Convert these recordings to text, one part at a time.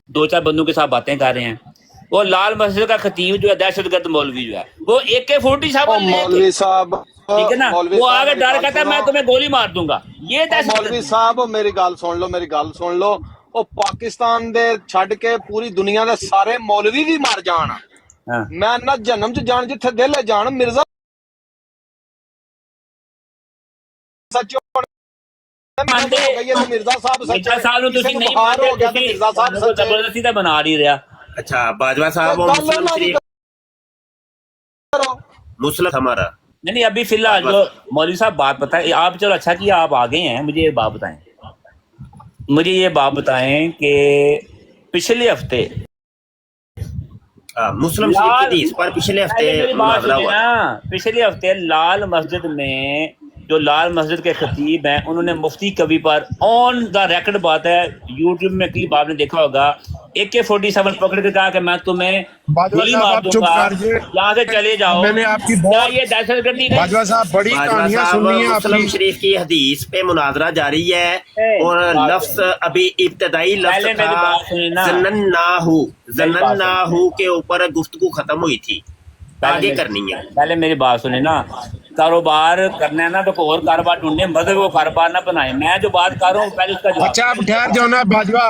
दो चार बंदों के साथ बातें कर रहे हैं। वो लाल मस्जिद का खतीब जो है दहशतगर्द मौलवी जो है वो AK-47 मौलवी साहब, ठीक है ना, मौलवी वो साहब आगे मेरी डर गल कहता है मैं सुनो। तुम्हें गोली मार दूंगा। ये मौलवी साहब मेरी गल सुन लो, मेरी गल सुन लो। ਉਹ ਪਾਕਿਸਤਾਨ ਦੇ ਛੱਡ ਕੇ ਪੂਰੀ ਦੁਨੀਆ ਦੇ ਸਾਰੇ ਮੌਲਵੀ ਵੀ ਮਰ ਜਾਣ, हाँ। ਮੈਂ ਨਾ ਜਨਮ ਚ ਜਾਣ ਜਿੱਥੇ ਦਿਲ ਹੈ ਜਾਣ। ਮਿਰਜ਼ਾ ਸੱਚੋ ਮੰਨਦੇ ਹੋ ਗਈ ਹੈ ਤੇ ਮਿਰਜ਼ਾ ਸਾਹਿਬ ਮਿਰਜ਼ਾ ਸੱਚੇ, ਸਾਹਿਬ ਨੂੰ ਕਿਸੇ ਤੁਸੀਂ ਨੂੰ ਨਹੀਂ ਬੁਖਾਰ ਮੰਨਦੇ, ਹੋ ਗਿਆ ਤੇ ਤੁਸੀਂ ਮਿਰਜ਼ਾ ਸਾਹਿਬ ਸੱਚੇ। ਜ਼ਬਰਦਸਤੀ ਤਾਂ ਬਣਾ ਨਹੀਂ ਰਿਹਾ। अच्छा बाजवा साहब और मुस्लिम शरीफ मुस्लिम हमारा नहीं नहीं, अभी फिलहाल जो मौलवी साहब बात बताएं आप, चलो अच्छा किया आप आ गए हैं, मुझे ये बात बताएं, मुझे ये बात बताएं कि पिछले हफ्ते मुस्लिम शरीफ की हदीस पर पिछले हफ्ते मुनाजरा हुआ। पिछले हफ्ते लाल मस्जिद में जो लाल मस्जिद के खतीब हैं उन्होंने मुफ्ती कवि पर ऑन द रिकॉर्ड बात है, यूट्यूब में क्लिप आपने देखा होगा, AK-47 पकड़ के कहा कि मैं तुम्हें गोली मार दूंगा, यहाँ से चले जाओ। मैंने आपकी क्या ये दहशतगर्दी नहीं? बाजवा साहब बड़ी बाजवा कहानियां साहब सुनी है मुस्लिम आपकी। शरीफ की हदीस पे मुनाजरा जारी है और लफ्ज अभी इब्तदाई लफ्ज पहले मेरी था बात सुनिए ना। ज़नन्नाहु के ऊपर गुफ्तगू खत्म हुई थी, आगे करनी है। पहले मेरी बात सुने ना, कारोबार करना है ना तो कोई और कारोबार ढूंढे, मदद वो कारोबार ना बनाए। मैं जो बात कर रहा हूँ पहले उसका जवाब। अच्छा आप ठहर जाओ ना बाजवा,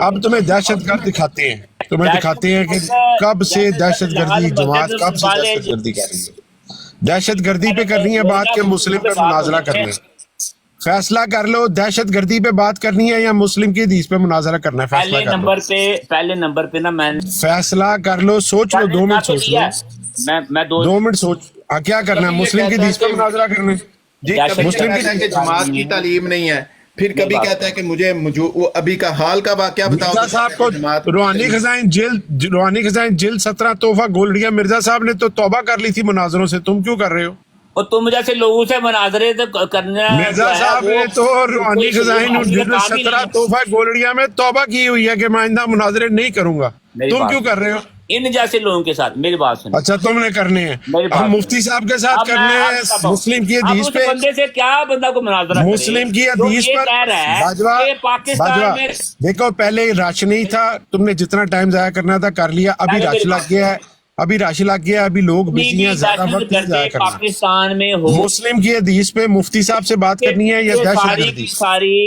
अब तुम्हें दहशतगर्द दिखाते हैं, तुम्हें दिखाते हैं कि कब से दहशतगर्दी जमात कब से दहशतगर्दी कर रही है। दहशतगर्दी पे करनी है बात के मुस्लिम पे मुनाजरा करना है, फैसला कर लो। दहशतगर्दी पे बात करनी है या मुस्लिम की हदीस पे मुनाजरा करना है, फैसला कर लो। पहले नंबर पे ना मैं फैसला कर लो, सोच लो, 2 मिनट सोच लो। मैं 2 मिनट सोच, क्या करना है, मुस्लिम की हदीस पे मुनाजरा करना है। जी, कभी कहता है कि जमात की तालीम नहीं है, फिर कभी कहता है कि मुझे वो अभी का हाल का वाकया बताओ। मिर्जा साहब को रूहानी खजाइन जिल्द 17 तोहफा गोल्डिया, मिर्जा साहब ने तो तौबा कर ली थी मुनाजरों से, तुम क्यों कर रहे हो? और तुम जैसे लोगों से मुनाजरे तो करना। मिर्जा साहब ने तो रूहानी खजाइन जिल्द 17 तोहफा गोल्डिया में तौबा की हुई है कि मैं आइंदा मुनाजरे नहीं करूंगा, तुम क्यों कर रहे हो? इन जैसे लोगों के साथ मेरी बात सुनो। अच्छा तुमने करने हैं, हम मुफ्ती साहब के साथ करने हैं मुस्लिम की हदीस पे। बंदे से क्या बंदा को मुनाजरा मुस्लिम की हदीस पर बाजवा, बाजवा देखो पहले रश नहीं था, तुमने जितना टाइम जाया करना था कर लिया, अभी रश लग गया है, अभी रश लग गया, अभी लोग बिजी हैं, ज्यादा वक्त नहीं जाया करना। पाकिस्तान में हो मुस्लिम की हदीस पे मुफ्ती साहब से बात करनी है या दहशतगर्दी? सारी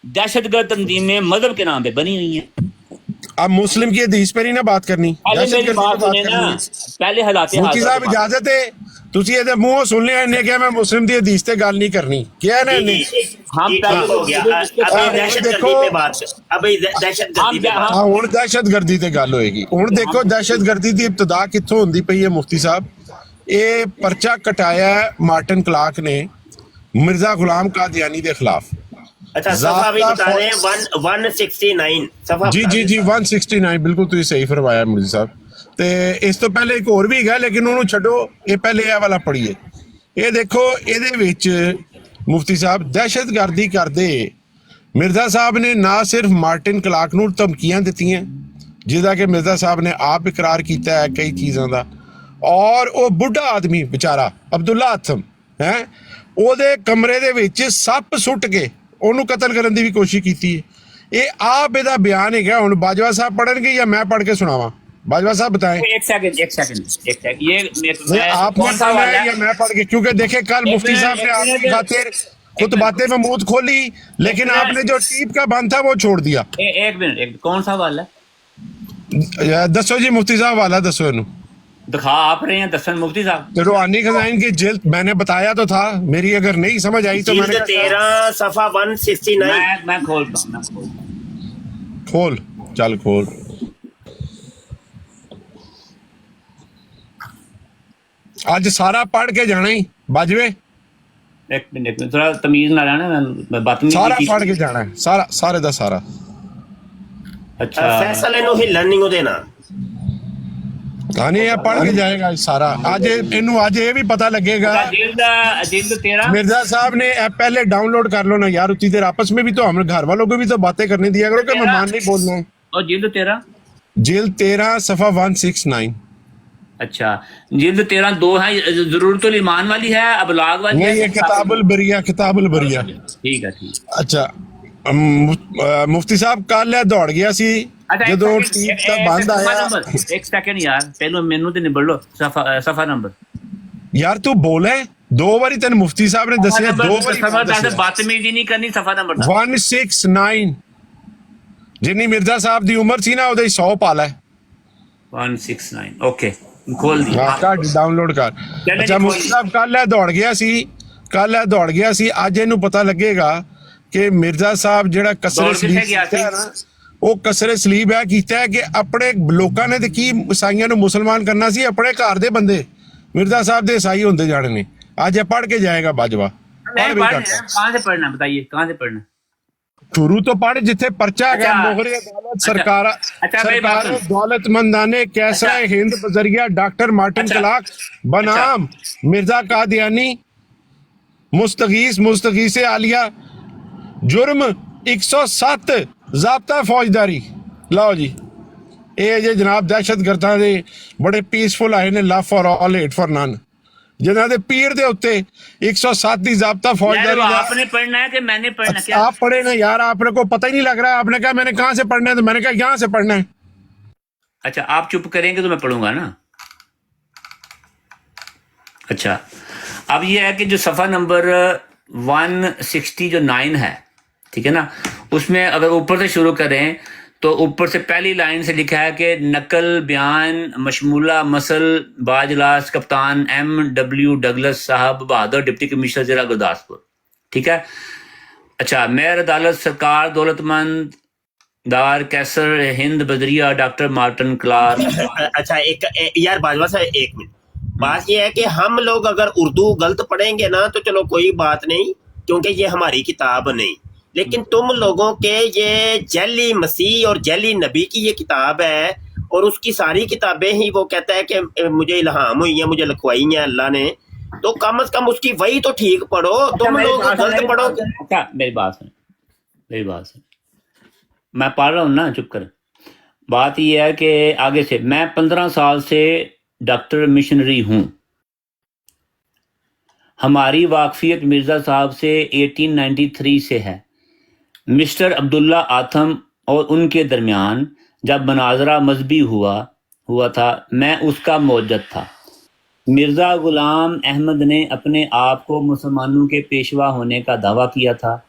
दहशतगर्द तंजीमें मजहब के नाम पे बनी हुई हैं। अब मुस्लिम की हदीस पर ही ना बात करनी, दहशतगर्दी पे बात करनी है। पहले हालात मुफ्ती साहब इजाजत है, ਤੁਸੀਂ ਇਹਦੇ ਮੂੰਹੋਂ ਸੁਣ ਲਿਆ ਇਹਨੇ ਕਿਹਾ ਮੈਂ ਮੁਸਲਿਮ ਦੀ ਹਦੀਸ ਤੇ ਗੱਲ ਨਹੀਂ ਕਰਨੀ, ਕਿਹਾ ਨਾ ਇਹਨੇ। हम हो गया अभी दहशतगर्दी पे बात, अभी दहशतगर्दी पे बात। ਹਾਂ ਹੁਣ ਦਹਿਸ਼ਤਗਰਦੀ ਤੇ ਗੱਲ ਹੋਏਗੀ। ਹੁਣ ਦੇਖੋ ਦਹਿਸ਼ਤਗਰਦੀ ਦੀ ਇਬਤਦਾ ਕਿੱਥੋਂ ਹੁੰਦੀ ਪਈ ਹੈ ਮੁਫਤੀ ਸਾਹਿਬ। ਇਹ ਪਰਚਾ ਕਟਾਇਆ ਹੈ ਮਾਰਟਨ ਕਲਾਰਕ ਨੇ ਮਿਰਜ਼ਾ ਗੁਲਾਮ ਕਾਦੀਆਨੀ ਦੇ ਖਿਲਾਫ। अच्छा सफा भी बता रहे हैं 169 सफा। जी जी जी 169 ਬਿਲਕੁਲ ਤੁਸੀਂ ਸਹੀ ਫਰਮਾਇਆ ਮੁਰਜ਼ੀ ਸਾਹਿਬ। ਤੇ ਇਸ ਤੋਂ ਪਹਿਲੇ ਇੱਕ ਹੋਰ ਵੀ ਹੈਗਾ ਲੇਕਿਨ ਉਹਨੂੰ ਛੱਡੋ, ਇਹ ਪਹਿਲੇ ਇਹ ਵਾਲਾ ਪੜ੍ਹੀਏ। ਇਹ ਦੇਖੋ ਇਹਦੇ ਵਿੱਚ ਮੁਫਤੀ ਸਾਹਿਬ ਦਹਿਸ਼ਤਗਰਦੀ ਕਰਦੇ ਮਿਰਜ਼ਾ ਸਾਹਿਬ ਨੇ ਨਾ ਸਿਰਫ ਮਾਰਟਨ ਕਲਾਰਕ ਨੂੰ ਧਮਕੀਆਂ ਦਿੱਤੀਆਂ ਜਿਹਦਾ ਕਿ ਮਿਰਜ਼ਾ ਸਾਹਿਬ ਨੇ ਆਪ ਇਕਰਾਰ ਕੀਤਾ ਹੈ ਕਈ ਚੀਜ਼ਾਂ ਦਾ, ਔਰ ਉਹ ਬੁੱਢਾ ਆਦਮੀ ਵਿਚਾਰਾ ਅਬਦੁੱਲਾ ਆਥਮ ਹੈ ਉਹਦੇ ਕਮਰੇ ਦੇ ਵਿੱਚ ਸੱਪ ਸੁੱਟ ਕੇ ਉਹਨੂੰ ਕਤਲ ਕਰਨ ਦੀ ਵੀ ਕੋਸ਼ਿਸ਼ ਕੀਤੀ ਹੈ। ਇਹ ਆਪ ਇਹਦਾ ਬਿਆਨ ਹੈਗਾ। ਹੁਣ ਬਾਜਵਾ ਸਾਹਿਬ ਪੜਨਗੇ ਜਾਂ मैं पढ़ के सुनावा? बाजवा साहब बताएं। एक सेकंड ये आपने पढ़ना है या मैं पढ़ के? क्योंकि देखे कल मुफ्ती साहब ने आपकी खातिर खुतबाते में मुंह खोली लेकिन आपने जो टीप का बंद था वो छोड़ दिया। एक मिनट, कौन सा वाला? दसो जी मुफ्ती साहब वाला दसो इनू दिखा आप रहे हैं दसन मुफ्ती साहब। रूहानी खजाइन की जिल्द मैंने बताया तो था, मेरी अगर नहीं समझ आई तो मैंने 13 सफा 169 मैं खोलता हूँ। खोल चल खोल। आज सारा पढ़ के जाना ही बाजवे। एक मिनट थोड़ा तमीज ना रहना, बात सारा पढ़ के जाना है, सारा सारे दा सारा। अच्छा फैसले नु हिलन नहीं देना, कहानी है पढ़ के जाएगा सारा। आज इनू आज ये भी पता लगेगा। जिल्द 13 मिर्जा साहब ने ऐप पहले डाउनलोड कर लो ना यार, उतनी देर आपस में भी तो हम घर वालों को भी तो बातें करने दिया करो कि मेहमान नहीं बोलना है। और जिल्द 13 सफा 169। अच्छा जिल्द 13 दो है, जरूरतुल ईमान वाली है, अबलाग वाली नहीं, ये किताबुल बरिया, किताबुल बरिया। ठीक है ठीक। अच्छा ਮੁਫਤੀ ਸਾਹਿਬ ਕੱਲ ਦੌੜ ਗਿਆ ਸੀ ਜਦੋਂ ਟੀਮ ਦਾ ਬੰਦ ਆਇਆ। ਇੱਕ ਸੈਕਿੰਡ ਯਾਰ, ਪਹਿਲਾਂ ਮੈਨੂੰ ਤੇ ਨਿਬੜ ਲੋ ਸਫਾ ਨੰਬਰ। ਯਾਰ ਤੂੰ ਬੋਲੇ 2 ਵਾਰੀ ਤੈਨੂੰ ਮੁਫਤੀ ਸਾਹਿਬ ਨੇ ਦੱਸਿਆ, 2 ਵਾਰੀ ਸਫਾ ਦੱਸ, ਬਦਤਮੀਜ਼ੀ ਨਹੀਂ ਕਰਨੀ। ਸਫਾ ਨੰਬਰ 169 ਜਿੰਨੀ ਮਿਰਜ਼ਾ ਸਾਹਿਬ ਦੀ ਉਮਰ ਸੀ ਨਾ ਉਹਦੇ 100 ਪਾ ਲੈ। 169 ਓਕੇ, ਖੋਲ ਦੀ ਡਾਊਨਲੋਡ ਕਰ। ਅੱਛਾ ਮੁਫਤੀ ਸਾਹਿਬ ਕੱਲ ਦੌੜ ਗਿਆ ਸੀ, ਅੱਜ ਇਹਨੂੰ ਪਤਾ ਲੱਗੇਗਾ ਕਿ ਮਿਰਜ਼ਾ ਸਾਹਿਬ ਜਿਹੜਾ ਕਸਰੇ ਸਲੀਬ ਉਹ ਕਸਰੇ ਸਲੀਬ ਹੈ ਕੀਤਾ ਹੈ ਕਿ ਆਪਣੇ ਲੋਕਾਂ ਨੇ ਤੇ ਕੀ ਈਸਾਈਆਂ ਨੂੰ ਮੁਸਲਮਾਨ ਕਰਨਾ ਸੀ, ਆਪਣੇ ਘਰ ਦੇ ਬੰਦੇ मिर्जा साहब दे ईसाई होते जाने ने। आज ये पढ़ के जाएगा बाजवा। कहाँ से पढ़ना बताइए, कहाँ से पढ़ना? शुरू तो पढ़ जिथे पर्चा है मोहरे अदालत सरकार सरकार दौलतमंदाने कैसा हिंद बजरिया डॉक्टर मार्टिन क्लार्क बनाम मिर्जा कादियानी मुस्तगीस आलिया जुर्म 107 ज़ाब्ता फौजदारी। लो जी ਇਹ ਜੇ ਜਨਾਬ ਦਹਿਸ਼ਤਗਰਦਾਂ ਦੇ ਬੜੇ ਪੀਸਫੁਲ ਆਏ ਨੇ, love for all hate for none, ਜਿਨ੍ਹਾਂ ਦੇ ਪੀਰ ਦੇ ਉੱਤੇ 107 ਦੀ ਜ਼ਾਬਤਾ फौजदारी। आपने पढ़ना है कि मैंने पढ़ना? क्या आप पढ़े ना यार, आपने को पता ही नहीं लग रहा है। आपने कहा मैंने कहाँ से पढ़ना है, तो मैंने कहा यहाँ से पढ़ना है। अच्छा आप चुप करेंगे तो मैं पढ़ूंगा ना। अच्छा अब ये है कि जो सफ़ा नंबर 169 है, ठीक है ना, उसमें अगर ऊपर से शुरू करें तो ऊपर से पहली लाइन से लिखा है कि नकल बयान मशमूला मसल बाजलास कप्तान M.W. डगलस साहब बहादुर डिप्टी कमिश्नर जिला गुरदासपुर, ठीक है। अच्छा मेयर अदालत सरकार दौलतमंद दार कैसर हिंद बदरिया डॉक्टर मार्टिन क्लार्क। अच्छा एक यार बाजवा साहब एक मिनट, बात ये है कि हम लोग अगर उर्दू गलत पढ़ेंगे ना तो चलो कोई बात नहीं, क्योंकि ये हमारी किताब नहीं, लेकिन तुम लोगों के ये जैली मसीह और जैली नबी की ये किताब है और उसकी सारी किताबें ही वो कहता है कि मुझे इल्हाम हुई है, मुझे लिखवाई हैं अल्लाह ने, तो कम से कम उसकी वही तो ठीक पढ़ो। तुम लोग गलत पढ़ो। अच्छा मेरी बात सुन, मैं पढ़ रहा हूँ ना, चुप कर। बात ये है कि आगे से मैं 15 साल से डॉक्टर मिशनरी हूँ। हमारी वाकफियत मिर्ज़ा साहब से 1893 से है। मिस्टर अब्दुल्ला आथम और उनके दरमियान जब मनाजरा मजहबी हुआ था, मैं उसका मौजूद था। मिर्ज़ा ग़ुलाम अहमद ने अपने आप को मुसलमानों के पेशवा होने का दावा किया था।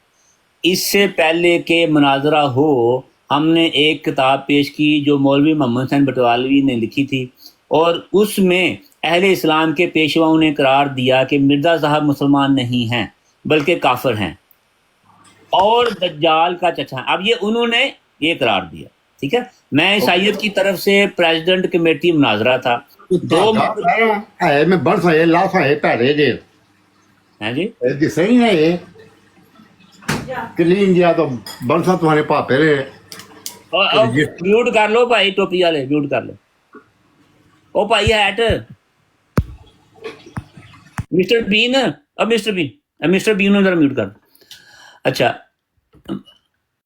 इससे पहले कि मनाजरा हो, हमने एक किताब पेश की जो मौलवी मोहम्मद हुसैन बटवालवी ने लिखी थी, और उसमें अहले इस्लाम के पेशवाओं ने करार दिया कि मिर्ज़ा साहब मुसलमान नहीं हैं बल्कि काफिर हैं और दज्जाल का चचा। अब ये उन्होंने ये करार दिया, ठीक है। मैं ईसाइयत की तरफ से प्रेसिडेंट कमेटी मुनाजरा था। मैं बरस है लाफ है पहले दे हैं जी ये सही है ये क्लीन दिया तो बरसा तुम्हारे पापे रे। और म्यूट कर लो भाई, टोपी वाले म्यूट कर लो। ओ भाई हैट मिस्टर बीन, अब मिस्टर बीन जरा म्यूट कर।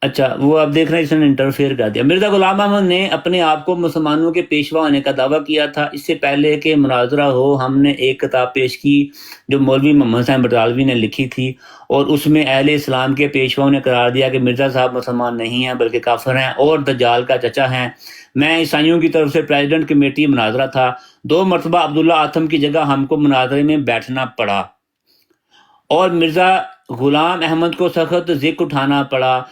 अच्छा वो आप देख रहे हैं इसने इंटरफेयर कर दिया। मिर्ज़ा ग़ुलाम अहमद ने अपने आप को मुसलमानों के पेशवा होने का दावा किया था। इससे पहले कि मुनाजरा हो, हमने एक किताब पेश की जो मौलवी मोहम्मद हुसैन बटवालवी ने लिखी थी, और उसमें अहले इस्लाम के पेशवाओं ने करार दिया कि मिर्ज़ा साहब मुसलमान नहीं हैं बल्कि काफिर हैं और दज्जाल का चचा हैं। मैं ईसाइयों की तरफ से प्रेसिडेंट कमेटी मुनाजरा था। 2 मरतबा अब्दुल्ला आथम की जगह हमको मुनाजरे में बैठना पड़ा और मिर्ज़ा ग़ुलाम अहमद को सख्त ज़िक्र उठाना पड़ा।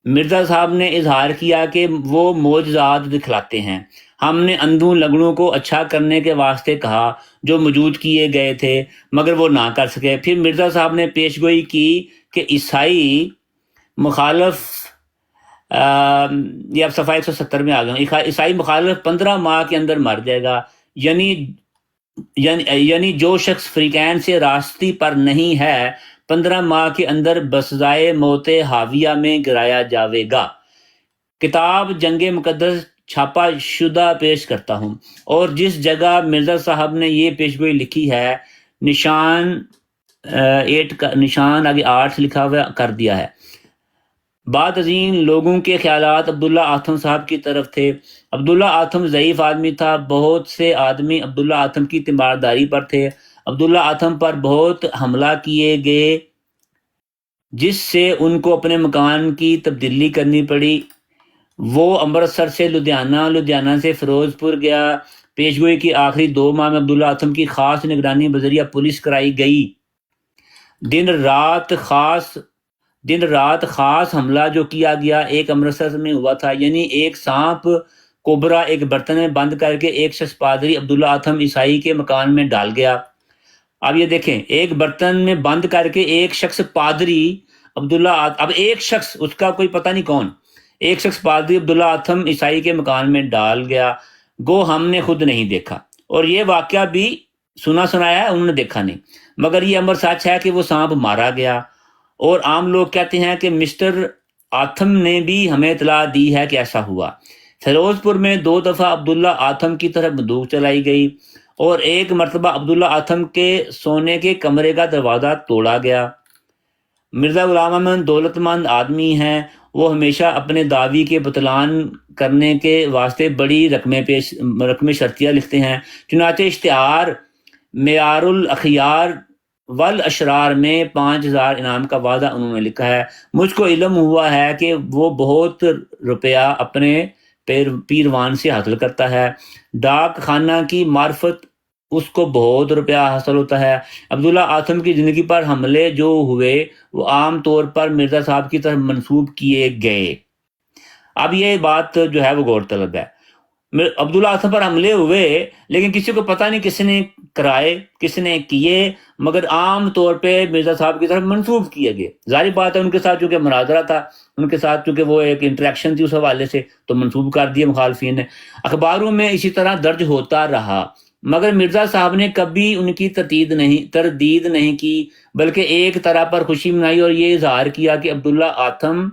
मिर्ज़ा साहब ने इजहार किया कि वो मोजज़ात दिखलाते हैं। हमने अंधों लगड़ों को अच्छा करने के वास्ते कहा जो मौजूद किए गए थे, मगर वो ना कर सके। फिर मिर्ज़ा साहब ने पेशगोई की कि ईसाई मुखालफ ये अब सफ़ा 170 में आ गया। ईसाई मुखालफ 15 माह के अंदर मर जाएगा, यानी जो शख्स फ्रीकैन से रास्ते पर नहीं है 15 माह के अंदर बसजाए मौत हाविया में गिराया जाएगा। किताब जंगे मुकद्दस छापा शुदा पेश करता हूँ, और जिस जगह मिर्ज़ा साहब ने ये पेशगोई लिखी है, निशान 8 का निशान आगे 8 लिखा हुआ कर दिया है। बाद अजीम लोगों के ख्यालात अब्दुल्ला आथम साहब की तरफ थे। अब्दुल्ला आथम ज़ईफ़ आदमी था। बहुत से आदमी अब्दुल्ला आथम की तीमारदारी पर थे। अब्दुल्ला आथम पर बहुत हमला किए गए جس سے ان کو اپنے مکان کی تبدیلی کرنی پڑی. وہ امرتسر سے لدھیانہ، لدھیانہ سے فیروز پور گیا. پیشگوئی کی آخری 2 ماہ میں عبداللہ آتم کی خاص نگرانی بذریعہ پولیس کرائی گئی. دن رات خاص حملہ جو کیا گیا ایک امرتسر میں ہوا تھا، یعنی ایک سانپ کوبرا ایک برتن میں بند کر کے ایک شخص پادری عبداللہ آتم عیسائی کے مکان میں ڈال گیا. اب یہ دیکھیں، ایک برتن میں بند کر کے ایک شخص پادری عبداللہ اب ایک شخص، اس کا کوئی پتہ نہیں کون، ایک شخص پادری عبداللہ آتم عیسائی کے مکان میں ڈال گیا. گو ہم نے خود نہیں دیکھا، اور یہ واقعہ بھی سنایا ہے، انہوں نے دیکھا نہیں، مگر یہ امر سچ ہے کہ وہ سانپ مارا گیا. اور عام لوگ کہتے ہیں کہ مسٹر آتم نے بھی ہمیں اطلاع دی ہے کہ ایسا ہوا. فیروز پور میں 2 دفعہ عبداللہ آتم کی طرف بندوق چلائی گئی، اور ایک مرتبہ عبداللہ آتم کے سونے کے کمرے کا دروازہ توڑا گیا. مرزا غلام احمد دولت مند آدمی ہیں، وہ ہمیشہ اپنے دعوی کے بطلان کرنے کے واسطے بڑی رقم شرطیہ لکھتے ہیں. چنانچہ اشتہار معیار الاخیار والاشرار میں 5000 انعام کا وعدہ انہوں نے لکھا ہے. مجھ کو علم ہوا ہے کہ وہ بہت روپیہ اپنے پیروان سے حاصل کرتا ہے. ڈاک خانہ کی معرفت اس کو بہت روپیہ حاصل ہوتا ہے. عبداللہ آتم کی زندگی پر حملے جو ہوئے وہ عام طور پر مرزا صاحب کی طرف منسوب کیے گئے. اب یہ بات جو ہے وہ غور طلب ہے. عبداللہ آتم پر حملے ہوئے، لیکن کسی کو پتہ نہیں کس نے کرائے، کس نے کیے، مگر عام طور پہ مرزا صاحب کی طرف منسوب کیے گئے. ظاہر بات ہے ان کے ساتھ چونکہ مناظرہ تھا، ان کے ساتھ چونکہ وہ ایک انٹریکشن تھی اس حوالے سے، تو منسوب کر دیے مخالفین نے. اخباروں میں اسی طرح درج ہوتا رہا، مگر مرزا صاحب نے کبھی ان کی تردید نہیں کی، بلکہ ایک طرح پر خوشی منائی اور یہ اظہار کیا کہ عبداللہ آتم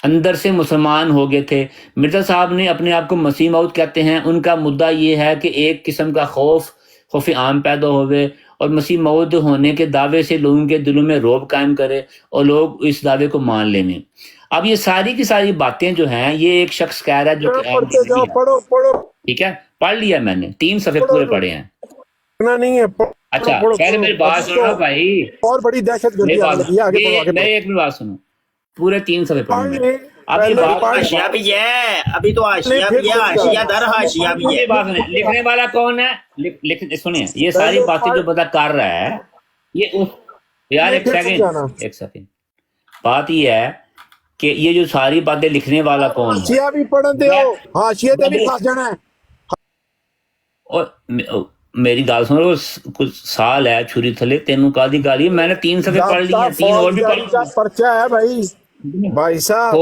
اندر سے مسلمان ہو گئے تھے. مرزا صاحب نے اپنے آپ کو مسیح موعود کہتے ہیں. ان کا مدعا یہ ہے کہ ایک قسم کا خوف عام پیدا ہوئے اور مسیح موعود ہونے کے دعوے سے لوگوں کے دلوں میں رعب قائم کرے اور لوگ اس دعوے کو مان لیں. اب یہ ساری کی ساری باتیں جو ہیں یہ ایک شخص کہہ رہا ہے جو کہ پڑھو ٹھیک ہے، پڑھ لیا میں نے، 3 صفحے پورے پڑھے ہیں. نہیں ہے. اچھا پہلے میری بات سنو بھائی، اور بڑی دہشت گردی ایک میری بات سنو، پورے 3 صفحے پڑھیں گے. اب یہ بات حاشیہ بھی ہے، ابھی تو حاشیہ بھی ہے، حاشیہ در حاشیہ بھی ہے. لکھنے والا کون ہے؟ سنیں، یہ ساری باتیں جو بتا کر رہا ہے یہ یار ایک سیکنڈ، بات یہ ہے کہ یہ جو ساری باتیں لکھنے والا کون ہے؟ حاشیہ بھی پڑھتے ہو، حاشیہ تے بھی پھنس جانا ہے. اور میری گال سنو، کچھ سال ہے چھری تھلے، تینوں کا دی گالی، میں نے 3 صفحے پڑھ لی ہیں، 3 اور بھی پڑھ لی. پرچہ ہے بھائی صاحب،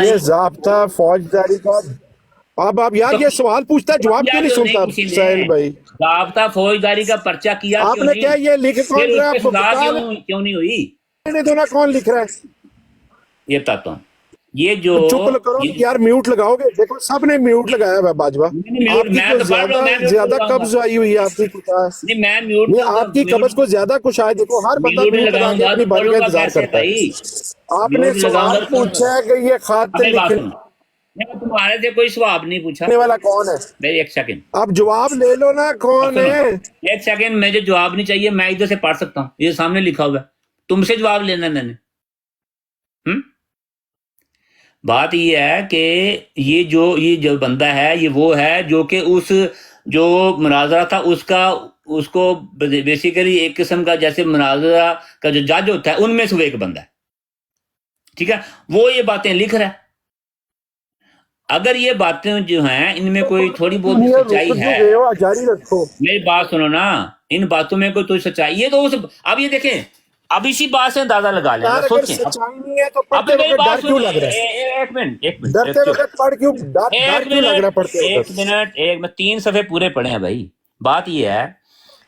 یہ ضابطہ فوجداری کا. اب یار یہ سوال پوچھتا ہے، جواب کیوں نہیں سنتا سہیل بھائی؟ ضابطہ فوجداری کا پرچہ کیا آپ نے کیا یہ لکھ کون رہا ہے؟ کیوں نہیں ہوئی؟ کون لکھ رہا ہے یہ بتاتا ہوں. یہ جو چپ کرو یار، میوٹ لگاؤ گے. دیکھو سب نے میوٹ لگایا ہوا باجوہ. آپ کی زیادہ قبض آئی ہوئی ہے، آپ کی آپ کی قبض کو زیادہ کچھ آئے. دیکھو ہر بندہ میوٹ لگا کے اپنی باری کا انتظار کرتا ہے. آپ نے سوال پوچھا ہے کہ یہ خاطر تمہارے سے کوئی سواب نہیں پوچھا والا کون ہے. میری ایک سیکنڈ، اب جواب لے لو نا، کون ہے؟ ایک سیکنڈ، مجھے جواب نہیں چاہیے، میں ادھر سے پڑھ سکتا ہوں، یہ سامنے لکھا ہوا ہے. تم سے جواب لینا ہے میں نے. بات یہ ہے کہ یہ جو بندہ ہے یہ وہ ہے جو کہ اس جو مناظرہ تھا اس کو بیسیکلی ایک قسم کا جیسے مناظرہ کا جو جج ہوتا ہے ان میں سے وہ ایک بندہ ہے، ٹھیک ہے، وہ یہ باتیں لکھ رہا ہے. اگر یہ باتیں جو ہیں ان میں کوئی تھوڑی بہت سچائی ہے، جاری رکھو، میری بات سنو نا، ان باتوں میں کوئی سچائی ہے تو اب یہ دیکھیں، اب اسی بات سے اندازہ لگا لیں. سوچیں، سچائی نہیں ہے تو پڑھتے وقت ڈر کیوں لگ رہا ہے؟ ایک منٹ ڈرتے وقت پڑھ کیوں ڈر کیوں لگ رہا ہے پڑھتے وقت؟ ایک میں 3 صفحے پورے پڑھے ہیں بھائی. بات یہ ہے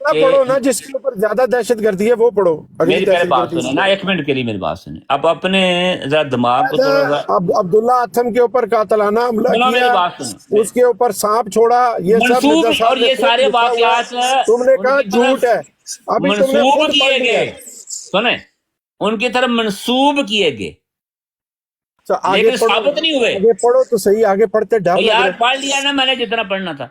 پڑھو نا، جس کے اوپر زیادہ دہشت گردی ہے وہ پڑھو. میری بات سنیں نا، 1 منٹ کے لیے میری بات سنیں. اب اپنے ذرا دماغ کو اب عبداللہ آتم کے اوپر قاتلانہ حملہ کیا، اس کے اوپر سانپ چھوڑا، یہ سب اور یہ سارے واقعات تم نے کہا جھوٹ ہے. ابھی تم نے منسوب کیے گئے، سنیں، ان کی طرف منسوب کیے گئے، لیکن ثابت نہیں ہوئے. آگے پڑھو تو صحیح، آگے پڑھتے ڈر یار پڑھ لیا نا میں نے جتنا پڑھنا تھا.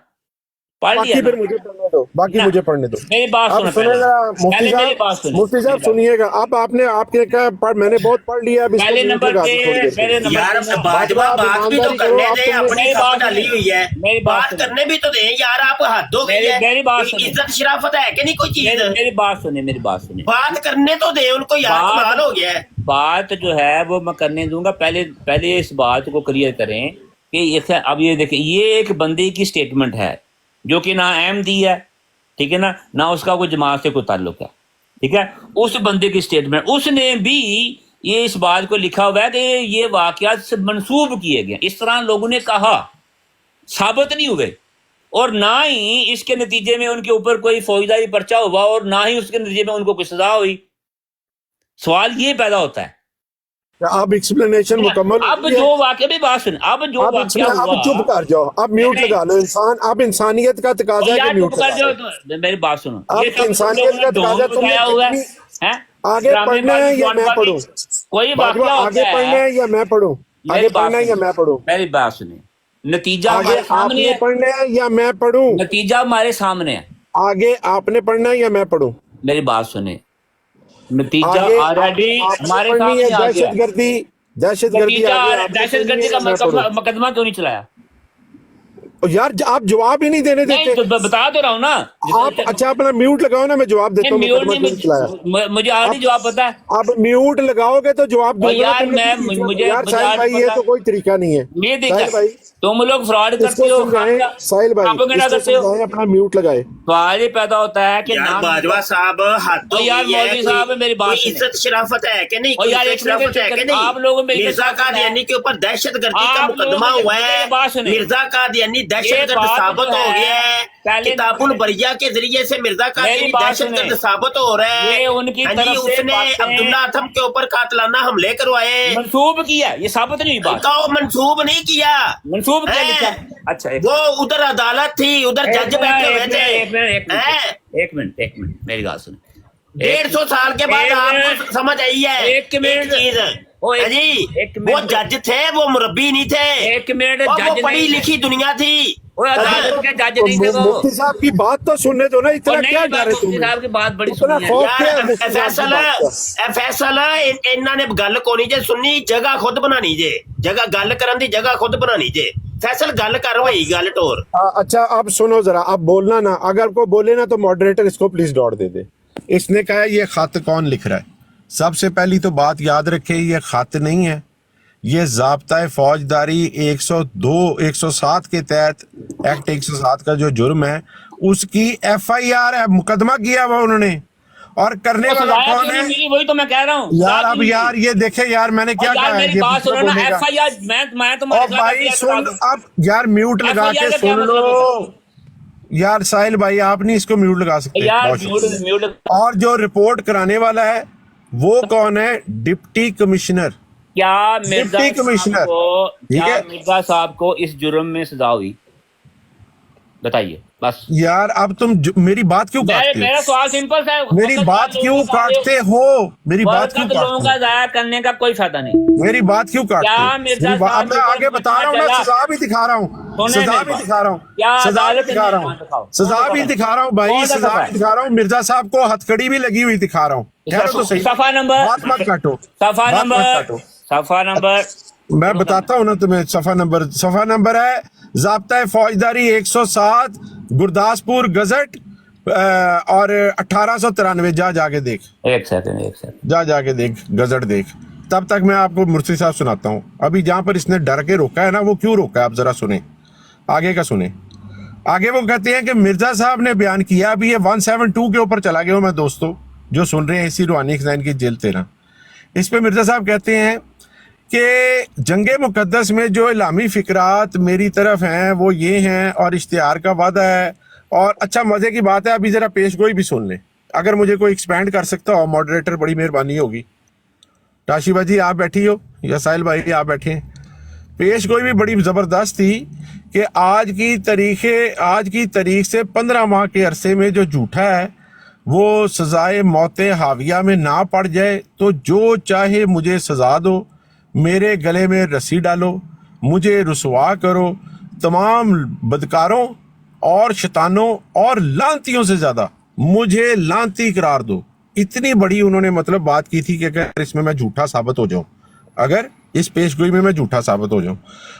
पढ़ बाकी लिया फिर ना मुझे पढ़ने दो, बाकी ना, मुझे पढ़ने दो। मेरी बात अब सुनो सुनेगा मुफ्ती पहले मेरी बात साहब, सुनो मुफ्ती साहब सुनिएगा। अब आपने कहा मैंने बहुत पढ़ लिया, अब इसको पहले म्यूट नंबर लगा पे दो थोड़ी देर के मेरे लिए। नंबर यार पे बाजवा आप बात भी तो ईमानदारी करने करो, दे, अब तुमने अपनी मेरी खप बात डाली सुनिए, हुई है, मेरी बात बात सुनिए, करने भी तो दे यार, आप हद हो गई है। मेरी बात सुनिए, इज्जत शराफत है कि नहीं कोई चीज? मेरी बात सुनिए, मेरी बात सुनिए, बात करने तो दे उनको यार, कमाल हो गया है। बात जो है वो मैं करने दूंगा। पहले इस बात को क्लियर करें कि अब ये देखिए, ये एक बंदे की स्टेटमेंट है जो कि ना अहमदी है, ठीक है ना उसका कोई जमात से कोई ताल्लुक है, ठीक है। उस बंदे की स्टेटमेंट, उसने भी ये इस बात को लिखा हुआ है कि ये वाकयात से मंसूब किए गए, इस तरह लोगों ने कहा, साबित नहीं हुए, और ना ही इसके नतीजे में उनके ऊपर कोई फौजदारी पर्चा हुआ, और ना ही उसके नतीजे में उनको कोई सजा हुई। सवाल ये पैदा होता है, अब एक्सप्लेनेशन मुकम्मल अब जो वाकया भी बात सुन, अब जो वाकया हुआ, अब चुप कर जाओ, अब म्यूट नहीं, लगा लो। इंसान, अब इंसानियत का तकाजा है यार कि म्यूट चुप कर लगा जाओ, लो। तो मेरी बात सुनो। अब ये सब इंसानियत का तकाजा तुमने बताया हुआ है, कितनी- हैं? आगे पढ़ना है या मैं पढ़ूं? कोई बाजवा, वाकया आगे होता पढ़ना है या मैं पढ़ूं? मेरी आगे बात पढ़ना है या सुनिए, मैं पढ़ूं? मेरी बात सुनिए, नतीजा आगे हमारे सामने आपने है, पढ़ना है या मैं पढ़ूं? नतीजा हमारे सामने है, आगे आपने पढ़ना है या मैं पढ़ूं? मेरी बात सुने, नतीजा आगे ऑलरेडी आपने हमारे पढ़नी सामने है। आ गया। दहशतगर्दी नतीजा आगे आपने दहशतगर्दी पढ़नी का है या मैं पढ़ूं? मुकदमा क्यों नहीं चलाया? यार आप जवाब ही नहीं देने नहीं देते। तो बता तो रहा हूँ ना। आप अच्छा अपना म्यूट लगाओ ना, मैं जवाब देता हूँ। म्यूट मुकदमा नहीं, क्यों नहीं चलाया? मुझे ऑलरेडी जवाब पता है। आप म्यूट लगाओगे तो जवाब और दूंगा यार तुमने मैं कुछ पूछा। मुझे यार साहिल भाई, ये तो कोई तरीका नहीं है। ये साहिल देखा, भाई तुम लोग फ्रॉड करते इसको हो, समझाएं, साहिल भाई प्रोपेगेंडा इसको करते हो, समझाएं, अपना म्यूट लगाए। सवाल ये पैदा होता है कि यार नाम बाजवा साहब हद हो यार गई है, मौलवी साहब मेरी बात कोई सुने। इज्जत शराफत है कि नहीं? और कोई यार इज्जत एक मिनट शराफत है कि नहीं? आप लोगों में मिर्जा कादियानी के ऊपर दहशतगर्दी का आप मुकदमा लोगों हुआ में है, बात सुने। मिर्जा कादियानी दहशतगर्द बात साबित जो हो है, गया है। पहले किताबुल बरिया के जरिए से मिर्जा कादियानी बात दहशतगर्द सुने। साबित हो रहा है। ये उनकी हाँ जी, तरफ से उसने बातें अब्दुल्ला आथम के ऊपर कातलाना हमले करवाए, मंसूब किया, ये साबित नहीं हुई बात, इनका वो मंसूब नहीं किया। मंसूब किया हैं? लिखा। अच्छा वो उधर अदालत थी, उधर जज बैठे हुए थे। हैं? एक मिनट मेरी बात सुन। 150 साल के बाद आपको समझ आई है एक मिनट चीज। ओ, हाँ जी, एक मिनट। वो जज थे, वो मुरब्बी नहीं थे। एक मिनट, और वो जज पढ़ी नहीं थे। लिखी दुनिया थी। वो अदालत के जज नहीं थे वो। मुफ्ती साहब की बात तो सुनने दो ना, इतना और नहीं, क्या डर है मुफ्ती तुम्हें? साहब की बात बड़ी इतना सुनी है। खौफ यार क्या है मुफ्ती साहब की बात का? फैसल इन्हों ने गल कोनी जे सुननी, जगह खुद बनानी जे, जगह गल करन दी जगह खुद बनानी जे। फैसल गल कर वही गल टोर। अच्छा अब सुनो जरा, अब बोलना ना, अगर कोई बोले ना तो मॉडरेटर इसको प्लीज डॉट दे दे। इसने कहा ये खत कौन लिख रहा है? सबसे पहली तो बात याद रखे, ये खत नहीं है, ये ज़ाब्ता फौजदारी 102 107 के तहत, एक्ट 107 का जो जुर्म है उसकी FIR है, मुकदमा किया हुआ उन्होंने। और करने वाला कौन है? वही तो मैं कह रहा हूँ यार अब यार ये देखे यार, मैंने क्या कहा है? मेरी बात सुनो ना, FIR मैं तुम्हारे और भाई सुन, अब यार म्यूट लगा के FIR का क्या सुन मतलब लो यार। साहिल भाई आप नहीं इसको म्यूट लगा सकते। यार बहुत शुक्रिया। म्यूट। और जो रिपोर्ट कराने वाला है वो कौन है? Deputy commissioner. क्या मिर्जा डिप्टी कमिश्नर, ठीक है? मिर्जा साहब को इस जुर्म में सजा हुई? बताइए बस। यार अब तुम मेरी बात क्यों काटते मेरा हो? सवाल सिंपल है, मेरी बात क्यों काटते हो? मेरी बात क्यों लोगों का काटते जाया करने का कोई फायदा नहीं। हो? मेरी बात क्यों काटते क्या हो? मिर्जा अब साहब मैं आगे बता रहा हूँ ना, चला? सजा भी दिखा रहा हूँ, सुने सजा मेरी भी बात। दिखा रहा हूँ, क्या सजा भी अदालत दिखा रहा ने हूँ, दिखाओ? सजा भी दिखा रहा हूँ भाई, कौन सा सजा दफा भी दिखा रहा हूँ। मिर्जा साहब को हथकड़ी भी लगी हुई दिखा रहा हूँ। ठहरो तो सही, सफा नंबर, बात मत काटो, सफा बात मत नंबर, काटो। सफा नंबर। मैं बताता हूँ ना तुम्हें। सफा नंबर है ज़ाब्ता फौजदारी 107 गुरदासपुर गजट और 1893। जाके देख, एक सेकंड जाके देख, गजट देख। तब तक मैं आपको मुर्शी साहब सुनाता हूँ। अभी जहाँ पर इसने डर के रोका है ना, वो क्यों रोका है आप जरा सुने, आगे का सुने। आगे वो कहते हैं कि मिर्जा साहब ने बयान किया, अभी ये 172 के ऊपर चला गया हूँ मैं दोस्तों जो सुन रहे हैं इसी रूहानी खजाइन की जेल 13। इस पे मिर्जा साहब कहते हैं कि जंगे मुकद्दस में जो इलामी फिक्रात मेरी तरफ हैं वो ये हैं और इश्तिहार का वादा है। और अच्छा मजे की बात है, अभी जरा पेश गोई भी सुन ले, अगर मुझे कोई एक्सपेंड कर सकता हो मॉडरेटर, बड़ी मेहरबानी होगी। टाशिबा जी आप बैठी हो या साहिल भाई आप बैठे हैं। पेश गोई भी बड़ी जबरदस्त थी कि आज की तारीख से 15 माह के अरसे में जो झूठा है वो सजाए मौत हाविया में ना पड़ जाए तो जो चाहे मुझे सजा दो, मेरे गले में रस्सी डालो, मुझे रुसवा करो, तमाम बदकारों اور شیطانوں اور لانتیوں سے زیادہ مجھے لانتی قرار دو. اتنی بڑی انہوں نے مطلب بات کی تھی کہ اگر اس میں میں جھوٹا ثابت ہو جاؤں, اگر اس پیش گوئی میں جھوٹا ثابت ہو جاؤں,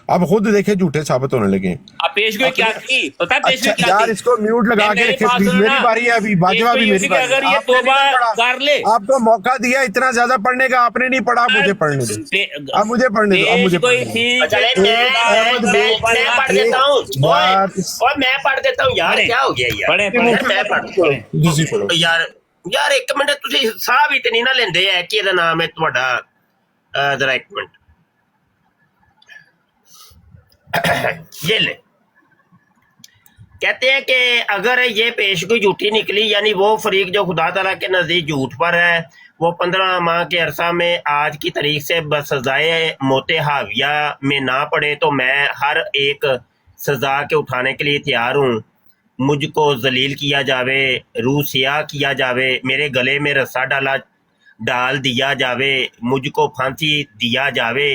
اب خود دیکھیں جھوٹے ثابت ہونے لگے. اب پیش گوئی کیا تھی پتہ ہے پیش اچھا گوئی کیا یار تھی؟ اس کو میوٹ لگا کے رکھے پلیز, میری باری ہے ابھی, باجوہ بھی میری باری اگر ہے. یہ آپ نے توبہ نہیں پڑھا, کر لے, آپ کو موقع دیا اتنا زیادہ پڑھنے کا, آپ نے نہیں پڑھا, مجھے پڑھنے دو, اب مجھے پڑھنے دو, اب مجھے کوئی پڑھنے تھی چلے میں پڑھ دیتا ہوں, اور میں پڑھ دیتا ہوں یار, کیا ہو گیا یار, میں پڑھ دو. یار ایک منٹ تسی صاحب اتنی نہ لیندے ہے کہ ਇਹਦਾ ਨਾਮ ਹੈ ਤੁਹਾਡਾ ذرا ایک منٹ یہ لے. کہتے ہیں کہ اگر یہ پیشگوئی جھوٹی نکلی, یعنی وہ فریق جو خدا تعالیٰ کے نزدیک جھوٹ پر ہے, وہ 15 ماہ کے عرصہ میں آج کی تاریخ سے بسزائے موت حاویہ میں نہ پڑے, تو میں ہر ایک سزا کے اٹھانے کے لیے تیار ہوں. مجھ کو ذلیل کیا جاوے, روح سیاہ کیا جاوے, میرے گلے میں رسا ڈال دیا جاوے, مجھ کو پھانسی دیا جاوے,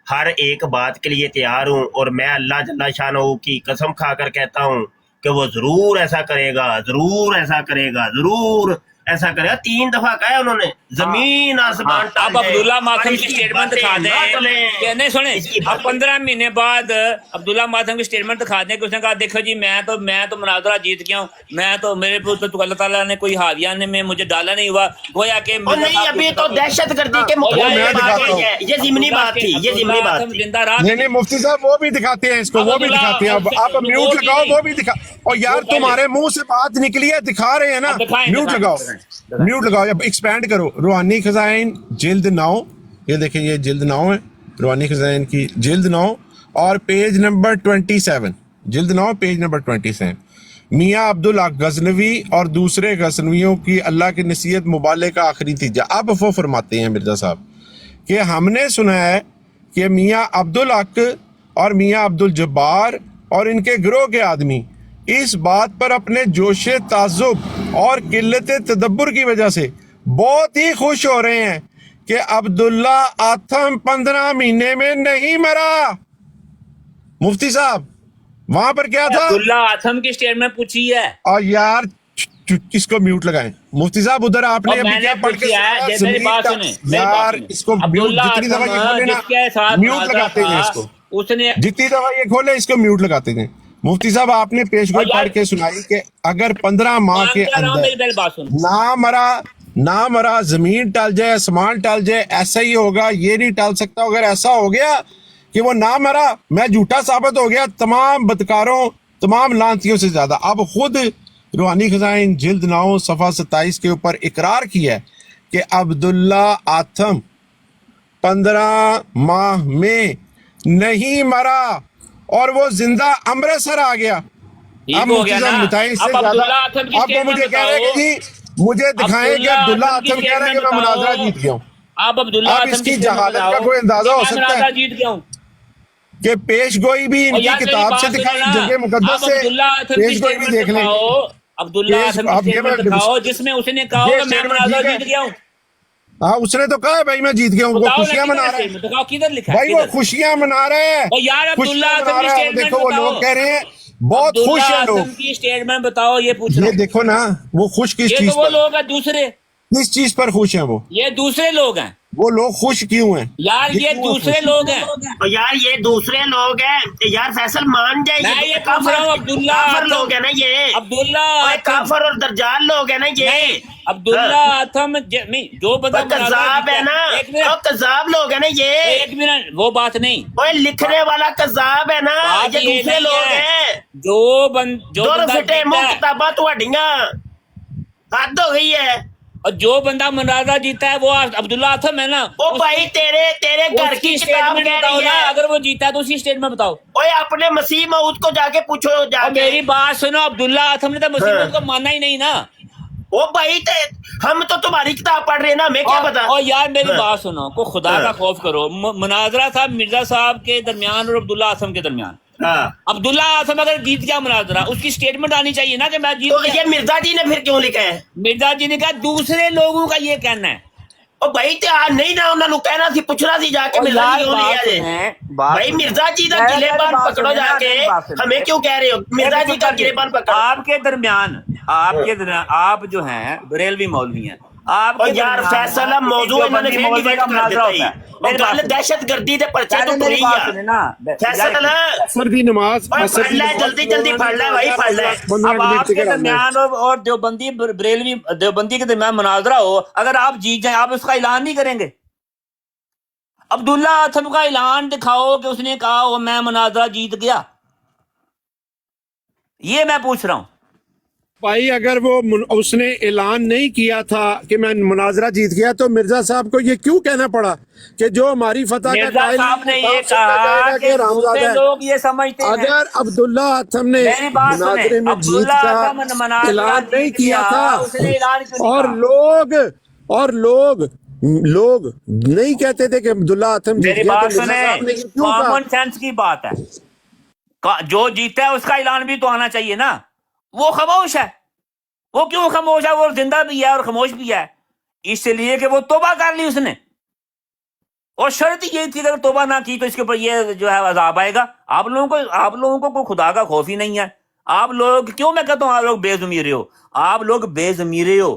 ہر ایک بات کے لیے تیار ہوں. اور میں اللہ جل شانہ کی قسم کھا کر کہتا ہوں کہ وہ ضرور ایسا کرے گا, ضرور ایسا کرے گا, ضرور ایسا کرے گا. 3 دفعہ کہا ہے انہوں نے, زمین آسمان. اب عبداللہ ماتم کی سٹیٹمنٹ دکھا دیں کہ نہیں سنیں, اب 15 مہینے بعد عبداللہ ماتم کی سٹیٹمنٹ دکھا دیں کہ اس نے کہا دیکھو جی میں تو مناظرہ جیت گیا ہوں, میں تو میرے پہ تو اللہ تعالیٰ نے کوئی حاویہ نے میں مجھے ڈالا نہیں ہوا, گویا کہ نہیں ابھی تو دہشت گردی کے یہ ضمنی بات تھی, یہ ضمنی بات تھی. زندہ رات نہیں مفتی صاحب وہ بھی دکھاتے ہیں اس کو, وہ بھی دکھاتے ہیں. اب میوٹ لگاؤ, وہ بھی دکھا, اور یار تمہارے منہ سے بات نکلی ہے, دکھا رہے ہیں نا, میوٹ لگاؤ, میوٹ لگاؤ, اب ایکسپینڈ کرو. روحانی خزائن جلد 9, یہ دیکھیں یہ جلد 9 ہے, روحانی خزائن کی جلد 9 اور پیج نمبر 27, جلد 9 پیج نمبر 27. میاں عبدالحق غزنوی اور دوسرے غزنویوں کی اللہ کی نصیحت مبالغے کا آخری نتیجہ. اب وہ فرماتے ہیں مرزا صاحب کہ ہم نے سنا ہے کہ میاں عبدالحق اور میاں عبدالجبار اور ان کے گروہ کے آدمی اس بات پر اپنے جوش تعصب اور قلت تدبر کی وجہ سے بہت ہی خوش ہو رہے ہیں کہ عبداللہ آتھم 15 مہینے میں نہیں مرا. مفتی صاحب وہاں پر کیا تھا, عبداللہ آتھم کی سٹیٹمنٹ پوچھی ہے, اور یار کس کو میوٹ لگائیں مفتی صاحب, ادھر آپ نے ابھی کیا پڑھ کے میری بات سنیں, یار اس کو میوٹ جتنی دفعہ یہ کھولے نا میوٹ لگاتے ہیں, اس کو اس نے جتنی دفعہ یہ کھولے اس کو میوٹ لگاتے ہیں. مفتی صاحب آپ نے پیشگوئی پڑھ کے سنائی کہ اگر 15 ماہ کے اندر نہ مرا, زمین ٹل جائے, آسمان ٹل جائے, ایسا ہی ہوگا, یہ نہیں ٹل سکتا. اگر ایسا ہو گیا کہ وہ نہ مرا, میں جھوٹا ثابت ہو گیا تمام بدکاروں, تمام لانتیوں سے زیادہ. اب خود روحانی خزائن جلد 9 صفحہ 27 کے اوپر اقرار کیا ہے کہ عبداللہ آتھم 15 ماہ میں نہیں مرا اور وہ زندہ امرتسر آ گیا. اب مفتی صاحب بتائیں اس سے زیادہ, اب وہ مجھے کہہ رہے کہ جی مجھے دکھائیں کہ عبداللہ آتھم کہہ رہے ہیں کہ میں مناظرہ جیت گیا ہوں. اب عبداللہ اب اس کی جہالت کا کوئی اندازہ ہو سکتا ہے جیت گیا ہوں کہ پیش گوئی بھی ان کی کتاب سے دکھائی, جگہ مقدس سے پیش گوئی بھی دیکھ لیں. عبداللہ آتھم کی سٹیٹمنٹ دکھاؤ جس میں اس نے کہا کہ میں مناظرہ جیت گیا ہوں. ہاں اس نے تو کہا ہے بھائی میں جیت گیا ہوں, وہ خوشیاں منا رہے ہیں بھائی, وہ خوشیاں منا رہے ہیں, خوشیاں منا رہے ہیں. دیکھو وہ لوگ کہہ رہے ہیں بہت خوش ہیں لوگ. کی سٹیٹمنٹ بتاؤ, یہ پوچھ رہا یہ ہوں. دیکھو نا وہ خوش کس یہ چیز تو وہ پر, لوگ ہیں دوسرے, کس چیز پر خوش ہیں وہ, یہ دوسرے لوگ ہیں وہ لوگ خوش کیوں ہیں یار, یہ دوسرے لوگ ہیں یار, یہ دوسرے لوگ ہیں یار. فیصل مان جائے, میں یہ پوچھ رہا ہوں کافر لوگ ہیں نا یہ, عبداللہ کافر اور دجال لوگ ہیں نا یہ. عبداللہ آتھم جو بندہ کذاب ہے نا, کذاب لوگ ہیں نا یہ. ایک منٹ, وہ بات نہیں, لکھنے والا کذاب ہے نا, یہ دوسرے لوگ ہیں جو فٹے منہ کتاباں تہاڈیاں, حد ہو گئی ہے. اور جو بندہ مناظرہ جیتا ہے وہ عبداللہ آتھم ہے نا. او بھائی تیرے گھر کی کتاب کہہ رہی ہے, اگر وہ جیتا ہے تو اسی اسٹیٹمنٹ بتاؤ. اوے اپنے مسیح موعود کو جا کے پوچھو, جا کے میری بات سنو, عبداللہ آتھم نے تو مسیح موعود کو مانا ہی نہیں نا. او بھائی ہم تو تمہاری کتاب پڑھ رہے ہیں نا, ہمیں کیا پتا. اور یار میری بات سنو, کو خدا کا خوف کرو. مناظرہ تھا مرزا صاحب کے درمیان اور عبداللہ آتھم کے درمیان. عبداللہ آتھم اگر جیت گیا مناظرہ, اس کی سٹیٹمنٹ آنی چاہیے نا کہ میں جیت گیا. یہ مرزا جی نے پھر کیوں لکھا ہے؟ مرزا جی نے کہا دوسرے لوگوں کا یہ کہنا ہے. ਉਹ ਭਾਈ ਤੇ ਆ ਨਹੀਂ ਨਾ ਉਹਨਾਂ ਨੂੰ ਕਹਿਣਾ ਸੀ, ਪੁੱਛਣਾ ਸੀ ਜਾ के मिर्जा जी क्यों नहीं आए भाई? मिर्जा जी का गिलेबान पकड़ो जाके, हमें क्यों कह रहे हो? मिर्जा जी का गिलेबान पकड़ो। आपके दरमियान आप जो हैं बरेलवी मौलवी हैं, आप यार फैसला मौजू इन्होंने फिर डिबेट कर देता ही, और गल दहशतगर्दी दे पर्चे तो टुरी गया फैसला। असर की नमाज पढ़ ले जल्दी जल्दी पढ़ ले भाई, पढ़ ले। अब आपके दरमियान और देवबंदी बरेलवी देवबंदी के दरमियान मुनाजरा हो, अगर आप जीत जाए आप उसका ऐलान नहीं करेंगे? अब्दुल्ला आथम का ऐलान दिखाओ कि उसने कहा वो मैं मुनाजरा जीत गया, ये मैं पूछ रहा हूं भाई। अगर वो उसने ऐलान नहीं किया था कि मैं मुनाजरा जीत गया, तो मिर्जा साहब को ये क्यों कहना पड़ा कि जो हमारी फतह का मिर्जा कायल साहब ने है, ये साफ समझा कहा जाएगा कि रामजादा दूसरे है। लोग ये समझते हैं। अगर अब्दुल्ला आथम ने मेरी बात सुने, मुनाजरे में जीत अब्दुल्ला का आथम मुनाजरा ऐलान नहीं जीत किया गया, था, उसने ऐलान क्यों नहीं और कहा? लोग नहीं कहते थे कि अब्दुल्ला आथम जीत मेरी गया, बात तो मिर्जा साहब ने सुने, क्यों कहा? कॉमन सेंस की बात है, जो जीता है उसका ऐलान भी तो आना चाहिए ना। वो खामोश है, वो क्यों खामोश है? वो जिंदा भी है और खामोश भी है, इसलिए कि वो तौबा कर ली उसने, और शर्त यही थी कि अगर तौबा ना की तो इसके ऊपर ये जो है अजाब आएगा। आप लोगों को कोई खुदा का खौफ ही नहीं है। आप लोग, क्यों मैं कहता हूँ आप लोग बेज़मीरे हो, आप लोग बेज़मीरे हो,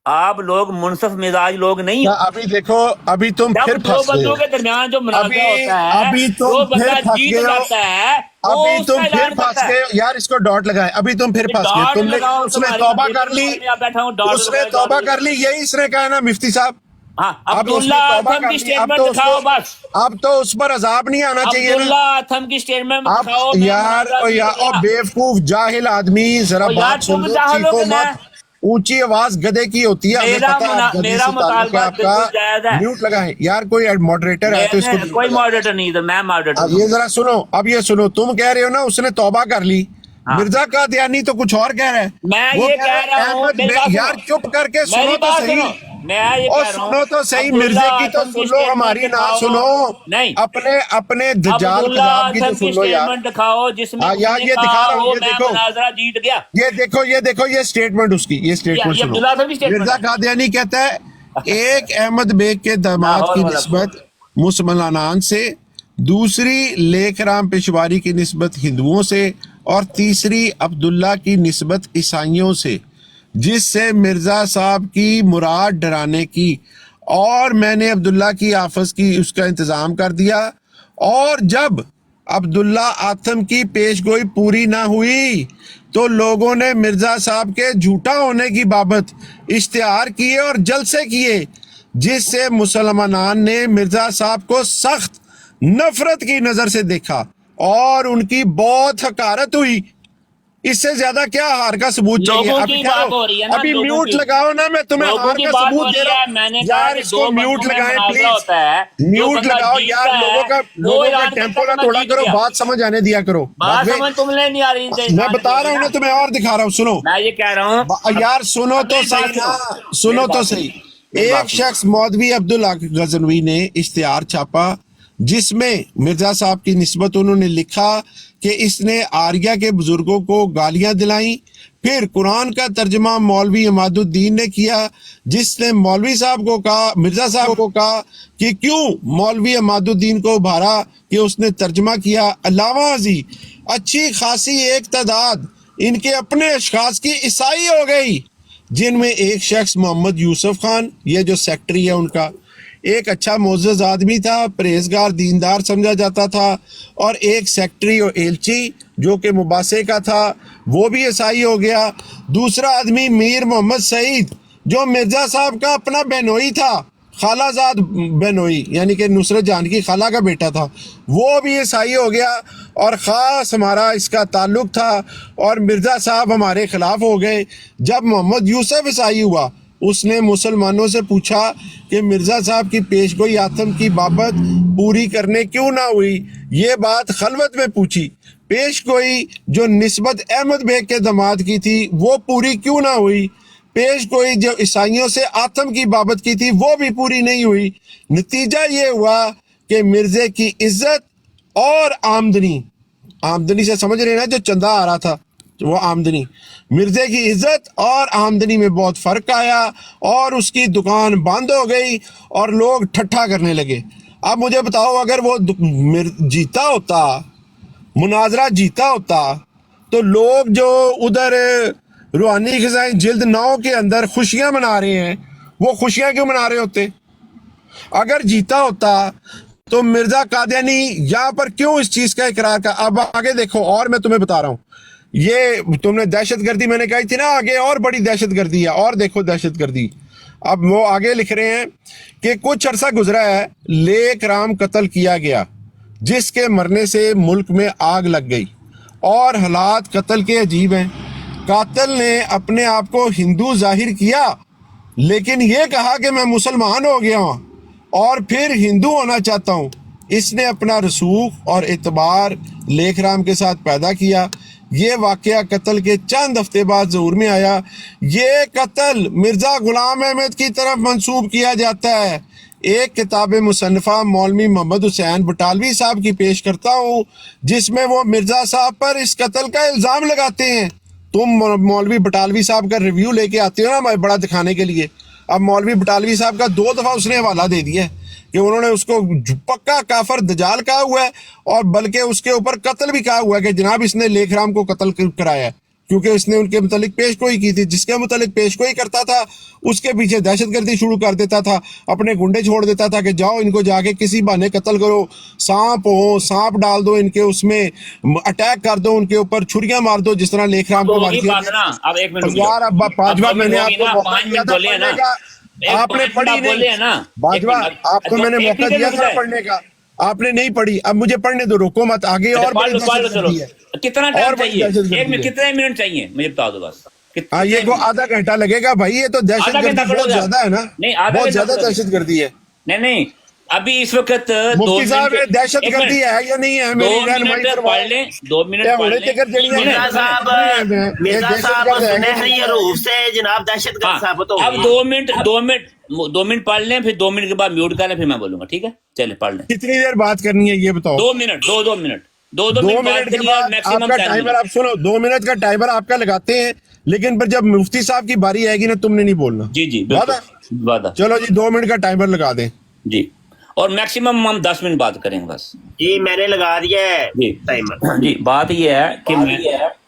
आप लोग मुनसफ मिजाज लोग नहीं हो। अभी देखो, अभी तुम जब फिर दो फंस गए बंदों हो। के दरमियान जो मुनाज़रा अभी- होता है, अभी तुम जो फिर बंदा फंस जीत गए हो। जाता है वो अभी उसका तुम फिर ऐलान फंस करता है। गए हो। यार इसको डॉट लगाए। अभी तुम फिर फंस गए। डॉट तुमने लगाओ, उसने तुम्हारी तौबा बेटी कर ली, के सामने बैठा हूं, डॉट उसने लगाओ, तौबा डॉट कर ली, यही इसने कहा ना मुफ्ती साहब। हाँ, अब अब्दुल्ला उसने तौबा आथम कर की ली, स्टेटमेंट दिखाओ बस। अब तो उस पर अजाब नहीं आना चाहिए अब्दुल्ला ना। आथम की स्टेटमेंट अब दिखाओ। यार और बेवकूफ जाहिल आदमी, जरा बात सुन लो, चीखो मत। ऊंची आवाज गधे की होती है, हमें पता है। गधे मेरा से ताल्लुक है मुतालबा बिल्कुल जायज आपका। है। म्यूट लगाएं यार, कोई मॉडरेटर है तो इसको कोई मॉडरेटर नहीं था, मैं मॉडरेटर अब ये जरा सुनो। अब ये सुनो, तुम कह रहे हो ना उसने तौबा कर ली, हाँ। मिर्जा का ध्यानी तो कुछ और कह रहा है। मैं वो ये कह कह रहा हूँ, अहमद मेरी बात यार सुनो। चुप करके सुनो मेरी तो बात सही। सुनो, मैं ये और कह रहा हूँ, सुनो तो सही, अब्दुल्ला मिर्जे की तो आथम सुन लो, स्टेटमेंट हमारी ना दिखाओ। सुनो। नहीं, अपने दज्जाल अब्दुल्ला कज़ाब की तो आथम सुन की लो यार। स्टेटमेंट दिखाओ जिसमें हाँ, यार, उसने ये दिखा कहा रहा हूँ, वो ये मैं देखो। मुनाजरा जीत गया। ये देखो ये स्टेटमेंट उसकी, ये स्टेटमेंट ये अब्दुल्ला आथम की सुनो। स्टेटमेंट मिर्जा है। कादियानी कहता है एक अहमद बेग के दामाद की निस्बत मुसलमानान से, दूसरी लेखराम पेशवारी की निस्बत हिंदुओं से, और तीसरी अब्दुल्ला की निस्बत ईसाइयों से, जिससे मिर्जा साहब की मुराद डराने की, और मैंने अब्दुल्ला की आफस की उसका इंतजाम कर दिया। और जब अब्दुल्ला आथम की पेशगोई पूरी ना हुई तो लोगों ने मिर्जा साहब के झूठा होने की बाबत इश्तिहार किए और जलसे किए, जिससे मुसलमानान ने मिर्जा साहब को सख्त नफरत की नजर से देखा और उनकी बहुत हकारत हुई। इससे ज्यादा क्या हार का सबूत चाहिए? लोगों अभी की क्या बात हो रही है ना, अभी लोगों म्यूट की। लगाओ ना, मैं तुम्हें लोगों हार की का बात सबूत हो दे रही रहा है, हूँ। मैंने कहा यार कि इसको दो म्यूट बंदों में लगाएं मुनाजरा प्लीज, होता है, जो म्यूट बंदा लगाओ जीतता यार। है, लोगों वो का ऐलान टेम्पो करता ना है, थोड़ा मैं करो, जीत बात समझ आने दिया करो। बात मैं समझ तुमने नहीं आ रही बता रहा हूँ ना, तुम्हें और दिखा रहा हूँ, सुनो। मैं ये कह रहा हूँ यार सुनो तो मेरी बात सही ना, सुनो। सुनो मेरी तो बात सही। मेरी बात एक शख्स मौलवी अब्दुल्ला गजनवी ने इश्तिहार छापा जिसमें मिर्जा साहब की निस्बत उन्होंने लिखा कि इसने आर्या के बुजुर्गों को गालियां दिलाई। फिर कुरान का तर्जमा मौलवी इमादुद्दीन ने किया, जिसने मौलवी साहब को कहा, मिर्जा साहब को कहा कि क्यों मौलवी इमादुद्दीन को उभारा कि उसने तर्जमा किया। अलावा जी अच्छी खासी एक तादाद इनके अपने अशखास की ईसाई हो गई, जिनमें एक शख्स मोहम्मद यूसुफ खान, ये जो सेक्रेटरी है उनका, एक अच्छा मोअज़्ज़ज़ आदमी था, परहेजगार दीनदार समझा जाता था, और एक सेक्रेटरी और एलची जो कि मुबासे का था, वो भी ईसाई हो गया। दूसरा आदमी मीर मोहम्मद सईद जो मिर्जा साहब का अपना बहनोई था, खालाजाद बहनोई, यानी कि नुसरत जान की खाला का बेटा था, वो भी ईसाई हो गया। और ख़ास हमारा इसका ताल्लुक था और मिर्ज़ा साहब हमारे ख़िलाफ़ हो गए। जब मोहम्मद यूसुफ ईसाई हुआ, उसने मुसलमानों से पूछा कि मिर्ज़ा साहब की पेशगोई आतम की बाबत पूरी करने क्यों ना हुई। ये बात खलवत में पूछी। पेशगोई जो निस्बत अहमद बेग के दामाद की थी वो पूरी क्यों ना हुई। पेशगोई जो ईसाइयों से आतम की बाबत की थी वो भी पूरी नहीं हुई। नतीजा ये हुआ कि मिर्जे की इज्जत और आमदनी से समझ रहे ना, जो चंदा आ रहा था, वो आमदनी, मिर्जे की इज्जत और आमदनी में बहुत फर्क आया और उसकी दुकान बंद हो गई और लोग ठट्ठा करने लगे। अब मुझे बताओ, अगर वो जीता होता, मुनाजरा जीता होता, तो लोग जो उधर रूहानी ग़िज़ाएं जिल्द 9 के अंदर खुशियां मना रहे हैं, वो खुशियां क्यों मना रहे होते? अगर जीता होता तो मिर्जा कादियानी यहाँ पर क्यों इस चीज का इकरार का? अब आगे देखो, और मैं तुम्हें बता रहा हूँ, ये तुमने दहशतगर्दी मैंने कही थी ना, आगे और बड़ी दहशतगर्दी है, और देखो दहशतगर्दी। अब वो आगे लिख रहे हैं कि कुछ अरसा गुजरा है, लेक राम कत्ल किया गया, जिसके मरने से मुल्क में आग लग गई और हालात कत्ल के अजीब हैं। कातिल ने अपने आप को हिंदू जाहिर किया, लेकिन ये कहा कि मैं मुसलमान हो गया हूँ और फिर हिंदू होना चाहता हूँ। इसने अपना रसूख और एतबार लेखराम के साथ पैदा किया। ये वाक़या कत्ल के चंद हफ्ते बाद ज़हूर में आया। ये कत्ल मिर्ज़ा ग़ुलाम अहमद की तरफ मंसूब किया जाता है। एक किताब मुसन्नफ़ा मौलवी मोहम्मद हुसैन बटालवी साहब की पेश करता हूँ, जिसमें वो मिर्ज़ा साहब पर इस कत्ल का इल्ज़ाम लगाते हैं। तुम मौलवी बटालवी साहब का रिव्यू लेके आते हो ना बड़ा दिखाने के लिए। अब मौलवी बटालवी साहब का 2 दफ़ा उसने हवाला दे दिया है कि उन्होंने उसको पक्का काफर दजाल कहा हुआ है, और बल्कि उसके ऊपर कत्ल भी कहा हुआ है कि जनाब इसने लेखराम को कत्ल कराया है, क्योंकि इसने उनके मुतालिक पेशगोई की थी। जिसके मुतालिक पेशगोई करता था उसके पीछे दहशतगर्दी शुरू कर देता था, अपने गुंडे छोड़ देता था कि जाओ इनको जाके किसी बहाने कत्ल करो, सांप डाल दो इनके उसमें, अटैक कर दो उनके ऊपर, छुरियां मार दो, जिस तरह लेखराम को मारी थी। अब 1 मिनट यार अब पांचवा मैंने आपको मौका दिया था पढ़ने का, आपने पढ़ी नहीं ना बाजवा, आपको मैंने मौका दिया था पढ़ने का, आपने नहीं पढ़ी। अब मुझे पढ़ने दो, रोको मत, आगे और बड़ी दहशतगर्दी है। कितना टाइम चाहिए? कितने मिनट चाहिए मुझे बता दो बस। ये को आधा घंटा लगेगा भाई, ये तो दहशतगर्दी बहुत ज्यादा है ना, बहुत ज्यादा दहशतगर्दी है। नहीं अभी इस वक्त मुफ्ती साहब दहशतगर्दी है या नहीं है? मेरी पढ़ लें, 2 मिनट पढ़ लें। मिर्जा साहब सुनहरी रूह से जनाब दहशतगर्द साबित हो गए। अब 2 मिनट पढ़ लें, फिर 2 मिनट के बाद म्यूट कर लें, फिर मैं बोलूंगा, ठीक है? चले पढ़ लें। कितनी देर बात करनी है ये बताओ? 2 मिनट, 2 मिनट, 2 मिनट के बाद आपका टाइमर, आप सुनो, 2 मिनट का टाइमर आपका लगाते हैं, लेकिन फिर जब मुफ्ती साहब की बारी आएगी ना, तुमने नहीं बोलना। जी वादा? चलो जी 2 मिनट का टाइमर लगा दें जी, और मैक्सिमम हम 10 मिनट बात करेंगे बस। जी मैंने लगा दिया है जी टाइमर। जी, बात ये है कि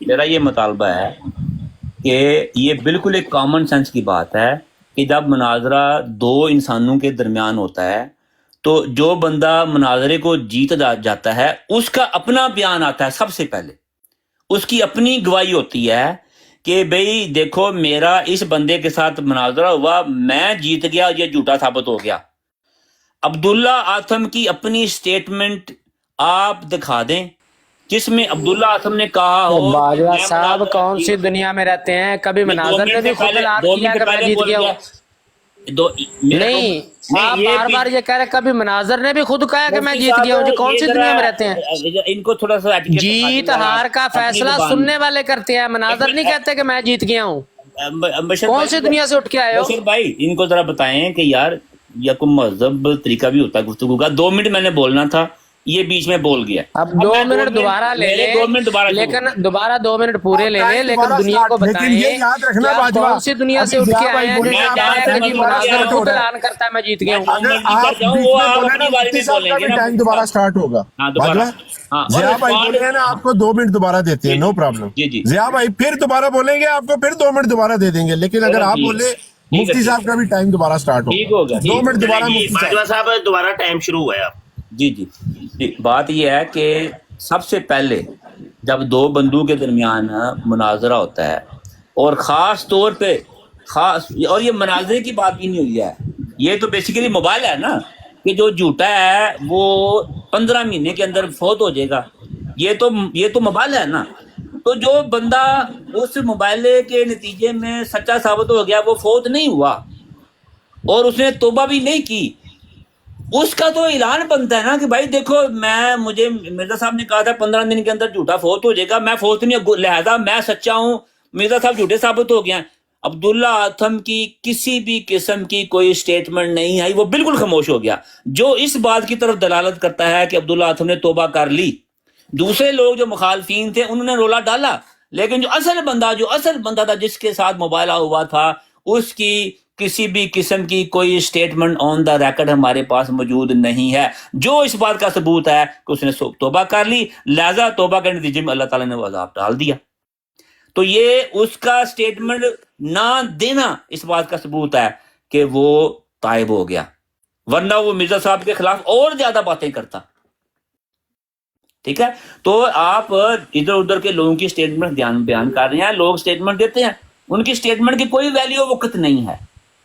मेरा ये मुतालबा है कि ये बिल्कुल एक कॉमन सेंस की बात है कि जब मुनाजरा 2 इंसानों के दरमियान होता है, तो जो बंदा मुनाजरे को जीत जाता है उसका अपना बयान आता है। सबसे पहले उसकी अपनी गवाही होती है कि भाई देखो मेरा इस बंदे के साथ मुनाजरा हुआ, मैं जीत गया, ये झूठा साबित हो गया। अब्दुल्ला आथम की अपनी स्टेटमेंट आप दिखा दें जिसमें अब्दुल्ला आथम ने कहा हो, बाजवा साहब कौन सी दुनिया में रहते हैं? कभी मुनाजर ने भी खुद ऐलान किया कि मैं जीत गया हूं? नहीं, आप बार बार ये कह रहे, कभी मुनाजर ने भी खुद कहा कि मैं जीत गया हूँ। कौन सी दुनिया में रहते हैं? इनको थोड़ा सा जीत हार का फैसला सुनने वाले करते हैं, मुनाजर नहीं कहते कि मैं जीत गया हूँ। कौन सी दुनिया से उठ के आए हो भाई? इनको जरा बताएं कि यार या कोई महजब तरीका भी होता है गुफ्तगू का। 2 मिनट मैंने बोलना था, ये बीच में बोल गया। अब 2 मिनट दोबारा ले ले, 2 मिनट दोबारा, लेकिन दोबारा 2 मिनट पूरे ले ले, लेकिन दुनिया को बताएं कौन सी दुनिया से उठ के आए हैं कि मुनाजर खुद ऐलान करता है मैं जीत गया हूँ। टाइम दोबारा स्टार्ट होगा। जिया भाई बोले हैं ना, आपको 2 मिनट दोबारा देते हैं, नो प्रॉब्लम। जिया भाई फिर दोबारा बोलेंगे, आपको फिर 2 मिनट दोबारा दे देंगे, लेकिन अगर आप बोले मुफ्ती साहब का भी टाइम दोबारा स्टार्ट होगा। 2 मिनट दोबारा बाजवा साहब दोबारा टाइम शुरू हुआ है अब। जी, बात यह है कि सबसे पहले जब 2 बंदों के दरमियान मुनाजरा होता है, और ख़ास तौर पे और ये मुनाजरे की बात भी नहीं हुई है, ये तो बेसिकली मोबाइल है ना, कि जो झूठा है वो 15 महीने के अंदर फौत हो जाएगा। ये तो मोबाइल है ना, तो जो बंदा उस मोबाइल के नतीजे में सच्चा साबित हो गया, वो फौत नहीं हुआ और उसने तौबा भी नहीं की, उसका तो ऐलान बनता है ना कि भाई देखो मुझे मिर्जा साहब ने कहा था 15 दिन के अंदर झूठा फौत हो जाएगा, मैं फौत नहीं, लिहाजा मैं सच्चा हूँ, मिर्जा साहब झूठे साबित हो गया। अब्दुल्ला आथम की किसी भी किस्म की कोई स्टेटमेंट नहीं आई, वो बिल्कुल खामोश हो गया, जो इस बात की तरफ दलालत करता है कि अब्दुल्ला आथम ने तौबा कर ली। दूसरे लोग जो मुखालफीन थे उन्होंने रोला डाला, لیکن جو اصل بندہ تھا جس کے ساتھ مبالغہ ہوا تھا، اس کی کسی بھی قسم کی کوئی سٹیٹمنٹ آن دا ریکارڈ ہمارے پاس موجود نہیں ہے، جو اس بات کا ثبوت ہے کہ اس نے توبہ کر لی، لہذا توبہ کے نتیجے میں اللہ تعالیٰ نے وہ عذاب ڈال دیا۔ تو یہ اس کا سٹیٹمنٹ نہ دینا اس بات کا ثبوت ہے کہ وہ تائب ہو گیا، ورنہ وہ مرزا صاحب کے خلاف اور زیادہ باتیں کرتا۔ ٹھیک ہے، تو آپ ادھر ادھر کے لوگوں کی سٹیٹمنٹ بیان کر رہے ہیں، لوگ سٹیٹمنٹ دیتے ہیں، ان کی سٹیٹمنٹ کی کوئی ویلیو وقت نہیں ہے۔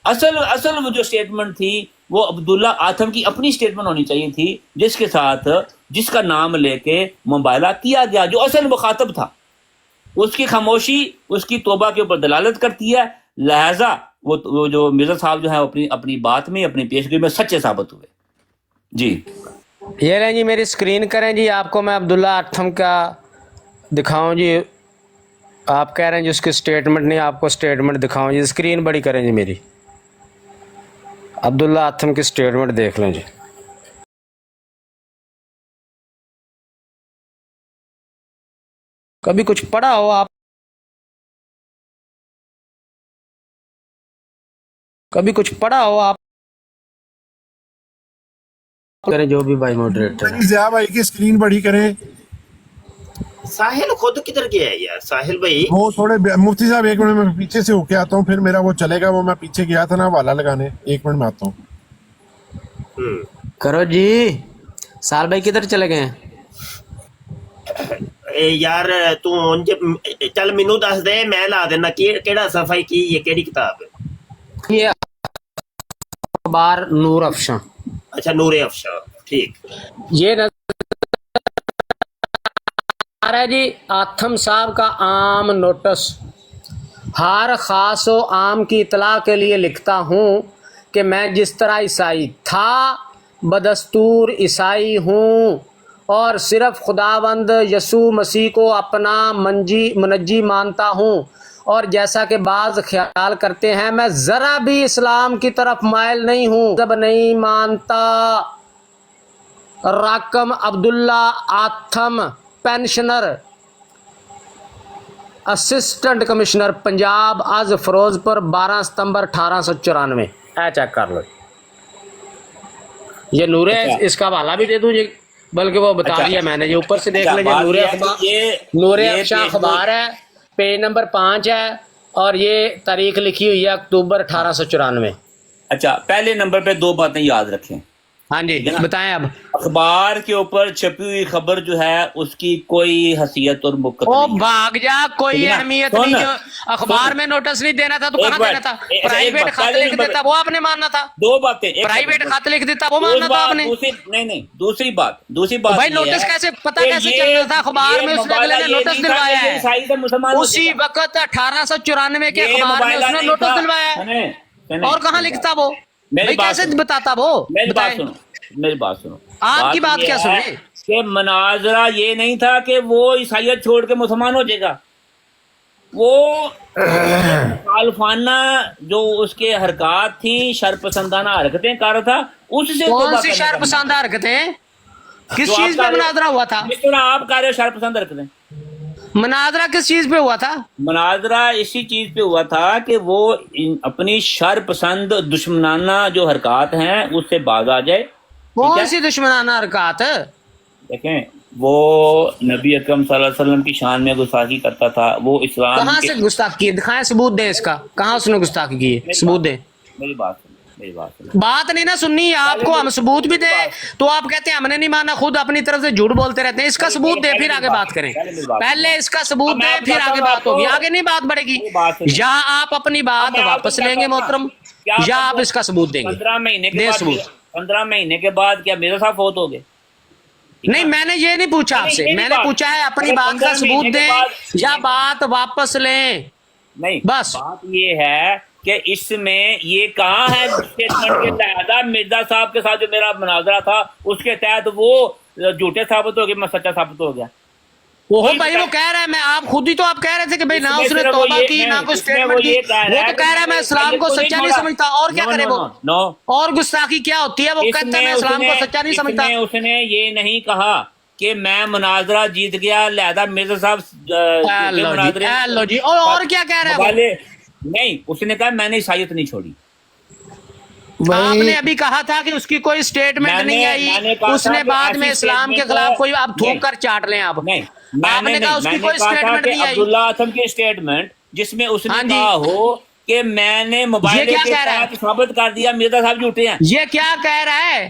اصل وہ جو سٹیٹمنٹ تھی وہ عبداللہ آتم کی اپنی سٹیٹمنٹ ہونی چاہیے تھی، جس کے ساتھ جس کا نام لے کے مبالغہ کیا گیا، جو اصل مخاطب تھا۔ اس کی خاموشی اس کی توبہ کے اوپر دلالت کرتی ہے، لہذا وہ جو مرزا صاحب جو ہے اپنی بات میں، اپنی پیشگوئی میں سچے ثابت ہوئے۔ جی یہ لیں جی میری سکرین کریں جی، آپ کو میں عبداللہ آتم کا دکھاؤں جی، آپ کہہ رہے ہیں جی اس کی سٹیٹمنٹ نہیں، آپ کو سٹیٹمنٹ دکھاؤں جی، سکرین بڑی کریں جی میری، عبداللہ آتم کی سٹیٹمنٹ دیکھ لیں جی۔ کبھی کچھ پڑھا ہو آپ، کبھی کچھ پڑھا ہو آپ کریں، جو بھی بھائی ماڈریٹر ہے۔ ضیاء بھائی کی اسکرین بڑی کریں۔ ساحل خود کدھر گیا ہے یار ساحل بھائی؟ وہ تھوڑے مفتی صاحب ایک منٹ میں پیچھے سے ہو کے آتا ہوں، پھر میرا وہ چلے گا، وہ میں پیچھے گیا تھا نا حوالہ لگانے، ایک منٹ میں آتا ہوں۔ کرو جی، سال بھائی کدھر چلے گئے ہیں؟ یار تو چل مینوں دس دے، میں لا دینا کیڑا صفحہ کی، یہ کیڑی کتاب ہے؟ یہ اخبار نور افشاں۔ اچھا نور افشاں، ٹھیک۔ یہ ہے جی آتم صاحب کا عام نوٹس، ہر خاص و عام کی اطلاع کے لیے لکھتا ہوں کہ میں جس طرح عیسائی تھا بدستور عیسائی ہوں اور صرف خداوند یسوع مسیح کو اپنا منجی مانتا ہوں، اور جیسا کہ بعض خیال کرتے ہیں میں ذرا بھی اسلام کی طرف مائل نہیں ہوں، جب نہیں مانتا۔ رقم عبداللہ آتم، پینشنر، اسسٹنٹ کمشنر پنجاب از فیروز پور، 12 ستمبر 1894۔ چیک کر لو، یہ نور ہے، اس کا حوالہ بھی دے دوں جی، بلکہ وہ بتا دیا میں نے، یہ اوپر سے دیکھ لیجیے، نور اخبار، نور افشاں اخبار ہے، پیج نمبر 5 ہے، اور یہ تاریخ لکھی ہوئی ہے اکتوبر 1894۔ اچھا، پہلے نمبر پہ دو باتیں یاد رکھیں۔ ہاں جی بتائیں۔ اب اخبار کے اوپر چھپی ہوئی خبر جو ہے اس کی کوئی حیثیت اور موقع او نہیں ہے۔ بھاگ جا، کوئی اہمیت نہیں، جو اخبار میں نوٹس نہیں دینا تھا تو کہاں دینا تھا؟ پرائیویٹ خط لکھ دیتا وہ آپ نے ماننا تھا، دو باتیں، پرائیویٹ خط لکھ دیتا وہ ماننا تھا آپ نے۔ نہیں، دوسری بات بھائی نوٹس کیسے پتہ کیسے چلنا تھا؟ اخبار میں اس نے اگلے نے نوٹس دلوایا ہے، اسی وقت 1894 کے اخبار میں اس نے نوٹس دلوایا ہے، اور کہاں لکھتا وہ؟ بھائی کیسے بتاتا وہ؟ میری بات سنو، آپ کی بات کیا سنیں؟ کہ مناظرہ یہ نہیں تھا کہ وہ عیسائیت چھوڑ کے مسلمان ہو جائے گا، وہ مخالفانہ جو اس کے حرکات تھیں، شرپسندانہ حرکتیں کر رہا تھا، اس سے کون سی شرپسندانہ حرکتیں؟ کس چیز پہ مناظرہ ہوا تھا؟ جس طرح آپ کہہ رہے ہو شرپسند حرکتیں، مناظرہ کس چیز پہ ہوا تھا؟ مناظرہ اسی چیز پہ ہوا تھا کہ وہ اپنی شرپسند دشمنانہ جو حرکات ہیں اس سے باز آ جائے۔ کون سی دشمنانہ حرکات؟ دیکھیں، وہ نبی اکرم صلی اللہ علیہ وسلم کی شان میں گستاخی کرتا تھا، وہ اسلام کہاں سے گستاخی کی؟ دکھائیں، ثبوت دیں اس کا، کہاں اس نے گستاخی کی ہے؟ ثبوت دیں۔ میری بات سنو، بات نہیں نا سننی ہے آپ کو، ہم ثبوت بھی دیں تو آپ کہتے ہیں ہم نے نہیں مانا، خود اپنی طرف سے جھوٹ بولتے رہتے ہیں۔ اس کا ثبوت دیں پھر آگے بات کریں، پہلے اس کا ثبوت دیں پھر آگے بات ہوگی، آگے نہیں بات بڑھے گی۔ یا آپ اپنی بات واپس لیں گے محترم، یا آپ اس کا ثبوت دیں گے۔ 15 مہینے کے دیں بعد، ثبوت۔ 15 مہینے کے بعد کیا میرے ساتھ فوت ہو گئے؟ نہیں، میں نے یہ نہیں پوچھا آپ سے، میں نے پوچھا ہے اپنی بات کا ثبوت دیں یا بات واپس لیں، نہیں، بس۔ بات یہ ہے کہ اس میں یہ کہاں ہے اسٹیٹمنٹ کے تحت مرزا صاحب کے ساتھ جو میرا مناظرہ تھا اس کے تحت وہ جھوٹے ثابت ہو گئے، میں سچا ثابت ہو گیا۔ وہ بھائی وہ کہہ رہا ہے، میں آپ خود ہی تو آپ کہہ رہے تھے کہ بھائی نہ اس نے توبہ کی نہ کوئی سٹیٹمنٹ کی، وہ تو کہہ رہا ہے میں اسلام کو سچا نہیں سمجھتا، اور کیا کرے وہ؟ اور گستاخی کیا ہوتی ہے؟ وہ کہتا ہے میں اسلام کو سچا نہیں سمجھتا۔ اس نے یہ نہیں کہا کہ میں مناظرہ جیت گیا لہذا مرزا صاحب لو جی اور کیا کہہ رہا ہے نہیں، اس نے کہا میں نے عیسائیت نہیں چھوڑی. آپ نے ابھی کہا تھا کہ اس کی کوئی سٹیٹمنٹ نہیں آئی، اس نے بعد میں اسلام کے خلاف کوئی آپ تھوک کر چاٹ لیں آپ. آپ نے کہا اس کی کوئی سٹیٹمنٹ نہیں آئی. عبداللہ اعظم کی سٹیٹمنٹ جس میں اس نے کہا ہو کہ میں نے موبائل کے ساتھ ثابت کر دیا مرزا صاحب جھوٹے ہیں. یہ کیا کہہ رہا ہے؟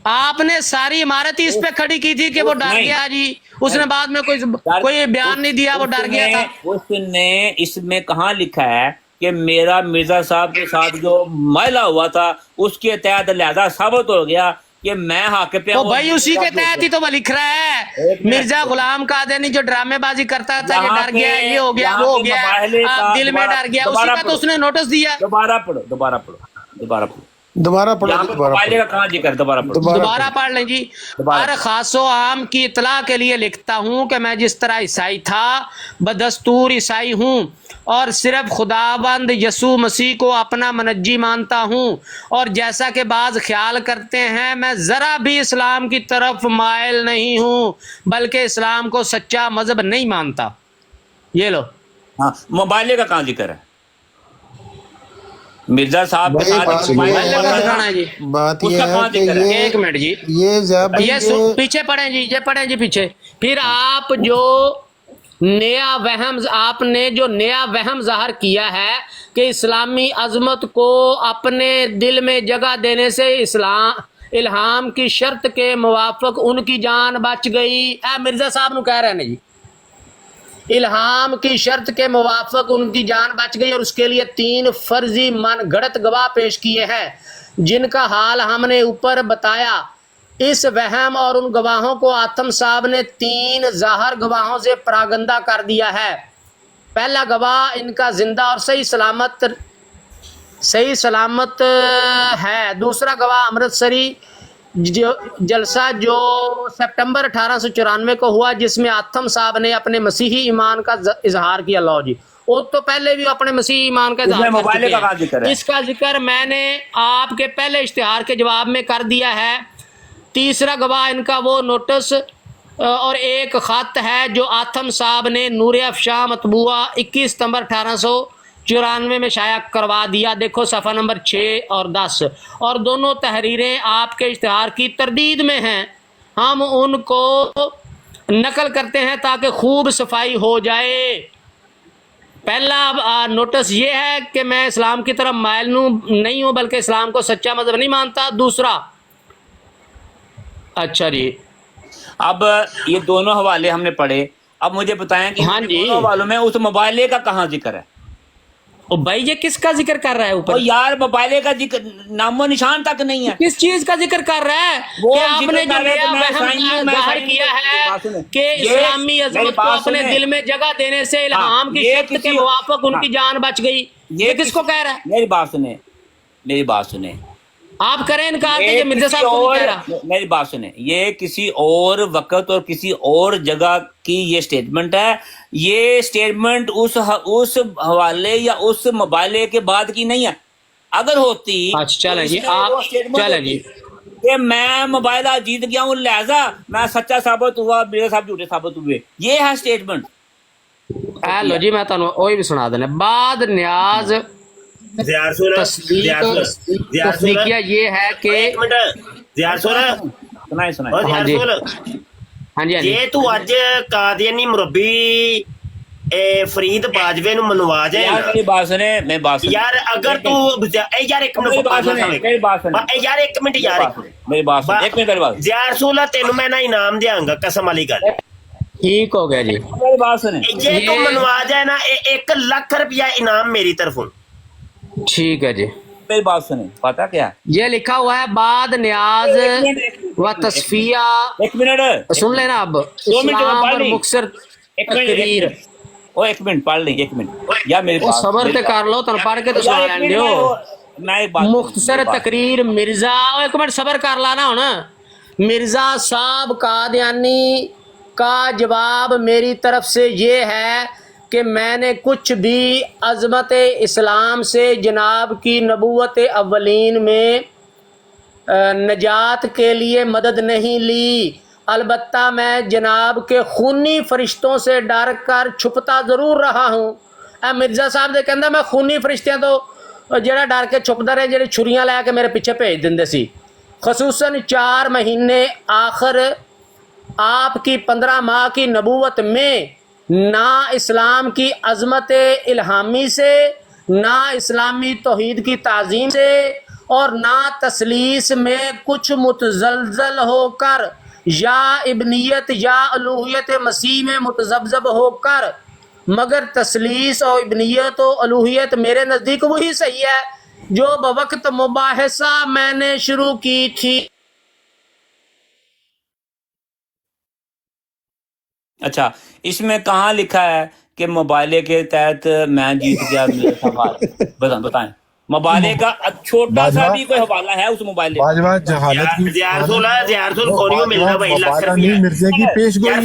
آپ نے ساری عمارت اس پہ کھڑی کی تھی کہ وہ ڈر گیا جی، اس نے بعد میں کوئی بیان نہیں دیا، وہ ڈر گیا تھا. اس نے اس میں کہاں لکھا ہے کہ میرا مرزا صاحب کے ساتھ جو معاملہ ہوا تھا اس کے تحت لہذا ثابت ہو گیا کہ میں حق پہ ہوں. بھائی اسی کے تحت ہی تو وہ لکھ رہا ہے. مرزا غلام قادیانی جو ڈرامے بازی کرتا تھا، یہ ڈر گیا، یہ ہو گیا، وہ ہو گیا، دل میں ڈر گیا، اسی کا تو اس نے نوٹس دیا. دوبارہ پڑھ لیں جی. ہر خاص و عام کی اطلاع کے لیے لکھتا ہوں کہ میں جس طرح عیسائی تھا بدستور عیسائی ہوں اور صرف خداوند یسوع مسیح کو اپنا منجی مانتا ہوں، اور جیسا کہ بعض خیال کرتے ہیں میں ذرا بھی اسلام کی طرف مائل نہیں ہوں بلکہ اسلام کو سچا مذہب نہیں مانتا. یہ لو موبائل کا کہاں ذکر ہے؟ مرزا صاحب کے ساتھ بات یہ ہے کہ ایک منٹ جی، یہ پیچھے پڑھیں جی، یہ پڑھیں جی پیچھے. پھر آپ جو نیا وہم، آپ نے جو نیا وہم ظاہر کیا ہے کہ اسلامی عظمت کو اپنے دل میں جگہ دینے سے الہام کی شرط کے موافق ان کی جان بچ گئی. مرزا صاحب نو کہہ رہے ہیں جی، الہام کی شرط کے موافق ان کی جان بچ گئی، اور اس کے لیے 3 فرضی من گھڑت گواہ پیش کیے ہیں جن کا حال ہم نے اوپر بتایا. اس وہم اور ان گواہوں کو آتم صاحب نے 3 ظاہر گواہوں سے پراگندہ کر دیا ہے. پہلا گواہ ان کا زندہ اور صحیح سلامت ہے. دوسرا گواہ امرتسری جلسہ جو سپٹمبر 1894 کو ہوا جس میں آتم صاحب نے اپنے مسیحی ایمان کا اظہار کیا. لو جی، وہ تو پہلے بھی اپنے مسیحی ایمان کا اظہار کر چکے ہیں. اس کا ذکر میں نے آپ کے پہلے اشتہار کے جواب میں کر دیا ہے. تیسرا گواہ ان کا وہ نوٹس اور ایک خط ہے جو آتم صاحب نے نور افشاں مطبوعہ 21 ستمبر 1894 میں شائع کروا دیا. دیکھو صفحہ نمبر 6 اور 10، اور دونوں تحریریں آپ کے اشتہار کی تردید میں ہیں. ہم ان کو نقل کرتے ہیں تاکہ خوب صفائی ہو جائے. پہلا نوٹس یہ ہے کہ میں اسلام کی طرف مائل نہیں ہوں بلکہ اسلام کو سچا مذہب نہیں مانتا. دوسرا، اچھا جی، اب یہ دونوں حوالے ہم نے پڑھے. اب مجھے بتائیں کہ دونوں حوالوں میں اس موبائلے کا کہاں ذکر ہے؟ بھائی یہ کس کا ذکر کر رہا ہے اوپر؟ یار موبائلے کا ذکر نام و نشان تک نہیں ہے. کس چیز کا ذکر کر رہا ہے؟ کہ آپ نے جو نیا وہم ظاہر کیا ہے کہ اسلامی عظمت کو اپنے دل میں جگہ دینے سے الہام کی شرط کے موافق ان کی جان بچ گئی. یہ کس کو کہہ رہا ہے؟ میری بات سنیں. آپ کریں انکار کہ یہ مرزا صاحب کو نہیں کہہ رہا. میری بات سنیں، یہ کسی اور وقت اور کسی اور جگہ کی یہ سٹیٹمنٹ ہے. یہ سٹیٹمنٹ اس حوالے یا اس موبائلے کے بعد کی نہیں ہے. اگر ہوتی چلیں جی، آپ چلیں جی کہ میں موبائلہ جیت گیا ہوں لہذا میں سچا ثابت ہوا، میرے صاحب جھوٹے ثابت ہوئے، یہ ہے سٹیٹمنٹ. لو جی، میں تمہیں وہی بھی سنا دینا. بعد نیاز تصدیقیہ یہ ہے کہ جے تو اج قادیانی مربی فرید باجوے نو منوا جائے یار، اگر تو یار ایک منٹ زیار سولہ تینوں میں نہ انعام دیاں گا، قسم والی گل. ٹھیک ہو گیا جی. جے تو منوا جائے نا 1 لاکھ روپیہ انعام میری طرفوں. ٹھیک ہے جی. میری بات سنیں، پتا کیا یہ لکھا ہوا ہے بعد نیاز و تصفیہ. ایک منٹ سن لینا. اب اسلام پر مختصر تقریر. ایک منٹ پڑھ لیں، ایک منٹ یا میری بات صبر تے کر لو، تن پڑھ کے تو سنا لیں دیو. مختصر تقریر مرزا، ایک منٹ صبر کر لانا ہونا. مرزا صاحب قادیانی کا جواب میری طرف سے یہ ہے کہ میں نے کچھ بھی عظمت اسلام سے جناب کی نبوت اولین میں نجات کے لیے مدد نہیں لی. البتہ میں جناب کے خونی فرشتوں سے ڈر کر چھپتا ضرور رہا ہوں. اے مرزا صاحب دے کہندا میں خونی فرشتیاں تو جڑا ڈر کے چھپدا رہے جڑی چھریاں لے کے میرے پیچھے بھیج دیندے سی. خصوصاً 4 مہینے آخر آپ کی 15 ماہ کی نبوت میں نہ اسلام کی عظمت الہامی سے، نہ اسلامی توحید کی تعظیم سے، اور نہ تثلیث میں کچھ متزلزل ہو کر یا ابنیت یا الوہیت مسیح میں متذبذب ہو کر، مگر تثلیث اور ابنیت و الوہیت میرے نزدیک وہی صحیح ہے جو بوقت مباحثہ میں نے شروع کی تھی. اچھا اس میں کہاں لکھا ہے کہ مبالغے کے تحت میں جیت گیا میرا سوال بتائیں. مبالغے کا چھوٹا سا بھی کوئی حوالہ ہے اس مبالغے باجوہ جہالت کی زیارت کونیوں ملنا بھائی لاکھ مبالغہ روپیہ نہیں، مرزے کی پیش گوئی ہے.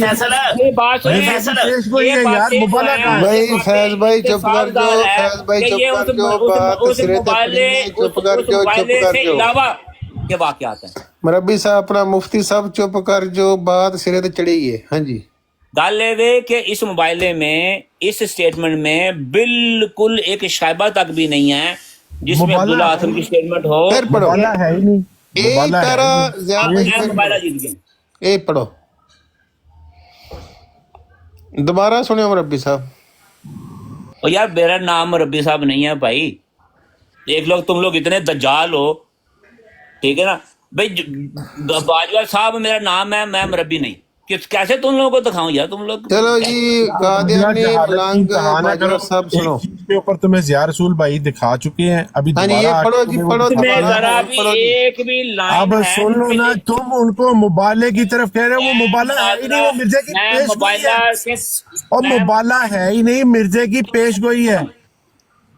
یہ بات پیش گوئی ہے یار، مبالغہ کہاں ہے؟ بھائی فیض بھائی چپ کر جو، فیض بھائی چپ کر جو، بات سرے تک چپ کر جو، چپ کر جو. علاوہ یہ واقعات ہیں. مربی صاحب اپنا مفتی صاحب چپ کر جو، بات سرے تے چڑھی ہے. ہاں جی گل یہ کہ اس مبالغے میں، اس سٹیٹمنٹ میں بالکل ایک شائبہ تک بھی نہیں ہے جس میں عبداللہ آتم کی سٹیٹمنٹ ہو. پھر پڑھو، مبالغہ ہے ہی نہیں. ایک طرح زیادہ میں مبالغہ جیت گیا. اے پڑھو دوبارہ سنو مربی صاحب. اور یار میرا نام مربی صاحب نہیں ہے بھائی. ایک لوگ تم لوگ اتنے دجال ہو، ٹھیک ہے نا بھائی. باجوہ صاحب میرا نام ہے، میں مربی نہیں. کیسے تم لوگوں کو دکھاؤں یار تم لوگ. چلو جی قادیانی ملنگ باجوہ صاحب سنو. اس کے اوپر تمہیں ضیاء رسول بھائی دکھا چکے ہیں. ابھی ہاں جی، یہ دوبارہ پڑھو جی، پڑھو میں دوبارہ ذرا بھی پڑھو جی. ایک بھی لائن اب ہے سن لو نا، تم ان کو مبالغے کی طرف کہہ رہے ہو. وہ مبالغہ ہے ہی نہیں، وہ مرزے کی میں پیش گوئی ہے. مبالغہ اور مبالغہ ہے ہی نہیں، مرزے کی پیش گوئی ہے.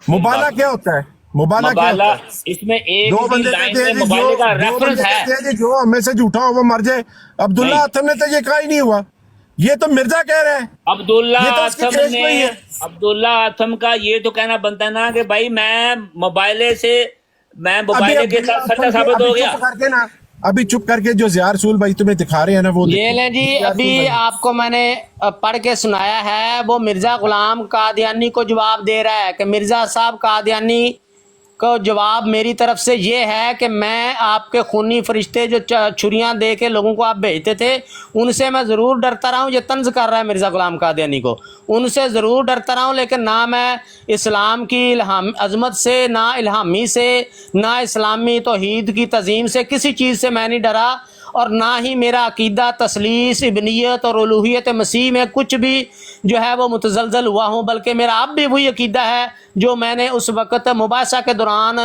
مبالغہ کیا ہوتا ہے؟ مبالغہ کیا ہوتا ہے؟ اس میں ایک دو بھی بندے لائن کہتے میں ہیں جی مبالغے کا دو ریفرنس بندے ہے. کہتے ہیں جی جو ہمیں سے جھوٹا ہو وہ مر جائے. عبداللہ نہیں. آتم نے تو یہ کہا ہی نہیں ہوا، یہ تو مرزا کہہ رہے ہیں. عبداللہ یہ تو اس کی آتم پیش نے، گوئی ہے. عبداللہ آتم کا یہ تو کہنا بنتا ہے نا کہ بھائی میں مبالغے سے، میں مبالغے کے ساتھ سچا ثابت ہو گیا. چپ کر کے نا، ابھی چپ کر کے جو ضیاء رسول بھائی تمہیں دکھا رہے ہیں نا وہ یہ لیں جی، ابھی آپ کو میں نے پڑھ کے سنایا ہے. وہ مرزا غلام قادیانی کو جواب دے رہا ہے کہ مرزا صاحب قادیانی کو جواب میری طرف سے یہ ہے کہ میں آپ کے خونی فرشتے جو چھریاں دے کے لوگوں کو آپ بھیجتے تھے ان سے میں ضرور ڈرتا رہا ہوں. یہ طنز کر رہا ہے مرزا غلام قادیانی کو. ان سے ضرور ڈرتا رہا ہوں، لیکن نہ میں اسلام کی عظمت سے، نہ الہامی سے، نہ اسلامی توحید کی تعظیم سے، کسی چیز سے میں نہیں ڈرا. اور نہ ہی میرا عقیدہ تثلیث، ابنیت اور الوہیت مسیح میں کچھ بھی جو ہے وہ متزلزل ہوا ہوں، بلکہ میرا اب بھی وہی عقیدہ ہے جو میں نے اس وقت مباحثہ کے دوران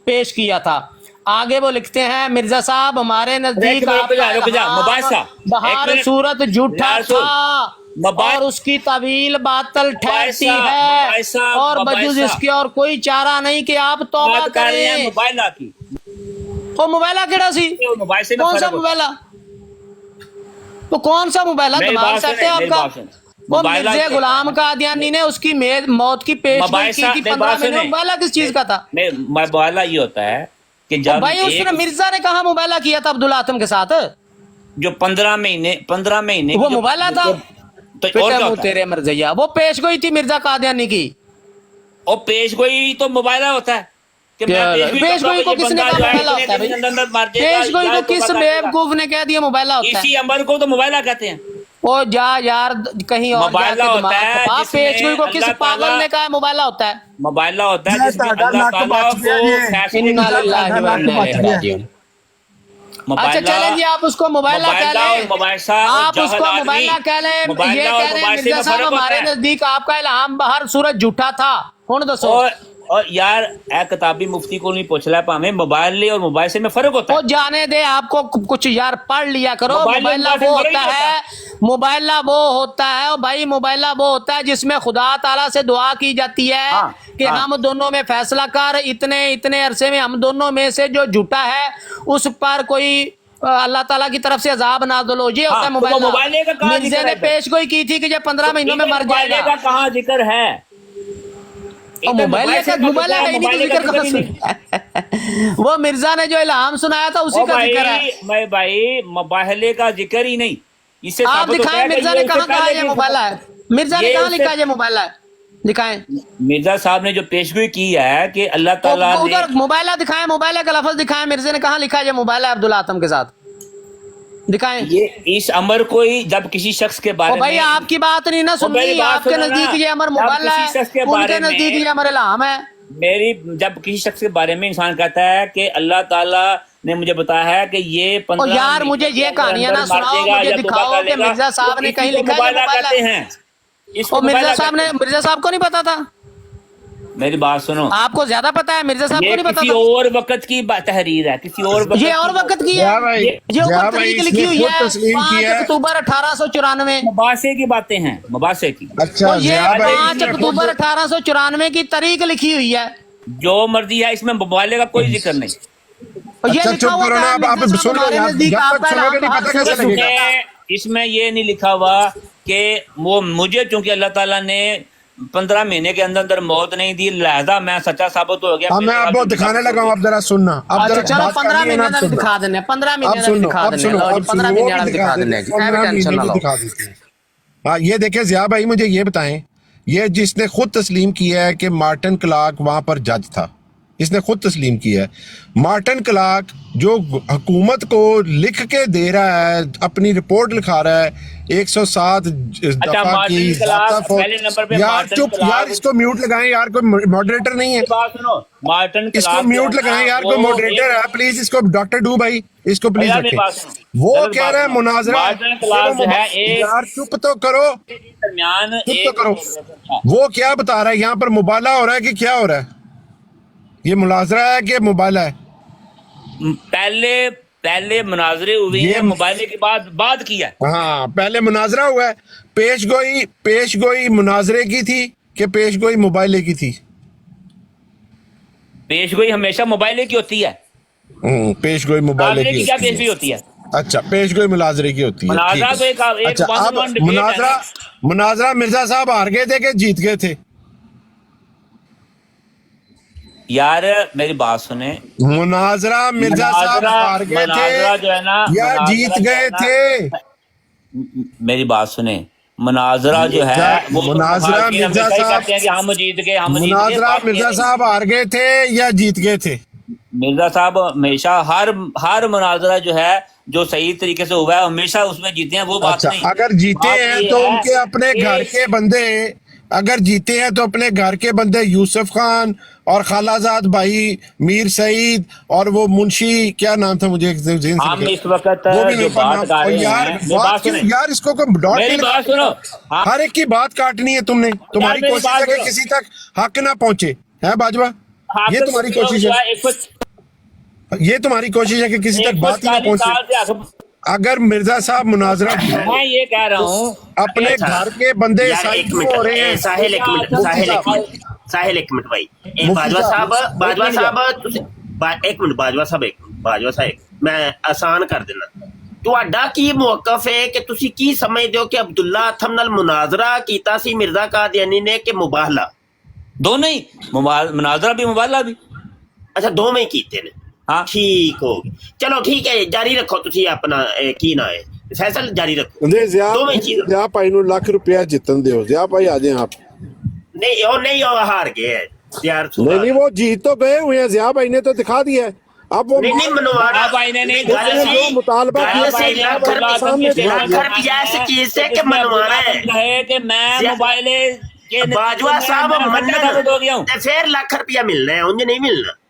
پیش کیا تھا. آگے وہ لکھتے ہیں مرزا صاحب ہمارے نزدیک آپ کا بہار صورت جھوٹا تھا اور اس کی طویل باطل ٹھہرتی ہے، اور بجز اس کے اور کوئی چارہ نہیں کہ آپ توبہ کریں. مبالغہ کی وہ موبائلہ کیڑا سی؟ کون سا موبائلہ؟ وہ کون سا موبائلہ دماغ سکتے ہیں آپ کا؟ وہ مرزا غلام قادیانی نے اس کی موت کی پیشگوئی کی تھی 15 مہینے. موبائلہ کس چیز کا تھا؟ مبالغہ یہ ہوتا ہے کہ جب بھائی اس نے مرزا نے کہاں موبائلہ کیا تھا عبداللہ آتم کے ساتھ؟ جو 15 مہینے وہ موبائلہ تھا. تیرے مرزیا وہ پیشگوئی تھی مرزا قادیانی کی. اور پیشگوئی تو موبائلہ ہوتا ہے. پیشگوئی کو کس نے کہا موبائلہ ہوتا ہے؟ پیشگوئی کو کس بیوقوف نے کہہ دیا موبائلہ ہوتا ہے؟ اسی عمل کو تو موبائلہ کہتے ہیں. او جا یار کہیں اور جا کے دماغ کھپا. پیشگوئی کو کس پاگل نے کہا موبائلہ ہوتا ہے؟ موبائلہ ہوتا ہے جس میں اللہ تعالیٰ کو فیصلے. اچھا چلیں جی، آپ اس کو موبائلہ کہہ لیں، آپ اس کو موبائلہ کہہ لیں. یہ کہہ رہے ہیں مرزا صاحب ہمارے نزدیک آپ کا الہام بہر سورج جھوٹا تھا. ہوں دسو. اور یار اے کتابی مفتی کو نہیں پوچھ رہا ہے پاہمیں موبائل اور موبائل سے میں فرق ہوتا ہے. وہ جانے دے، آپ کو کچھ یار پڑھ لیا کرو. موبائلہ وہ ہوتا ہے، موبائلہ وہ ہوتا ہے اور بھائی موبائلہ وہ ہوتا ہے جس میں خدا تعالیٰ سے دعا کی جاتی ہے کہ ہم دونوں میں فیصلہ کر، اتنے عرصے میں ہم دونوں میں سے جو جھوٹا ہے اس پر کوئی اللہ تعالیٰ کی طرف سے عذاب نازل ہو. یہ ہوتا ہے موبائلہ. مرزا نے پیشگوئی کی تھی کہ یہ 15 مہینوں میں مر جائے گا. کا کہاں ذکر ہے؟ موبائل کا موبائل ہے نہیں ذکر. وہ مرزا نے جو الہام سنایا تھا اسی کا ذکر ہے. میں بھائی مباہلے کا ذکر ہی نہیں. اس سے آپ ثابت ہوتا دکھائیں ہے کہ مرزا یہ نے اس سے کہاں کہا پہلے یہ کی مبالہ ہے؟ مرزا نے یہ کہاں اس سے- لکھا یہ مبالہ ہے؟ دکھائیں. مرزا صاحب نے جو پیشگوئی کی ہے کہ اللہ تعالیٰ نے ادھر مبالہ دکھائیں, مبالہ کا لفظ دکھائیں. مرزا نے کہاں لکھا ہے یہ مبالہ عبداللہ آتم کے ساتھ؟ دکھائیں. یہ اس امر کو ہی جب کسی شخص کے بارے او بھائی میں آپ کی بات نہیں نا میری سننی, بات آپ کے سنو نا. نزدیک یہ امر جب مبالہ کسی ہے, شخص کے ان بارے کے میں- نزدیک یہ امر الہام ہے. جب کسی شخص کے بارے میں انسان کہتا ہے کہ اللہ تعالیٰ نے مجھے بتایا ہے کہ یہ 15 او یار مہینے مجھے کے یہ اندر کہانیاں اندر نہ مر سناؤ, جائے گا مجھے یا توبہ دکھاؤ کر کہ لے گا. مرزا صاحب تو نے اسی کہیں کو لکھا ہے یہ مبالغہ مبالہ کہتے ہیں. اس کو اور مرزا مبالغہ صاحب نے, کہتے ہیں. مرزا صاحب کو نہیں پتا تھا؟ میری بات سنو, آپ کو زیادہ پتا ہے, مرزا صاحب کو یہ نہیں پتا کسی تھا. اور وقت کی تحریر ہے, کسی اور وقت یہ اور وقت کی ہے, ضیاء بھائی, یہ ضیاء اوپر بھائی, تاریخ اس لکھی نے ہوئی خود ہے تسلیم 5 کیا ہے. اکتوبر 1894. مباحثے کی باتیں ہیں, مباحثے کی. اچھا اور یہ ضیاء بھائی, 5 اکتوبر 1894 کی تاریخ لکھی ہوئی ہے. جو مرضی ہے, اس میں مبالغے کا کوئی ذکر نہیں. اور یہ اچھا لکھا چپ ہوا کرو نا, ہے آپ مرزا سن صاحب لو ہمارے یار, نزدیک جب آپ تک کا سنو گے نہیں الہام پتہ ہر کیسے صورت لگے گا. اس میں یہ نہیں لکھا ہوا کہ وہ مجھے چونکہ اللہ تعالیٰ نے 15 مہینے کے اندر اندر موت نہیں دی لہذا میں سچا ثابت ہو گیا. اب میں آپ کو دکھانے لگا ہوں, اب ذرا سننا. اب اچھا ذرا چلو بات 15 کرنی ہے نا, مہینے اب تک سنو. دکھا دینے, 15 مہینے اب تک سنو, دکھا اب دینے. سنو, لو جی اب سنو, 15 وہ مہینے بھی تک دکھا دینے جی, 15 ٹینشن مہینے نہ بھی لو. دکھا دیتے ہیں. ہاں یہ دیکھیں ضیاء بھائی, مجھے یہ بتائیں, یہ جس نے خود تسلیم کیا ہے کہ مارٹن کلارک وہاں پر جج تھا, اس نے خود تسلیم کیا ہے. مارٹن کلارک جو حکومت کو لکھ کے دے رہا ہے, اپنی رپورٹ لکھا رہا ہے 107 دفعہ مارٹن کی کلارک پہلے نمبر پہ یار مارٹن چپ یار, کلارک- اس کو میوٹ لگائیں یار, کوئی ماڈریٹر نہیں ہے. بات سنو, مارٹن اس کو کلارک میوٹ جو ہے نا, لگائیں یار, وہ کوئی ماڈریٹر ایک- ہے پلیز, اس کو ڈاکٹر ڈو بھائی اس کو پلیز یار میری رکھیں. بات سنو, وہ غلط کہہ بات رہا ہے سنو. مناظرہ, مارٹن کلارک جو ہے ایک یار چپ تو کرو, درمیان چپ تو ایک کرو. وہ کیا بتا رہا ہے یہاں پر, مبالغہ ہو رہا ہے کہ کیا ہو رہا ہے؟ یہ مناظرہ ہے کہ مبالغہ ہے؟ پہلے مناظرے ہوئے یہ ہیں, موبائل کے بعد کیا ہے. ہاں پہلے مناظرہ ہوا ہے. پیش گوئی مناظرے کی تھی کہ پیش گوئی موبائلے کی تھی؟ پیش گوئی ہمیشہ موبائل کی ہوتی ہے. پیش گوئی موبائلے مناظرے کی کی کیا ہوتی پیش گوئی ہوتی ہے؟ اچھا, پیش گوئی مناظرے کی ہوتی ہے. مناظرہ تو ایک اچھا, one اب on one debate ہے. مناظرہ مرزا صاحب ہار گئے تھے کہ جیت گئے تھے؟ یار میری بات سنیں, مناظرہ مرزا صاحب ہار گئے مناظرہ جو ہے نا, تھے یا مناظرہ جیت جو گئے ہے نا- تھے؟ میری بات سنیں, مناظرہ جو ہے وہ تو مناظرہ محققین مرزا ہمیشہ ہی صاحب- کہتے ہیں کہ ہم جیت گئے, ہم جیت گئے. مناظرہ بات یہ مرزا نہیں. صاحب ہار گئے تھے یا جیت گئے تھے؟ مرزا صاحب ہمیشہ ہر مناظرہ جو ہے جو صحیح طریقے سے ہوا ہے ہمیشہ اس میں جیتے ہیں, وہ بات اچھا, نہیں. اگر جیتے بات ہیں یہ تو ہے ان کے اپنے گھر کہ کے بندے, اگر جیتے ہیں تو اپنے گھر کے بندے یوسف خان اور خالہ زاد بھائی میر سعید اور وہ منشی, کیا نام تھا مجھے ذہن سے ہم نکل- اس وقت وہ بھی جو میرے پاس بات نام- کر اور رہے یار ہیں, میری بات بات کیوں سنیں, یار, اس کو کوئی ڈاٹ میری نہیں لگا بات سنو. ہاں, ہر ایک کی بات کاٹنی ہے تم نے, تمہاری میری کوشش بات ہے کہ سنو. کسی تک حق نہ پہنچے ہے باجوہ, یہ حاکم تمہاری لوگ کوشش جو ہے, ایک سو- یہ تمہاری کوشش ہے کہ کسی تک بات ہی نہ 140 سال پہنچے. سے حاکم- اگر مرزا صاحب مناظرہ میں یہ کہہ رہا ہوں, اپنے اچھا. گھر کے بندے یار سائڈ ایک کیوں ہو رہے منٹ, ہیں؟ ساحل ایک منٹ, مفتی ساحل ایک صاحب. منٹ, ساحل ایک منٹ بھائی. مفتی باجوہ صاحب. صاحب, باجوہ صاحب ایک منٹ, باجوہ صاحب ایک منٹ, باجوہ صاحب میں آسان کر دینا. ਤੁਹਾਡਾ ਕੀ ਮੌਕਫ ਹੈ ਕਿ ਤੁਸੀਂ ਕੀ ਸਮਝਦੇ ਹੋ ਕਿ ਅਬਦੁੱਲਾ ਅਥਮ ਨਾਲ ਮੁਨਾਜ਼ਰਾ ਕੀਤਾ ਸੀ ਮਿਰਜ਼ਾ ਕਾਦੀਆਨੀ ਨੇ ਕਿ ਮੁਬਾਹਲਾ? دونوں ہی, مناظرہ بھی مبالغہ بھی. ਅੱਛਾ ਦੋਵੇਂ ਹੀ ਕੀਤੇ ਨੇ. ہاں, ਠੀਕ ਹੋ ਗਈ, ਚਲੋ ਠੀਕ ਹੈ, ਜਾਰੀ ਰੱਖੋ ਤੁਸੀਂ ਆਪਣਾ ਕੀ ਨਾ ਹੈ ਫੈਸਲ ਜਾਰੀ ਰੱਖੋ. ਨਹੀਂ ਜ਼ਿਆ ਦੋਵੇਂ ਚੀਜ਼ਾਂ. ਜ਼ਿਆ ਭਾਈ ਨੂੰ ਲੱਖ ਰੁਪਇਆ ਜਿੱਤਣ ਦਿਓ, ਜ਼ਿਆ ਭਾਈ ਆ ਜਾਏ ਆਪ. نہیں وہ ہار گئے ہیں یار. نہیں نہیں, وہ جیت تو گئے ہوئے ہیں, ضیاء بھائی نے تو دکھا دیا ہے. اب وہ نہیں منوانا آپ آئینے نہیں, جو مطالبہ کیا سے لاکھ روپیہ اس چیز سے کہ منوانا ہے. کہ میں موبائل کے باجوہ صاحب ثابت ہو گیا ہوں. پھر لاکھ روپیہ ملنا ہے, انجھے نہیں ملنا.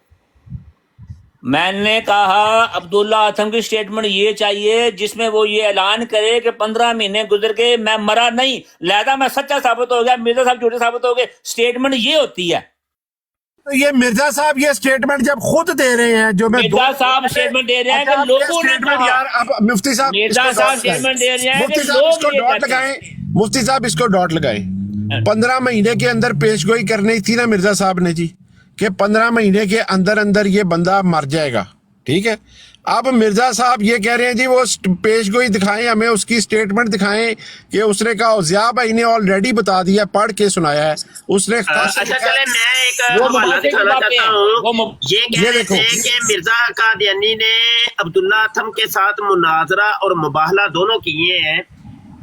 میں نے کہا عبداللہ آتم کی سٹیٹمنٹ یہ چاہیے جس میں وہ یہ اعلان کرے کہ 15 مہینے گزر گئے میں مرا نہیں لہذا میں سچا ثابت ہو گیا, مرزا صاحب جھوٹے ثابت ہو گئے. سٹیٹمنٹ یہ ہوتی ہے. یہ مرزا صاحب یہ سٹیٹمنٹ جب خود دے رہے ہیں, جو میں مرزا صاحب سٹیٹمنٹ دے رہے ہیں کہ لوگوں نے کہا. یار اب مفتی صاحب مرزا صاحب سٹیٹمنٹ دے رہے ہیں کہ مفتی صاحب اس کو لوگ یہ ڈاٹ کہتے ہیں. لگائیں, مفتی صاحب اس کو ڈاٹ لگائیں. 15 مہینے کے اندر پیش گوئی کرنی تھی نا مرزا صاحب نے جی, کہ 15 مہینے کے اندر اندر یہ بندہ مر جائے گا, ठीक है। अब मिर्जा साहब ये कह रहे हैं जी वो पेश गोई दिखाएं, हमें उसकी स्टेटमेंट दिखाएं कि उसने कहा ज़िया भाई ने ऑलरेडी बता दिया, पढ़ के सुनाया है उसने। अच्छा चले मैं एक हवाला दिखाना चाहता हूँ। ये कह रहे थे कि मिर्जा कादियानी ने अब्दुल्ला अथम के साथ मुनाजरा और मुबाहला दोनों किए हैं,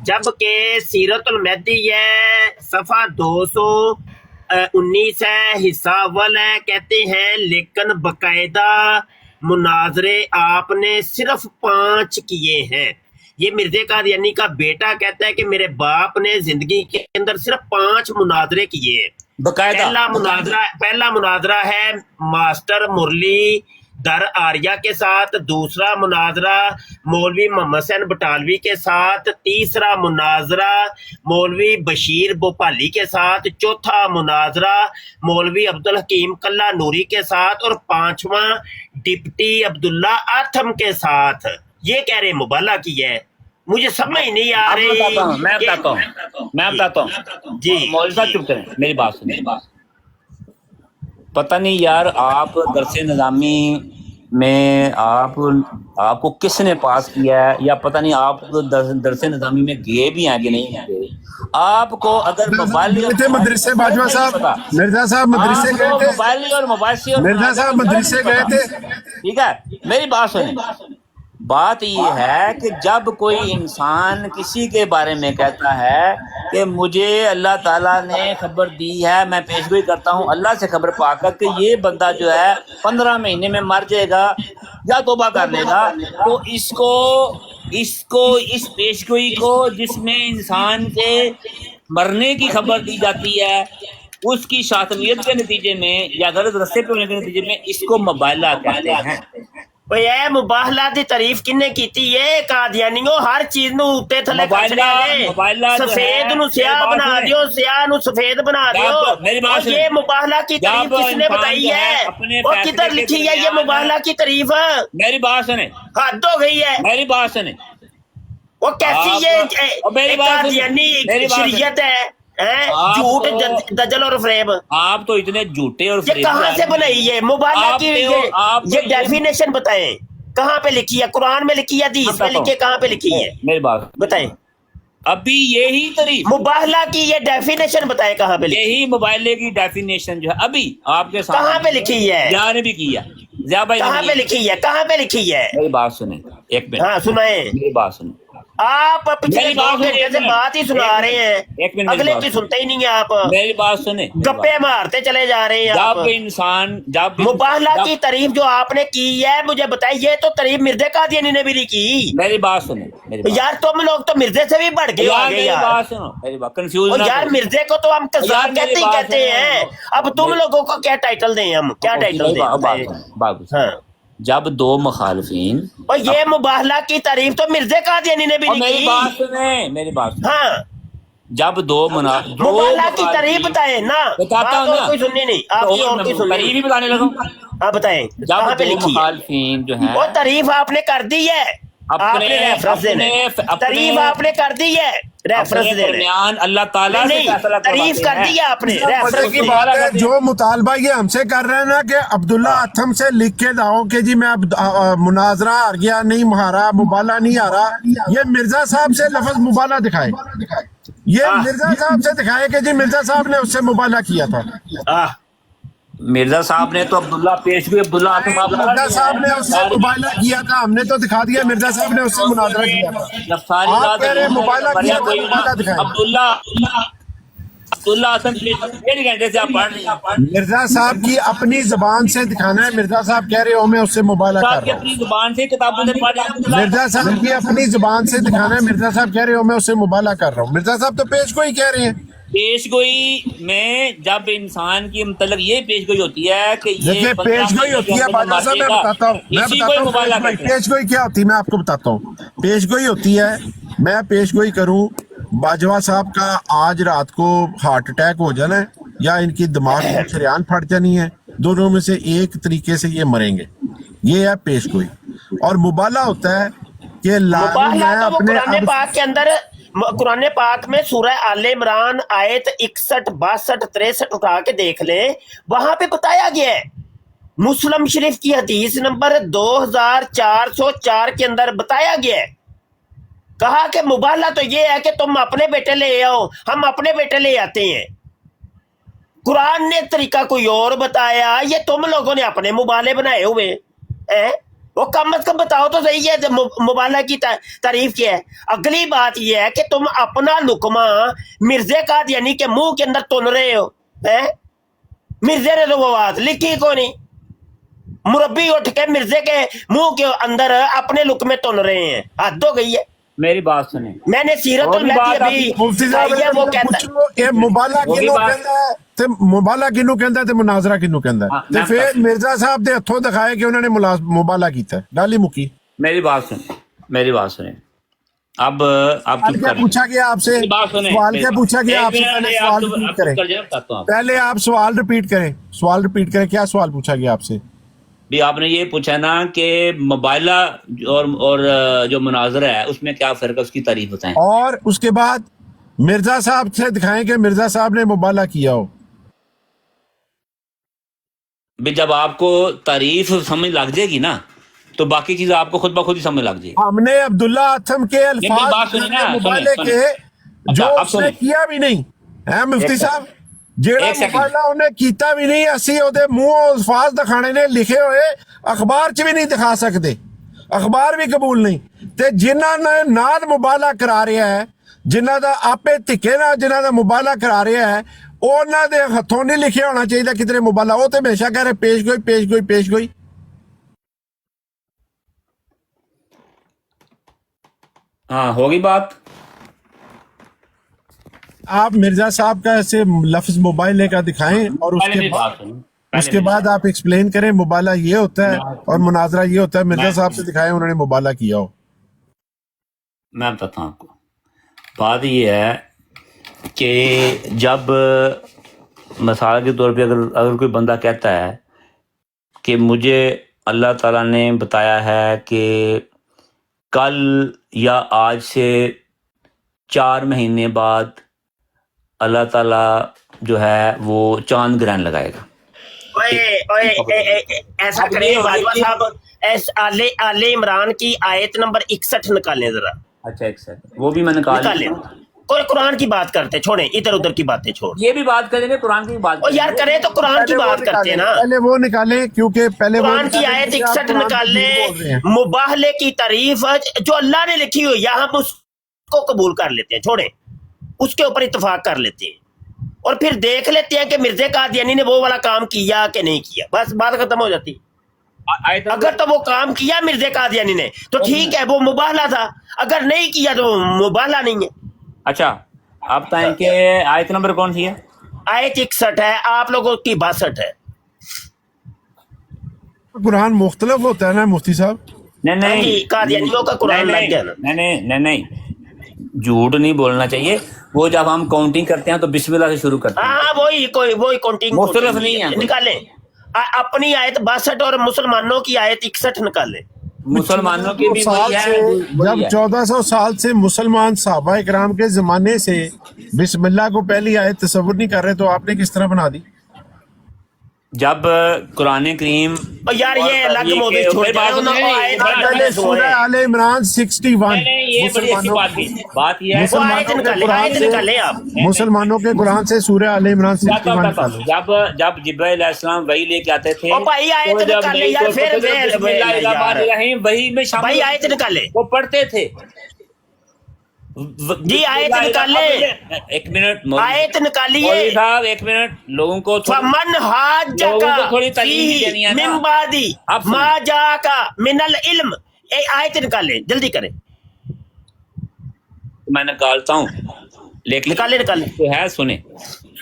जबकि सीरतुल महदी है सफ़ा 219 है, हिस्सा अव्वल है, कहते हैं लेकिन बाकायदा मुनाजरे आपने सिर्फ 5 किए हैं। ये मिर्जे कादियानी का बेटा कहता है कि मेरे बाप ने जिंदगी के अंदर सिर्फ 5 मुनाजरे किए हैं। पहला मुनाजरा है मास्टर मुरली दर आर्या के साथ, दूसरा मुनाजरा मौलवी मोहम्मद हुसैन बटालवी के साथ, तीसरा मुनाजरा मौलवी बशीर भोपाली के साथ, चौथा मुनाजरा मौलवी अब्दुल हकीम कल्ला नूरी के साथ और 5वां डिप्टी अब्दुल्ला आथम के साथ। ये कह रहे मुबाला की है, मुझे समझ नहीं आ रही। मैं बताता हूँ जी मौलवी साहब चुप करें, मेरी बात सुनिए। पता नहीं यार आप दरसे निज़ामी में आपको किसने पास किया है, या पता नहीं आप दरसे निज़ामी में गए भी हैं कि नहीं गए। आपको अगर मोबाइल मदरसे बाजवा साहब मिर्जा साहब मदरसे गए थे, मोबाइल और मोबाइल से मिर्जा साहब मदरसे गए थे। ठीक है, मेरी बात सुने। बात ये है कि जब कोई इंसान किसी के बारे में कहता है कि मुझे अल्लाह ताला ने खबर दी है, मैं पेशगोई करता हूँ अल्लाह से खबर पाकर कि ये बंदा जो है 15 महीने में मर जाएगा या तौबा कर लेगा, तो इसको इस पेशगोई को जिसमें इंसान के मरने की खबर दी जाती है उसकी शातमियत के नतीजे में या गलत रस्ते पे होने के नतीजे में इसको मुबाहला कहते हैं। ये मुबाहला दी तारीफ किन्ने कीती है? कादियानियों हर चीज नु उत्ते थले सफेद नु स्याह बना दियो, स्याह नु सफेद बना दियो। और ये मुबाहला की तारीफ किसने बताई है? वो किधर लिखी है ये मुबाहला की तारीफ? मेरी बात सुने, हद हो गई है। मेरी बात सुने, वो कैसी ये कादियानी शरीयत है? झूठ दजल और फ्रेब। आप तो इतने झूठे और ये कहाँ से बनाई है मुबाहला की? ये डेफिनेशन बताएं, कहाँ पे लिखी है? कुरान में लिखी है, हदीस में लिखी है, कहाँ पे लिखी है? मेरी बात बताएं। अभी यही तारीफ मुबाहला की ये डेफिनेशन बताएं, कहाँ पे लिखी? यही मुबाहले की डेफिनेशन जो है अभी आपके सामने कहाँ पे लिखी है? ज़िया ने भी किया, ज़िया भाई कहाँ पे लिखी है? कहाँ पे लिखी है? मेरी बात सुने एक मिनट। हाँ सुनाए। मेरी बात सुने, आप पिछले 2 घंटे से बात ही सुना रहे हैं, अगले की सुनते ही नहीं है आप। मेरी बात सुने, गप्पे मारते चले जा रहे हैं आप। जब मुबाहला की तारीफ जो आपने की है मुझे बताइए, ये तो तारीफ मिर्जे कादियानी ने भी नहीं की। मेरी बात सुने, यार तुम लोग तो मिर्जे से भी बढ़ गए हो आगे यार। बात सुनो, मेरी बात कंफ्यूज ना यार मिर्जे को तो हम कज़ाब कहते हैं, अब तुम लोगों को क्या टाइटल दें? हम क्या टाइटल दें? जब 2 मुखालिफिन, और ये मुबाहला की तारीफ तो मिर्जे कादियानी ने भी नहीं की। मेरी बात सुने, मेरी बात सुने। हाँ जब 2 मुबाहला की तारीफ बताए ना, बताता हूँ ना, कोई सुननी नहीं आपकी और की सुननी तारीफ भी बताने लगा। हाँ बताएं, जब 2 मुखालिफिन जो है वो तारीफ आपने कर दी है, आपने रेफरेंस देने, तारीफ आपने कर दी है, रेफरेंस देने, अल्लाह ताला से तारीफ कर दी है आपने, रेफरेंस की बात है। जो मुतालबा ये हमसे कर रहे हैं ना कि अब्दुल्ला अथम से लिख के लाओ कि जी मैं मुनाजरा हार गया, नहीं हारा, मुबाला नहीं हारा, ये मिर्जा साहब से लफ्ज मुबाला दिखाए, ये मिर्जा साहब से दिखाए कि जी मिर्जा साहब ने उससे मुबाला किया था। मिर्जा साहब ने तो अब्दुल्ला मिर्जा साहब ने उससे मुबाला किया था, हमने तो दिखा दिया मिर्जा साहब ने उससे मुनाजरा किया था। आप कह रहे हैं मुबाला किया था, मुबाला दिखाएं। अब्दुल्ला 1.5 घंटे से आप पढ़ रहे हैं। मिर्जा साहब की अपनी जुबान से दिखाना है। मिर्जा साहब कह रहे हो मैं उससे मुबाला कर रहा हूँ, अपनी जुबान से किताबों से पढ़ रहे हैं। मिर्जा साहब की अपनी जुबान से दिखाना है। मिर्जा साहब कह रहे हो मैं उससे मुबाला कर रहा हूँ, मिर्जा साहब तो पेश गोई कह रहे हैं। पेशगोई में जब इंसान की मतलब ये पेशगोई होती है कि ये पेशगोई होती है, बादशाह साहब मैं बताता हूँ पेशगोई क्या होती है, मैं आपको बताता हूँ। पेशगोई होती है, मैं पेशगोई करूँ बाजवा साहब का आज रात को हार्ट अटैक हो जाना है या इनकी दिमाग की शरियान फट जानी है, दोनों में से एक तरीके से ये मरेंगे, ये है पेशगोई। और मुबाला होता है कि अपने पाक के अंदर, कुरान पाक में सूरह आले इमरान आयत 61, 62, 63 उठा के देख ले, वहां पे बताया गया है मुस्लिम शरीफ की हदीस नंबर 2404 के अंदर बताया गया है, कहा कि मुबाला तो ये है कि तुम अपने बेटे ले आओ, हम अपने बेटे ले आते हैं। कुरान ने तरीका कोई और बताया, ये तुम लोगों ने अपने मुबाले बनाए हुए हैं। वो कम अज कम बताओ तो सही है मुबाला की तारीफ क्या है। अगली बात यह है कि तुम अपना लुकमा मिर्जे कादियानी के मुंह के अंदर तुन रहे हो, हैं? मिर्जे ने तो वो बात लिखी को नहीं, मुरब्बी उठ के मिर्जे के मुंह के अंदर अपने लुकमे तुन रहे हैं, हद हो गई है। मेरी बात सुने, मैंने सीरतुल महदी अभी मुफ्ती साहब है, वो कहता ਪੁੱਛੋ ਇਹ ਮੁਬਾਲਾ ਕਿਹਨੂੰ ਕਹਿੰਦਾ ਹੈ ਤੇ ਮੁਬਾਲਾ ਕਿਹਨੂੰ ਕਹਿੰਦਾ ਤੇ ਮੁਨਾਜ਼ਰਾ ਕਿਹਨੂੰ ਕਹਿੰਦਾ ਹੈ? ਤੇ ਫਿਰ ਮਿਰਜ਼ਾ ਸਾਹਿਬ ਦੇ ਹੱਥੋਂ ਦਿਖਾਏ ਕਿ ਉਹਨਾਂ ਨੇ ਮੁਬਾਲਾ ਕੀਤਾ ਹੈ। ਗੱਲ ਹੀ ਮੁੱਕੀ। मेरी बात सुने, मेरी बात सुने। अब आप चुप क्या करें। पूछा गया आपसे? मेरी बात सुने, सवाल क्या पूछा गया एक आपसे? मिनट, पहले आप सवाल चुप- रिपीट आप चुप करें। कर जाइए, बताता हूँ आपको। पहले आप सवाल रिपीट करें, सवाल रिपीट करें। क्या सवाल पूछा गया आपसे? भी आपने ये पूछा ना कि मुबाला और जो मुनाजरा है उसमें क्या फर्क है, उसकी तारीफ बताएं। और उसके बाद मिर्जा साहब से दिखाएं कि मिर्जा साहब ने मुबाला किया हो। भी जब आपको तारीफ समझ लग जाएगी ना तो बाकी चीज आपको खुद ब खुद ही समझ लग जाएगी। हमने अब्दुल्ला आथम के मेरी बात अल्फाज सुनिए ना, मुबाले सुनिए, के जो अच्छा, अब उसने सुनिए। किया भी नहीं है मुफ्ती एक साहब, ਜਿਹੜਾ एक सेकंड। ਮੁਬਾਲਾ ਉਹਨੇ ਕੀਤਾ ਵੀ ਨਹੀਂ, ਅਸੀਂ ਉਹਦੇ ਮੂੰਹੋਂ ਅਲਫਾਜ਼ ਦਿਖਾਣੇ ਨੇ ਲਿਖੇ ਹੋਏ, ਅਖਬਾਰ 'ਚ ਵੀ ਨਹੀਂ ਦਿਖਾ ਸਕਦੇ, ਅਖਬਾਰ ਵੀ ਕਬੂਲ ਨਹੀਂ। ਤੇ ਜਿਨ੍ਹਾਂ ਨੇ ਨਾਦ ਮੁਬਾਲਾ ਕਰਾ ਰਿਹਾ ਹੈ, ਜਿਨ੍ਹਾਂ ਦਾ ਆਪੇ ਧਿੱਕੇ ਨਾਲ ਜਿਨ੍ਹਾਂ ਦਾ ਮੁਬਾਲਾ ਕਰਾ ਰਿਹਾ ਹੈ, ਉਹਨਾਂ ਦੇ ਹੱਥੋਂ ਨਹੀਂ ਲਿਖਿਆ ਹੋਣਾ ਚਾਹੀਦਾ ਕਿਧਰੇ ਮੁਬਾਲਾ। ਉਹ ਤੇ ਹਮੇਸ਼ਾ ਕਹਿ ਰਹੇ ਪੇਸ਼ ਗੋਈ ਪੇਸ਼ ਗੋਈ ਪੇਸ਼ ਗੋਈ। हाँ, होगी बात। आप मिर्जा साहब का ऐसे लफ्ज मोबाइल का दिखाएं और पहले उसके मेरी बाद बात सुनो, पहले उसके मेरी बाद आप एक्सप्लेन करें मुबाला ये होता है और मुनाजरा ये होता है। मिर्जा मैं- साहब से दिखाएं उन्होंने मुबाला किया हो। मैं बताता हूँ आपको। बात ये है कि जब मिसाल के तौर पे अगर कोई बंदा कहता है कि मुझे अल्लाह ताला ने बताया है कि कल या आज से 4 महीने बाद अल्लाह ताला जो है वो चांद ग्रहण लगाएगा। ऐसा अब करें ये- बाजवा साहब, आले इमरान की आयत नंबर 61 निकालें जरा, अच्छा, एक सेकंड, वो भी मैं निकालें। कोई कुरान की बात करते, छोड़ें इधर उधर की बातें छोड़। ये भी बात करेंगे, कुरान की भी बात और यार करेंगे। करें तो कुरान की पहले वो बात करते हैं ना। पहले वो निकालें क्योंकि पहले वो कुरान की निकालें आयत क्योंकि आप 61 कुरान निकाल को झूठ बोल रहे ले, हैं। मुबाहले की तारीफ जो अल्लाह ने लिखी हुई है हम उसको कबूल कर लेते हैं, छोड़े उसके ऊपर इत्तेफाक कर लेते हैं और फिर देख लेते हैं कि मिर्जे कादियानी ने वो वाला काम किया कि नहीं किया, बस बात खत्म हो जाती। अगर तो वो काम किया मिर्जे कादियानी ने तो ठीक है, वो मुबाहला था, अगर नहीं किया तो मुबाहला नहीं है। अच्छा, आप बताएं कि आयत नंबर कौन सी है? आयत 61 है, आप लोगों की 62 है। कुरान मुख्तलिफ होता है ना मुफ्ती साहब? नहीं हाँ नहीं, जी, कादियानियों का कुरान नहीं, लग गया ना। नहीं नहीं नहीं नहीं, झूठ नहीं बोलना चाहिए। वो जब हम काउंटिंग करते हैं तो बिस्मिल्लाह से शुरू करते हैं। हाँ वही काउंटिंग मुख्तलिफ नहीं है। निकालें अपनी आयत 62 और मुसलमानों की आयत 61 निकालें। मुसलमानों की भी साल वही है, से वही जब है। 1400 साल से मुसलमान साहबा इकराम के जमाने से बिस्मिल्लाह को पहली आयत तसव्वुर नहीं कर रहे, तो आपने किस तरह बना दी? जब कुरान करीम और यार ये अलग मौजूद छोड़ मेरी बात जाओ ना, सुनिए, वो आयत बात पहले सूरह आले इमरान 61 नहीं नहीं, ये बड़ी अच्छी बात की बात ये है। वो आयत निकाले, आयत निकाले आप। मुसलमानों के कुरान से सूरह आले इमरान बताता 61 हूँ, निकालो। जब जिब्राइल अलैहिस्सलाम वही लेके आते थे, ओ भाई आयत तो जब निकाले नहीं यार, तो फिर बिस्मिल्लाहिर्रहमानिर्रहीम वही में शामिल भाई आयत निकाले, वो पढ़ते थे। जी आयत निकाले, एक मिनट आयत निकालिए। मौलवी साहब, एक मिनट, लोगों को फमन हाज लोगों का को थोड़ी तालीम देनी है ना। मिन बादी आप सुनो। मा जाका मिनल इल्म, ये आयत निकाले, जल्दी करें। मैं निकालता हूँ, लेकिन निकाले निकाले तो है, सुने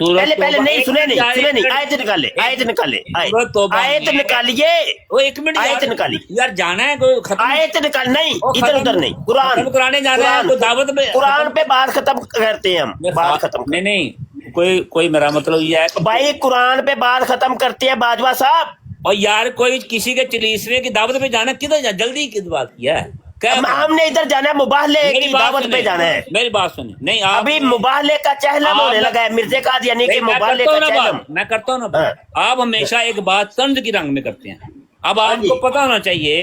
पहले नहीं सुने नहीं आयत निकाले, आयत निकाले, आयत निकालिए, वो एक मिनट आयत निकाली। यार, जाना है कोई खत्म आयत निकाल, नहीं वो इधर खत्म- उधर नहीं, कुरान खत्म कराने जाना है, तो दावत में कुरान पे बात खत्म करते हैं हम, बात खत्म नहीं नहीं, कोई मेरा मतलब ये है भाई कुरान पे बात खत्म करते हैं बाजवा साहब। और यार कोई किसी के 40वें की दावत पे जाना किधर जा, जल्दी किस बात की है? हमने इधर जाना है, मुबाहले की दावत पे जाना है। मेरी बात सुनिए, नहीं आप अभी मुबाहले का चहलम होने लगा है, मिर्जे का यानी कि मुबाहले का चहलम। मैं करता हूँ ना बात। आप हमेशा एक बात तंज की रंग में करते हैं। अब आपको पता होना चाहिए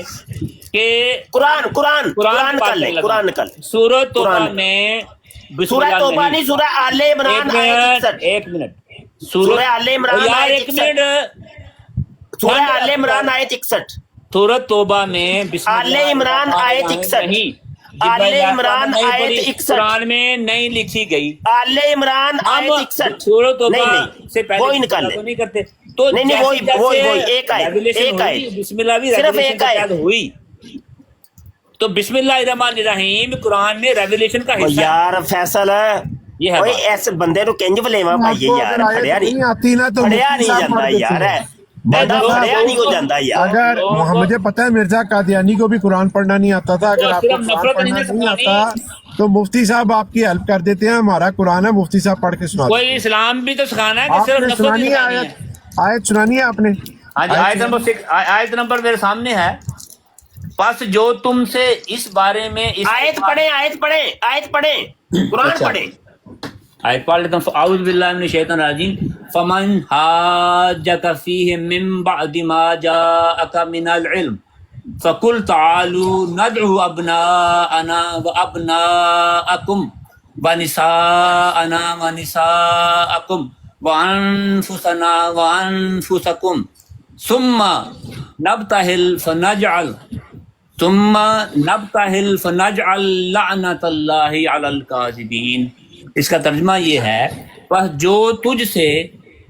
कि कुरान कर ले, कुरान कर ले। सूरत तौबा में सूरह तौबा नहीं, सूरह आले इमरान आयत 61। एक मिनट, सूरह आले इमरान यार आयत एक मिनट, 61। सूरह आले इमरान आयत 61। सूरत तौबा में आले इमरान आयत 61। नहीं, आले इमरान आयत 61 कुरान में नहीं लिखी गई। आले इमरान आयत 61। सूरत तौबा नहीं से पहले वो ही निकाल ले। तो नहीं करते तो नहीं वही एक आयत, एक आयत, बिस्मिल्लाह भी सिर्फ रेवलेशन एक के आयत तहत हुई। तो बिस्मिल्लाहिर्रहमानिर्रहीम कुरान में रेवलेशन का हिस्सा यार फैसल ये है ओए बात। ऐसे बंदे नु किंज वलेवा पाइए यार, फड़िया नहीं आती ना तो फड़िया नहीं मुफ्ती साहब जाता पढ़ देते यार, हैं। बंदा दो- फड़िया नहीं हो दो- जाता यार। अगर मुझे पता है मिर्जा कादियानी को भी कुरान पढ़ना नहीं आता था, अगर तो आपको सिर्फ कुरान नफरत पढ़ना नहीं नहीं सिखानी। आता तो मुफ्ती साहब आपकी हेल्प कर देते हैं। हमारा कुरान है, मुफ्ती साहब पढ़ के सुना कोई इस्लाम भी तो सिखाना है कि सिर्फ आपने नफरत सुनानी नहीं है सिखानी है। आयत सुनानी है आपने। हाँ जी, आयत नंबर 6, आयत नंबर मेरे सामने है। बस जो तुमसे इस बारे में आयत पढ़े, आयत पढ़े, आयत पढ़े, कुरान अच्छा। पढ़े। आयत पढ़ लेता हूँ। औज़ु बिल्लाहि मिनश शैतानिर रजीम। फमन हाज्जका फीहि मिन बअदि मा जाअका मिनल इल्म फकुल तालू नदउ अबनाअना व अबनाअकुम व निसाअना व निसाअकुम व अनफुसना व अनफुसकुम सुम्मा नबतहिल फनजअल लअनतल्लाहि अलल काज़िबीन। इसका तर्जुमा ये है, बस जो तुझसे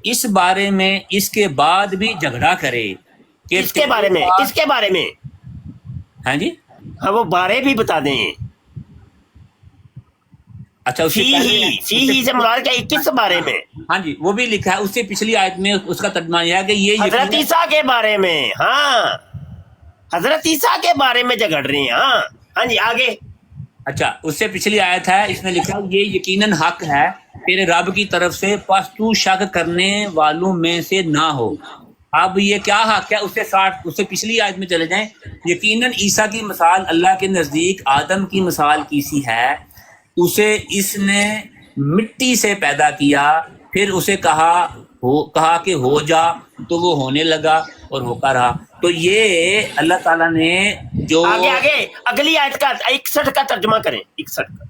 इस बारे में इसके बाद भी झगड़ा करे कि इसके बारे में, इसके बारे में, हाँ जी, हाँ वो बारे भी बता दें। अच्छा उससे पहले फी से मुराद क्या, 21 बारे में। हाँ जी वो भी लिखा है उससे पिछली आयत में। उसका तर्जुमा यह है कि ये हजरत ईसा के बारे में, हाँ हजरत ईसा के बारे में झगड़ रहे हैं। हाँ हाँ जी आगे। अच्छा उससे पिछली आयत है, इसमें लिखा है ये यकीनन हक है तेरे रब की तरफ से, बस तू शक करने वालों में से ना हो। अब ये क्या हक है, उससे पिछली आयत में चले जाएं। यकीनन ईसा की मिसाल अल्लाह के नजदीक आदम की मिसाल की सी है। उसे इसने मिट्टी से पैदा किया, फिर उसे कहा कि हो जा, तो वो होने लगा और होकर रहा। तो ये अल्लाह ताला ने जो आगे अगली आयत का 61 का तर्जुमा करें। 61 का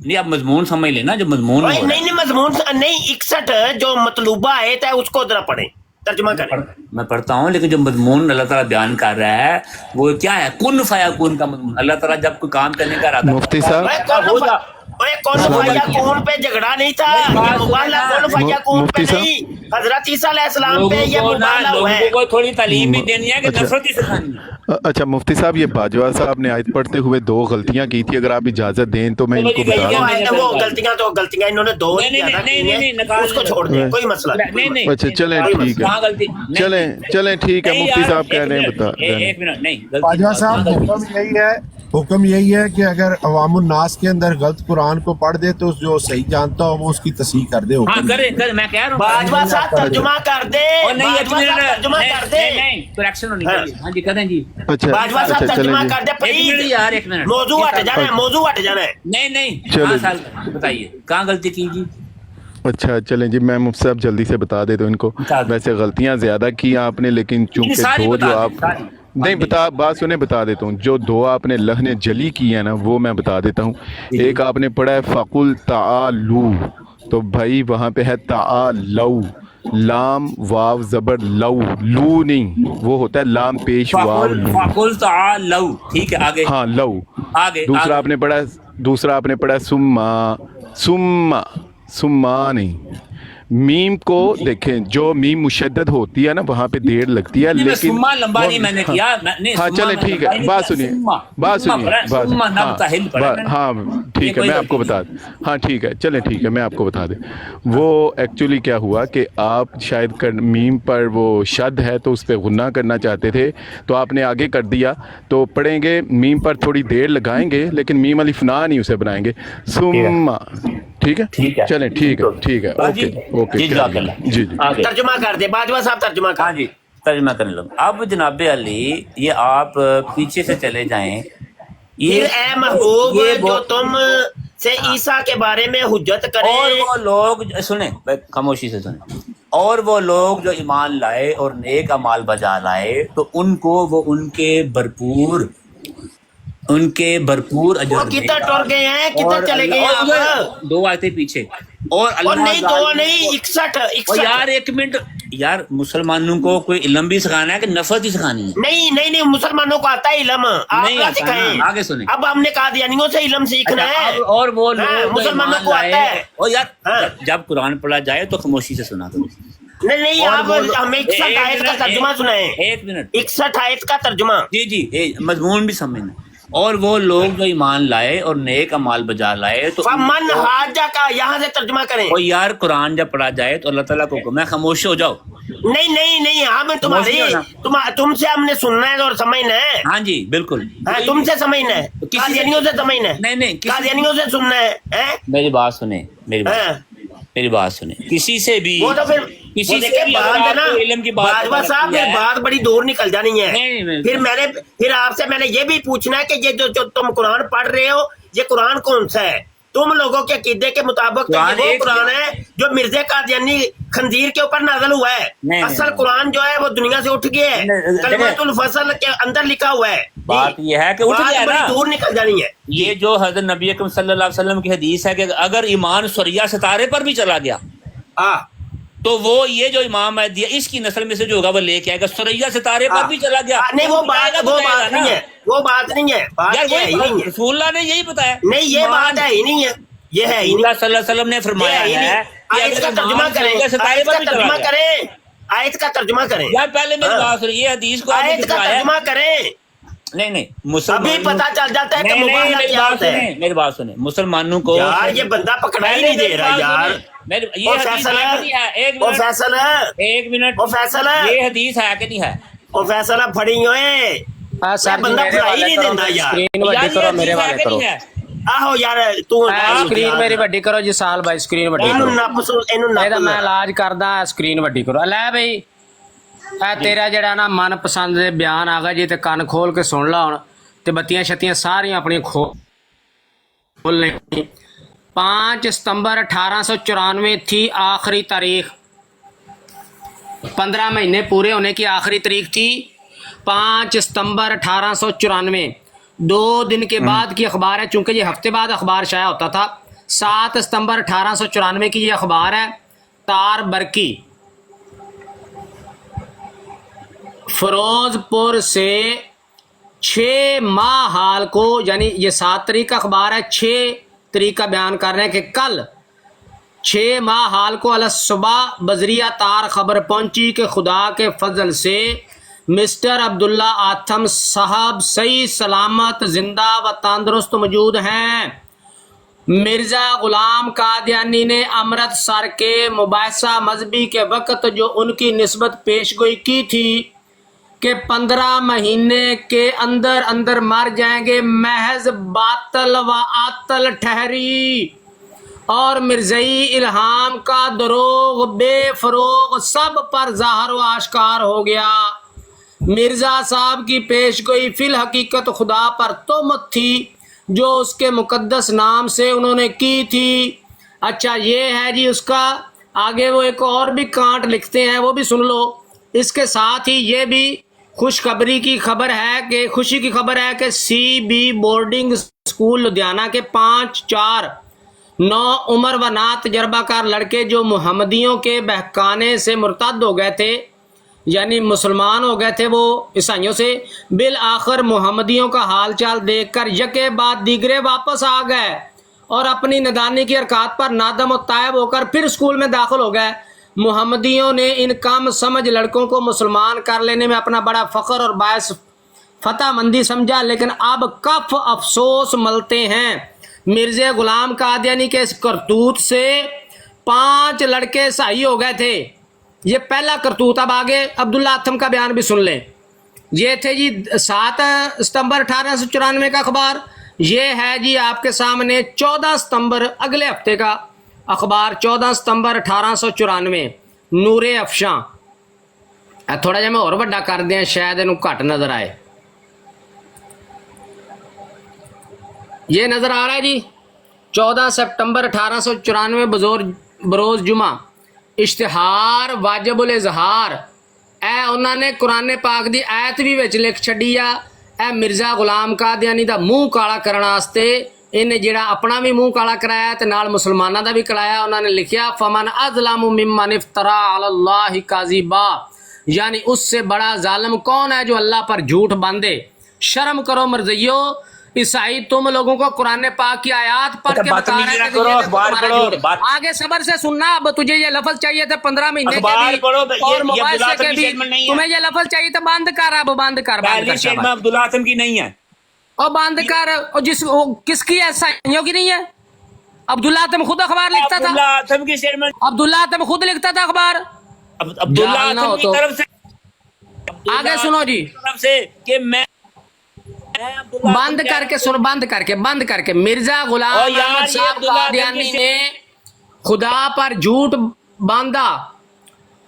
नहीं, आप मजमून समझ लेना, जो मजमून हो रहा है। नहीं मजमून नहीं, 61 जो मतलूबा आयत है उसको जरा पढ़ें, तर्जुमा करें। मैं पढ़ता हूँ, लेकिन जो मजमून अल्लाह ताला बयान कर रहा है वो क्या है, कुन फयाकुन का मजमून। अल्लाह ताला जब कोई काम करने का इरादा मुफ्ती साहब कौन फयाकुन पे झगड़ा नहीं था, ये मुबाला कौन फयाकुन पे मुफ्ती साहब। नहीं, हजरत ईसा अलैहिस्सलाम पे ये मुबाला हुआ है। लोगों को थोड़ी तालीम भी देनी है कि अच्छा। नफरत ही सिखानी है। अच्छा मुफ्ती साहब, ये बाजवा साहब ने आयत पढ़ते हुए 2 गलतियां की थी, अगर आप इजाजत दें तो मैं चलो इनको जी, बता गलतियां दूं। वो गलतियां इन्होंने 2 नहीं, नहीं, ज्यादा नहीं, की नहीं, नहीं, हैं, निकाल उसको लो। छोड़ दें, कोई मसला नहीं नहीं अच्छा, चलें, ठीक है। कहाँ गलती नहीं, चलें ठीक है, नहीं मुफ्ती यार, साहब कह एक रहे हैं मिनट, बता एक मिनट नहीं बाजवा साहब हुक्म यही है कि अगर अवामुन्नास के अंदर गलत कुरान को पढ़ दे तो जो सही जानता हो वो उसकी तस्हीह कर दे। हाँ करे मैं कह रहा हूँ बाजवा साहब तर्जुमा कर दे, और नहीं, एक बाजवा साहब मिनट, तर्जुमा कर दे, नहीं करेक्शन होनी चाहिए। हाँ जी करें जी। अच्छा बाजवा साहब अच्छा तर्जुमा चलें कर दे एक मिनट प्लीज। यार, एक मिनट। मौजू हट जाना है, मौजू हट जाना है। नहीं चलो कहाँ जी। साल बताइए कहाँ गलती की जी। अच्छा चलें जी, मैं मुफ्ती साहब जल्दी से बता देता हूँ इनको। बता दो। वैसे गलतियां ज्यादा की आपने, लेकिन चूंकि सारी 2 बता जो दें, आप सारी। नहीं बता, बात सुने बता देता हूँ। जो 2 आपने लहने जली की है ना वो मैं बता देता हूँ। एक आपने पढ़ा है फकुल तालू, तो भाई वहाँ पे है तालू, लाम वाव जबर लऊ, लू नहीं, वो होता है लाम पेश वाव लू। फाकुल तालू, ठीक है आगे। हाँ लऊ। आगे दूसरा आपने पढ़ा सुम्मा, सुम्मा नहीं। मीम को देखें, जो मीम मुशद्दद होती है ना वहाँ पे देर लगती है, लेकिन सुम्मा लंबा नहीं मैंने किया। हाँ चले ठीक है, बात सुनिए हाँ ठीक है, मैं आपको बता दूँ। हाँ ठीक है चले ठीक है, मैं आपको बता दें। वो एक्चुअली क्या हुआ कि आप शायद मीम पर वो शद है तो उस पर गुन्ना करना चाहते थे, तो आपने आगे कर दिया। तो पढ़ेंगे मीम पर थोड़ी देर लगाएंगे, लेकिन मीम अलिफ ना नहीं उसे बनाएंगे, सुम्मा। ठीक है चलें ठीक है ओके जी तर्जुमा कर दे बाजवा साहब, तर्जुमा कर। हाँ जी तर्जुमा करने लगा। अब जनाब अली ये आप पीछे से चले जाएं پھر اے محبوب یہ جو تم سے عیسیٰ کے بارے میں حجت اور کریں، وہ لوگ سنیں خاموشی سے سنیں، اور وہ لوگ جو ایمان لائے اور نیک اعمال بجا لائے تو ان کو وہ ان کے بھرپور وہ اجر دے کتنا گا۔ ٹر گئے ہیں، کتنا اور چلے گئے اللہ- ہیں آپ؟ اور 2 آیتیں پیچھے، اور اور اللہ نہیں 2 ظالموں نہیں کو- 61 یار 1 منٹ یار، مسلمانوں کو کوئی علم بھی سکھانا ہے کہ نفرت ہی سکھانی ہے؟ نہیں مسلمانوں کو آتا ہے علم، آپ نہیں کیا آتا سکھائیں؟ نا، آگے سنیں۔ اب ہم نے قادیانیوں سے علم سیکھنا اچھا، ہے، اب اور وہ ہاں، لوگ جو مسلمانوں ایمان کو آتا لائے، ہے۔ اور یار ہاں۔ جب قرآن پڑھا جائے تو خاموشی سے سنا کرو۔ نہیں اور آپ وہ لوگ- ہمیں 61 آیت کا ترجمہ سنائیں، 1 منٹ 61 آیت کا ترجمہ۔ جی مضمون بھی سمجھنا۔ اور وہ لوگ جو ایمان لائے اور نیک اعمال بجا لائے تو فمن حاجہ کا یہاں سے ترجمہ کریں۔ اور یار قرآن جب پڑھا جائے تو اللہ تعالیٰ کو حکم ہے خاموش ہو جاؤ۔ نہیں ہم تمہاری تم سے ہم نے سننا ہے اور سمجھنا ہے، ہاں جی بالکل، ہاں تم سے سمجھنا ہے، کسی سے- قادیانیوں سے سمجھنا ہے، نہیں قادیانیوں سے سننا ہے، ہیں؟ میری بات سنیں، ہاں۔ میری بات سنیں، کسی سے بھی وہ تو پھر کسی وہ سے دیکھیں بھی اگر بات ہے آپ نا، کو علم کی بات باجوہ صاحب کرنی یہ ہے- بات بڑی دور نکل جانی ہے۔ نہیں، پھر آپ سے میں نے یہ بھی پوچھنا ہے کہ یہ جو تم قرآن پڑھ رہے ہو یہ قرآن کون سا ہے؟ تم لوگوں کے عقیدے کے مطابق تو قرآن یہ وہ ایک- قرآن ہے جو مرزا قادیانی خنزیر کے اوپر نازل ہوا ہے۔ نہیں، اصل نہیں۔ قرآن جو ہے وہ دنیا سے اٹھ گیا ہے، نہیں، کلمۃ الفصل کے اندر لکھا ہوا ہے۔ بات یہ ہے کہ اٹھ بات گیا بڑی نا، دور نکل جانی ہے۔ یہ جو حضرت نبی اکرم صلی اللہ علیہ وسلم کی حدیث ہے کہ اگر ایمان سریا ستارے پر بھی چلا گیا تو وہ یہ جو امام مہدی ہے اس کی نسل میں سے جو ہوگا وہ لے کے آئے گا، سریا ستارے پر بھی چلا گیا نہیں وہ بات جائے گا تو جائے گا نا۔ نہیں ہے، وہ بات نہیں ہے، بات یار یہ ہے ہی نہیں وہی ہے، رسول اللہ نے یہی بتایا، نہیں یہ بات ہے ہی نہیں ہے، یہ ہے ہی رسول نہیں۔ اللہ صلی اللہ علیہ وسلم نے فرمایا یہ ہے کہ آیت کا اگر ترجمہ ایمان کریں، سریا ستارے آیت پر کا بھی چلا ترجمہ گیا۔ کریں، آیت کا ترجمہ کریں، یار پہلے میری بات سنیں، یہ حدیث کو آپ نے آیت کا دکھایا ہے۔ ترجمہ کریں، نہیں مسلمانوں ابھی پتہ چل جاتا ہے کہ نہیں، مباحثہ میری کیا بات ہوتا ہے۔ سنیں، میری بات سنیں، مسلمانوں کو یار یہ بندہ پکڑا ہی نہیں دے رہا یار۔ یہ اور حدیث فیصل ہے کہ ہے، نہیں ہے؟ ایک اور منٹ، فیصل ہے، ایک منٹ، اور فیصل ہے، یہ حدیث ہے کہ نہیں ہے؟ اور فیصلہ پھڑی ہوئے، ہاں سر جی بندہ میرے پڑھائی والے نہیں کرو، دینا یار۔ اسکرین یار وڈی یہ کرو، حدیث میرے ہے والے کہ کرو، نہیں ہے؟ آہو یار تو اسکرین میری وڈی کرو جی سال بھائی، اسکرین وڈی ਇਹਨੂੰ کرو، ਨੱਪ ਸੁ ਇਹਨੂੰ ਇਹਦਾ ਮੈਂ ਨੱਪ ਇਲਾਜ ਕਰਦਾ, ਸਕਰੀਨ ਵੱਡੀ ਕਰੋ। ਲੈ ਬਈ ਇਹ ਤੇਰਾ ਜਿਹੜਾ ਨਾ ਮਨਪਸੰਦ ਦੇ ਬਿਆਨ ਆ ਗਿਆ ਜੀ, ਤੇ ਕੰਨ ਖੋਲ ਕੇ ਸੁਣ ਲਾ ਹੁਣ, ਤੇ ਬੱਤੀਆਂ ਛੱਤੀਆਂ ਸਾਰੀਆਂ ਆਪਣੀਆਂ खोल लें। 5 सितंबर 1894 थी आखिरी तारीख, 15 महीने पूरे होने की आखिरी तारीख थी 5 सितंबर 1894। 2 दिन के बाद की अखबार है, चूंकि ये हफ्ते बाद अखबार शाया होता था। 7 सितंबर 1894 की ये अखबार है। तार बरकी फिरोजपुर से 6 माह हाल को, यानी ये 7 तारीख का अखबार है, 6 तारीख का बयान कर रहे हैं कि कल 6 माह हाल को अल सुबह बजरिया तार खबर पहुंची कि खुदा के फजल से मिस्टर अब्दुल्ला आथम साहब सही सलामत जिंदा व तंदुरुस्त मौजूद हैं। मिर्ज़ा गुलाम कादियानी ने अमृतसर के मुबासा मजहबी के वक्त जो उनकी निस्बत पेशगोई की थी कि 15 महीने के अंदर अंदर मर जाएंगे, महज बातल व आतल ठहरी और मिर्ज़ई इल्हाम का दरोग बेफरोग सब पर ज़ाहिर व आश्कार हो गया। मिर्ज़ा साहब की पेशगोई फिल हकीकत खुदा पर तोहमत थी जो उसके मुकद्दस नाम से उन्होंने की थी। अच्छा ये है जी उसका आगे वो एक और भी कांट लिखते हैं, वो भी सुन लो। इसके साथ ही ये भी खुशखबरी की खबर है कि खुशी की खबर है कि CB बोर्डिंग स्कूल लुधियाना के 5, 4, 9 उम्र व ना तजर्बाकार लड़के जो मुहम्मदियों के बहकाने से मुर्तद हो गए थे, यानी मुसलमान हो गए थे वो ईसाइयों से, बिल आखिर मुहम्मदियों का हाल चाल देख कर यके बाद दीगरे वापस आ गए और अपनी नदानी की हरकत पर नादम और तायब होकर फिर स्कूल में दाखिल हो गए। मुहम्मदियों ने इन कम समझ लड़कों को मुसलमान कर लेने में अपना बड़ा फ़ख्र और बायस फतह मंदी समझा, लेकिन अब कफ अफसोस मलते हैं। मिर्ज़ा गुलाम कादियानी के इस करतूत से 5 लड़के सही हो गए थे। ये पहला करतूत। अब आगे अब्दुल्ला आथम का बयान भी सुन लें। ये थे जी 7 सितंबर 1894 का अखबार। ये है जी आपके सामने 14 सितंबर अगले हफ्ते का अखबार, 14 सितंबर 1894, नूरे अफशां। थोड़ा जिहा मैं और वड्डा कर दियां शायद इहनूं घट नज़र आए। یہ نظر آ رہا ہے جی 14 سپٹمبر 1894 بروز جمعہ اشتہار واجب الاظہار اے انہوں نے قرآن پاک دی آیت بھی وچ لکھ چھڈی آ اے مرزا غلام قادیانی دا منہ کالا کرنا واسطے انہیں جڑا اپنا بھی منہ کالا کرایا تے نال مسلمانوں دا بھی کرایا انہوں نے لکھیا فمن اظلم ممن افترا علی اللہ کاذبا یعنی اس سے بڑا ظالم کون ہے جو اللہ پر جھوٹ باندھے. شرم کرو مرزیو عیسائی تم لوگوں کو قرآن پاک کی آیات پڑھ کے بتا رہے ہیں کہ یہ تمہارا جھوٹ. آگے صبر سے سننا. اب تجھے یہ لفظ چاہیے تھے 15 مہینے کے بھی اور موبائل سے کے بھی تمہیں یہ لفظ چاہیے تھا. بند کر اب بند کر. پہلی شیئر عبداللہ آتم کی نہیں ہے اور بند کر. اور جس کس کی ہے عیسائیوں کی نہیں ہے. عبداللہ آتم خود اخبار لکھتا تھا. عبداللہ آتم کی شیئر عبداللہ آتم خود لکھتا تھا اخبار. عبداللہ آتم کی طرف سے آگے سنو جی طرف سے کہ میں بند کر کے سن بند کر کے مرزا غلام احمد صاحب قادیانی نے خدا پر جھوٹ باندھا.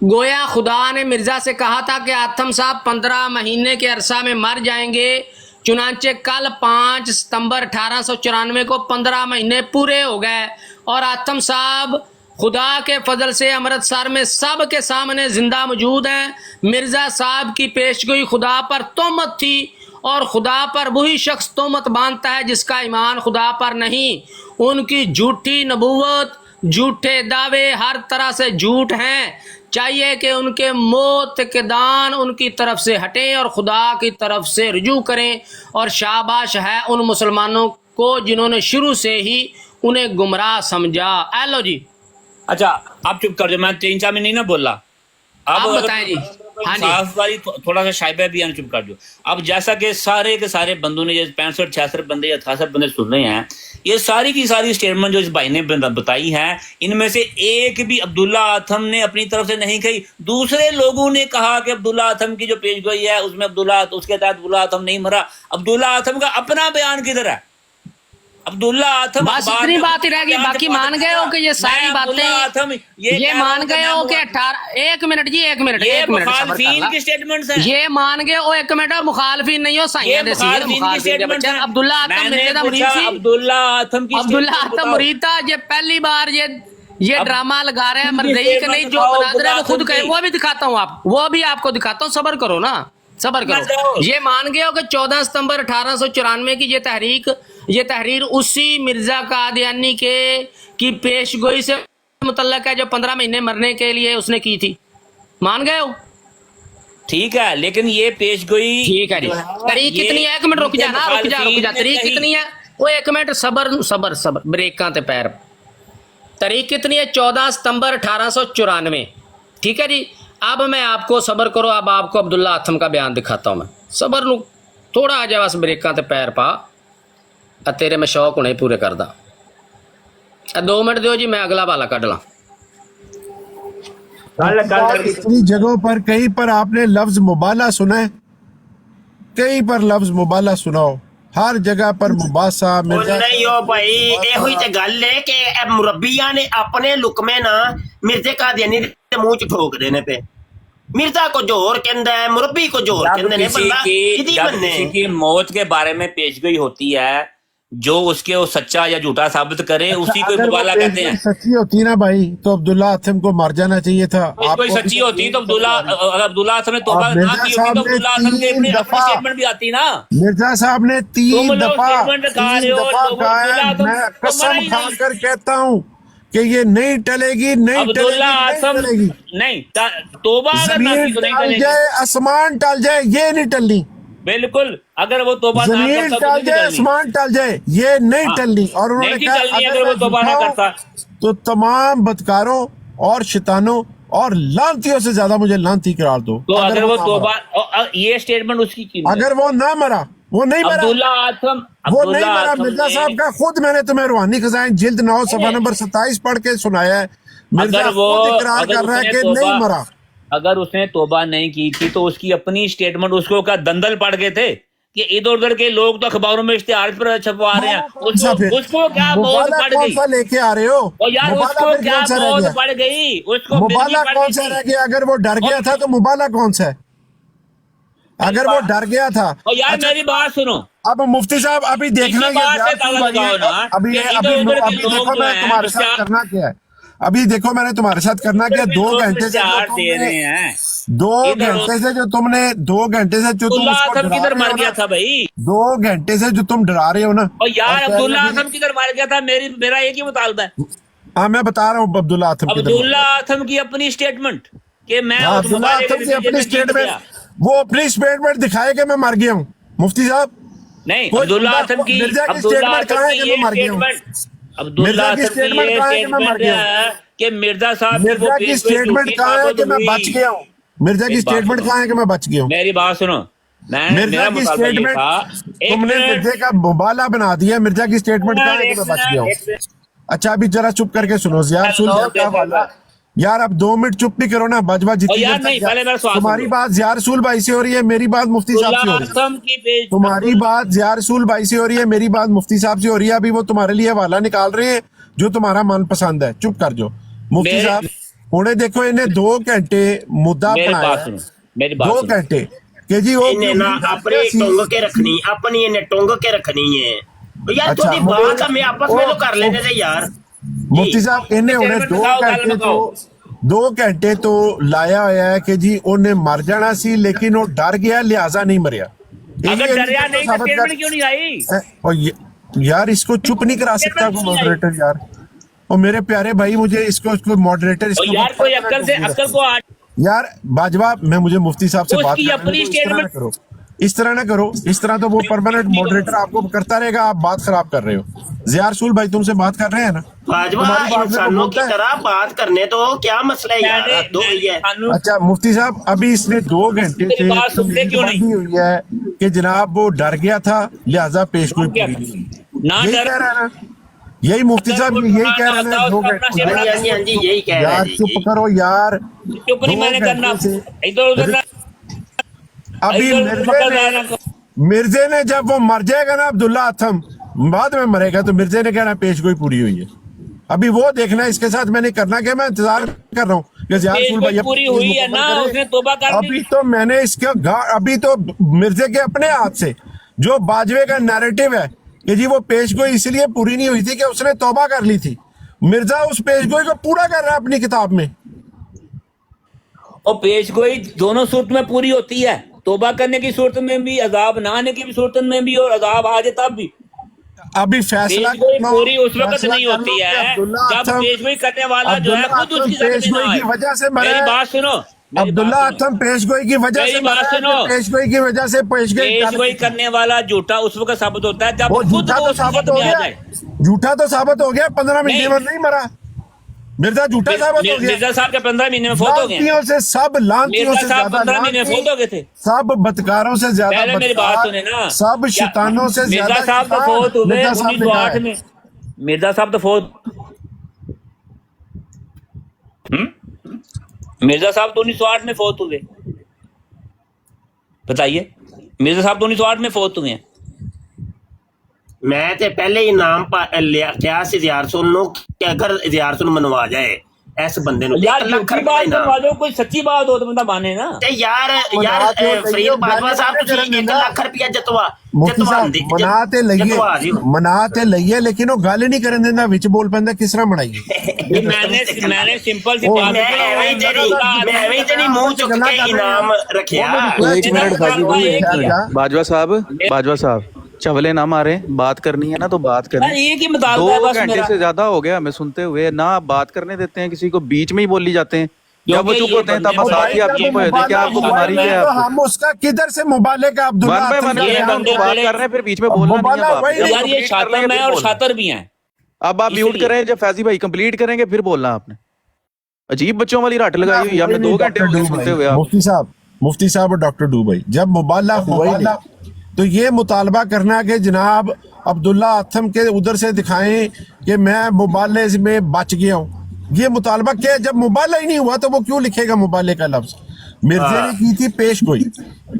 گویا خدا نے مرزا سے کہا تھا کہ آتم صاحب 15 مہینے کے عرصہ میں مر جائیں گے. چنانچہ کل 5 ستمبر 1894 کو 15 مہینے پورے ہو گئے اور آتم صاحب خدا کے فضل سے امرتسر میں سب کے سامنے زندہ موجود ہیں. مرزا صاحب کی پیشگوئی خدا پر تہمت تھی اور خدا پر وہی شخص تہمت باندھتا ہے جس کا ایمان خدا پر نہیں. ان کی جھوٹی نبوت جھوٹے دعوے ہر طرح سے جھوٹ ہیں. چاہیے کہ ان کے معتقدان ان کی طرف سے ہٹیں اور خدا کی طرف سے رجوع کریں. اور شاباش ہے ان مسلمانوں کو جنہوں نے شروع سے ہی انہیں گمراہ سمجھا. لو جی اچھا آپ چپ کر جو میں 3-4 میں نہیں نہ بولا. آپ بتائیں جی. ہاں جی صاف والی تھوڑا سا شائبہ بھی چپ کر دو. اب جیسا کہ سارے کے سارے بندوں نے یہ 65-66 بندے یا 68 بندے سن رہے ہیں یہ ساری کی ساری اسٹیٹمنٹ جو اس بھائی نے بتائی ہیں ان میں سے ایک بھی عبداللہ آتم نے اپنی طرف سے نہیں کہی. دوسرے لوگوں نے کہا کہ عبداللہ آتم کی جو پیش گوئی ہے اس میں اس کے تحت عبداللہ آتم نہیں مرا. عبداللہ آتم کا اپنا بیان کدھر ہے؟ عبداللہ آتم بس اتنی بات ہی رہ گئی. باقی مان گئے ہو کہ یہ ساری باتیں یہ مان گئے ہو کہ 1 منٹ جی 1 منٹ مخالفین کی سٹیٹمنٹس ہیں. یہ مان گئے ہو 1 منٹ. اور مخالفین نہیں ہو سائیں دے سی مخالفین. عبداللہ آتم مرزا دا مرید سی. عبداللہ آتم کی عبداللہ آتم مرید تھا. یہ پہلی بار یہ ڈرامہ لگا رہے ہیں مرزئی کہ نہیں. جو مناظر ہے وہ خود کہے وہ بھی دکھاتا ہوں وہ بھی آپ کو دکھاتا ہوں. صبر کرو نا صبر کرو. یہ مان گئے ہو کہ 14 ستمبر 1894 کی یہ تحریر اسی مرزا قادیانی کی پیش گوئی سے متعلق ہے جو 15 مہینے مرنے کے لیے اس نے کی تھی. مان گئے ہو؟ ٹھیک ہے لیکن یہ پیش گوئی ٹھیک ہے جی. تاریخ کتنی ہے؟ 1 منٹ رک جا. تاریخ کتنی ہے؟ وہ 1 منٹ صبر بریکاں تے پیر. تاریخ کتنی ہے؟ 14 ستمبر 1894. ٹھیک ہے جی. اب میں آپ کو صبر کرو. اب آپ کو عبداللہ آتم کا بیان دکھاتا ہوں. میں صبر نو تھوڑا آ جائے بس بریکاں تے پیر پا. تیرے میں شوق ہونے پورے کر دا. 2 منٹ دیو جی میں اگلا والا کٹ لاں. اتنی جگہوں پر کہیں پر آپ نے لفظ مبالغہ سنا ہے؟ کہیں پر لفظ مبالغہ سناؤ. ہر جگہ پر مباحثہ نہیں ہو بھائی. یہ ہوئی تے گل ہے کہ مربیاں نے اپنے لقمے نا مرزے قادیانی دے منہ چ ٹھوک دینے پہ. مرزا کو جوہر کہندا ہے مربی کو جوہر کہندے نے. بندہ کسی کی موت کے بارے میں پیش گوئی ہوتی ہے جو اس کے وہ سچا یا جھوٹا ثابت کرے اسی کو مبالغہ کہتے ہیں. سچی ہوتی نا بھائی تو عبداللہ آتم کو مر جانا چاہیے تھا. کوئی سچی ہوتی تو عبداللہ آتم نے توبہ نہ کی ہوتی تو عبداللہ آتم کے اپنی اسٹیٹمنٹ بھی آتی نا. مرزا صاحب نے 3 دفعہ کہا ہے. میں قسم کھا کر کہتا ہوں کہ یہ نہیں ٹلے گی. عبداللہ آتم نہیں توبہ اگر نہ کی تو نہیں ٹلے گی. آسمان ٹل جائے یہ نہیں ٹلنی. بالکل اگر وہ توبہ نہ زمین کرتا ٹل جائے آسمان ٹل جائے یہ نہیں ٹلنی. اور انہوں نے کہا اگر وہ توبہ نہ کرتا تو تمام بدکاروں اور شیطانوں اور لعنتیوں سے زیادہ مجھے لعنتی قرار دو. تو اگر وہ توبہ یہ سٹیٹمنٹ اس کی اگر وہ نہ مرا وہ نہیں مرا عبداللہ آتم وہ نہیں مرا. مرزا صاحب کا خود میں نے تمہیں روحانی خزائن جلد 9 صفحہ نمبر 27 پڑھ کے سنایا ہے. مرزا خود اقرار کر رہا ہے کہ نہیں مرا. اگر اس نے توبہ نہیں کی تھی تو اس کی اپنی سٹیٹمنٹ اس کو کا دندل پڑ گئے تھے کہ ادھر ادھر کے لوگ تو اخباروں میں اشتہار پر چھپوا رہے ہیں. اس کو کیا موت پڑ گئی؟ لے کے آ رہے ہو یار اس کو کیا موت پڑ گئی؟ اس کو مبالغہ کون سا رہ گیا؟ اگر وہ ڈر گیا تھا تو مبالغہ کون سا ہے؟ अगर वो डर गया था। और यार मेरी बात सुनो, अब मुफ्ती साहब अभी देखना इसी बात से ताला लगाओ ना अभी कि अभी इधर-उधर के अभी लोग देखो जो मैं हैं, तुम्हारे साथ क्या- करना क्या है। अभी देखो मैंने तुम्हारे साथ करना क्या, 2 घंटे से चार दे रहे हैं। 2 इधर- घंटे से जो तुमने 2 घंटे से जो तुम अब्दुल्ला उसको आजम डरा किधर रहे मर हो गया ना, था भाई? 2 घंटे से जो तुम डरा रहे हो ना, और यार और कह रहे अब्दुल्ला हो कि- आजम किधर मर गया था? मेरा एक ही मुतालबा है, हाँ मैं बता रहा हूँ अब्दुल्ला आथम किधर मर अब्दुल्ला गया। आजम की अपनी स्टेटमेंट कि मैं हाँ, उस अब्दुल्ला मुबारक आथम की नतीजे अपनी में जीत स्टेटमेंट, गया। वो अपनी स्टेटमेंट दिखाए कि मैं मर गया हूँ। मुफ्ती साहब नहीं, कोई अब्दुल्ला बंदा- आजम की मिर्जा की अब्दुल्ला स्टेटमेंट आजम कहाँ है की कि ये मैं मर गया हूँ? स्टेटमेंट अब्दुल्ला मिर्जा की आजम की स्टेटमेंट ये कहाँ है कि मैं मर स्टेटमेंट गया हूँ? है कि मिर्जा साहब की वो मिर्जा की पेश पे स्टेटमेंट झूठी कहाँ है साबित कि मैं हुई। बच गया हूँ? मिर्जा की मेरी बात स्टेटमेंट सुनो। कहाँ है कि मैं बच गया हूँ? मेरी बात सुनो, मैं मिर्जा मेरा की मुतालबा ये स्टेटमेंट था, एक तुमने मिनट, मिर्जे का मुबाला बना दिया। मिर्जा की स्टेटमेंट कहाँ है कि मैं बच गया हूँ? एक मिनट, अच्छा अभी जरा चुप करके सुनो यार, सुन हेलो, क्या वाला यार, अब 2 मिनट चुप भी करो ना। बाजवा और जितनी यार देर नहीं, तक पहले मेरा सवाल तुम्हारी सुनो। बात ज़िया रसूल भाई से हो रही है, मेरी बात मुफ्ती साहब से हो रही है। आजम की पेज तुम्हारी बात ज़िया रसूल भाई से हो रही है, मेरी बात मुफ्ती साहब से हो रही है। अभी वो तुम्हारे लिए हवाला निकाल रहे हैं जो तुम्हारा मन पसंद है। चुप कर जो मुफ्ती मेरे- साहब। उन्हें देखो इन्हें 2 घंटे मुद्दा मेरी बनाया बात है। सुनो, मेरी बात 2 सुनो। घंटे कि जी वो इन्हें ना अपनी टोंग के रखनी, अपनी इन्हें टोंग के रखनी है। यार अच्छा, थोड़ी बात हमें आपस में तो कर लेने थे यार। मुफ्ती साहब इन्हें उन्हें चेयरमैन बताओ, गल बताओ। 2 घंटे तो लाया होया है कि जी उन्हें मर जाना सी, लेकिन वो डर गया लिहाजा नहीं मरिया। अगर डरिया नहीं तो स्टेटमेंट क्यों नहीं आई? और यार इसको चुप नहीं करा सकता कोई मॉडरेटर यार। और मेरे प्यारे भाई मुझे इसको मॉडरेटर और इसको यार कोई अक्ल से अक्ल को आ यार बाजवा, मैं मुझे मुफ्ती साहब से बात उसकी करने अपनी दो, इस तरह ना स्टेटमेंट- करो, इस तरह ना करो। इस तरह तो वो परमानेंट मॉडरेटर आपको करता रहेगा, आप बात खराब कर रहे हो। ज़िया रसूल भाई तुमसे बात कर रहे हैं ना, बाजवा तुम्हारी बात में तो इंसानों की बोलता है। तरह बात करने तो क्या मसला है यार? मैंने- दो ही है। कानून- अच्छा मुफ्ती साहब अभी इसने 2 घंटे मेरी से बात सुनते क्यों नहीं? बांधी हुई है कि जनाब वो डर गया था लिहाजा पेश कोई क्या? पूरी नहीं हुई। ना यही डर- कह रहा है ना, यही मुफ्ती साहब यही कह रहे हैं 2 अपना घंटे। शेर- हाँ जी, हाँ जी, यही कह रहे यार हैं चुप जी। करो यार। चुप नहीं 2 मैंने करना, घंटे से- इधर उधर ना अभी इधर उधर पकड़ ना करो। मिर्जे ने जब वो मर जाएगा ना अब्दुल्ला आथम बाद में मरेगा तो मिर्जे ने कहना पेश गोई पूरी हुई है। अभी वो देखना, इसके साथ मैंने करना क्या, मैं इंतजार कर रहा हूँ कि ज़िया रसूल भाई पूरी अपनी हुई चीज़ है ना, मुकम्मल करें। उसने तौबा कर दी। अभी तो मैंने इसका अभी तो मिर्जे के अपने हाथ से जो बाजवे का नैरेटिव है कि जी वो पेश गोई इसलिए पूरी नहीं हुई थी कि उसने तौबा कर ली थी। मिर्जा उस पेश गोई को पूरा कर रहा है अपनी किताब में। और पेश गोई दोनों सूरत में पूरी होती है, तौबा करने की सूरत में भी, अजाब ना आने की भी सूरत में भी, और अजाब आ जाए तब भी। अभी फैसला पेश गोई करना- पूरी उस वक्त फैसला नहीं कर लो होती कि है अब्दुल्ला जब आथम- पेश गोई करने वाला जो है अब्दुल्ला खुद उसकी आथम पेश जान में गोई ना आए। की वजह से मरा मेरी है। बात सुनो, मेरी अब्दुल्ला बात सुनो। आथम पेश गोई की वजह मेरी से बात मरा है, सुनो। पेश गोई की वजह से पेश पेश गोई गोई करने वाला झूठा उस वक्त साबित होता है जब वो खुद झूठा वो तो उसकी साबित जान हो में आ गया, जाए। झूठा तो साबित हो गया। 15 महीने नहीं। में नहीं मरा मिर्जा, झूठा साबित हो गया। मिर्जा साहब के 15 महीने में फौत हो गए। लांतियों से सब लांतियों मिर्जा से साहब ज्यादा 15 महीने में फौत हो गए थे। सब बदकारों से ज्यादा पहले मेरी बात बदकार, सुने ना, सब क्या- शैतानों से ज्यादा मिर्जा साहब तो शैतान फौत हुए मिर्जा साहब ने कहा 1908 है। में। मिर्जा साहब तो फौत मिर्जा साहब तो 1908 में फौत हुए। बताइए, मिर्जा साहब तो 1908 में फौत हुए हैं। मैं तो पहले ही नाम लिया क्या सी ज़िया रसूल नु कि अगर ज़िया रसूल मनवा जाए इस बंदे नु यार 1 लाख झूठी रुपए बात इनाम। करवा दो, कोई सच्ची बात हो तो बंदा माने ना। ते यार फरीद बाजवा साहब तुसी 1 लाख रुपया मुफ्ती साहब मना ते लइए, मना ते लइए, लेकिन वो गल नहीं करन देंदा, विच बोल पैंदा, किस तरह मनाइए। मैंने सिंपल सी ओ, बात मैं एवं नहीं मुंह चुक के इनाम रखिया। एक मिनट बाजवा साहब चवले ना मारे, बात करनी है ना तो बात करें। एक ही मुतालबा है 2 बस घंटे मेरा। से ज्यादा हो गया हमें सुनते हुए ना, आप बात करने देते हैं किसी को, बीच में ही बोली जाते हैं। जब वो चुप होते हैं तब ये साथ ही आप चुप हो जाते हैं। क्या आपको बीमारी क्या है? तो आपको हम उसका किधर से मुबाले का अब्दुल्ला 1 बाय 1 आथम ये का बंदे बात बड़े- कर रहे हैं, फिर बीच में बोलना नहीं मुबाला है अब वही आप। नहीं, जब यार ये complete कर शातर लेंगे में फिर और बोलना। शातर भी हैं। अब आप म्यूट इसलिए। करें, जब फैजी भाई कंप्लीट करेंगे फिर बोलना आपने। अजीब बच्चों वाली रट लगाई हुई है आपने, 2 घंटे हो गए सुनते हुए आप। मुफ्ती साहब और डॉक्टर डूबई जब मुबाला हुआ ही नहीं तो ये मुतालबा करना कि जनाब अब्दुल्ला आथम के उधर से दिखाएं कि मैं मुबाले में बच गया हूँ। ये मुतालबा क्या है? जब मुबाला ही नहीं हुआ तो वो क्यों लिखेगा मुबाले का लफ्ज? मिर्जे ने की थी पेश गोई,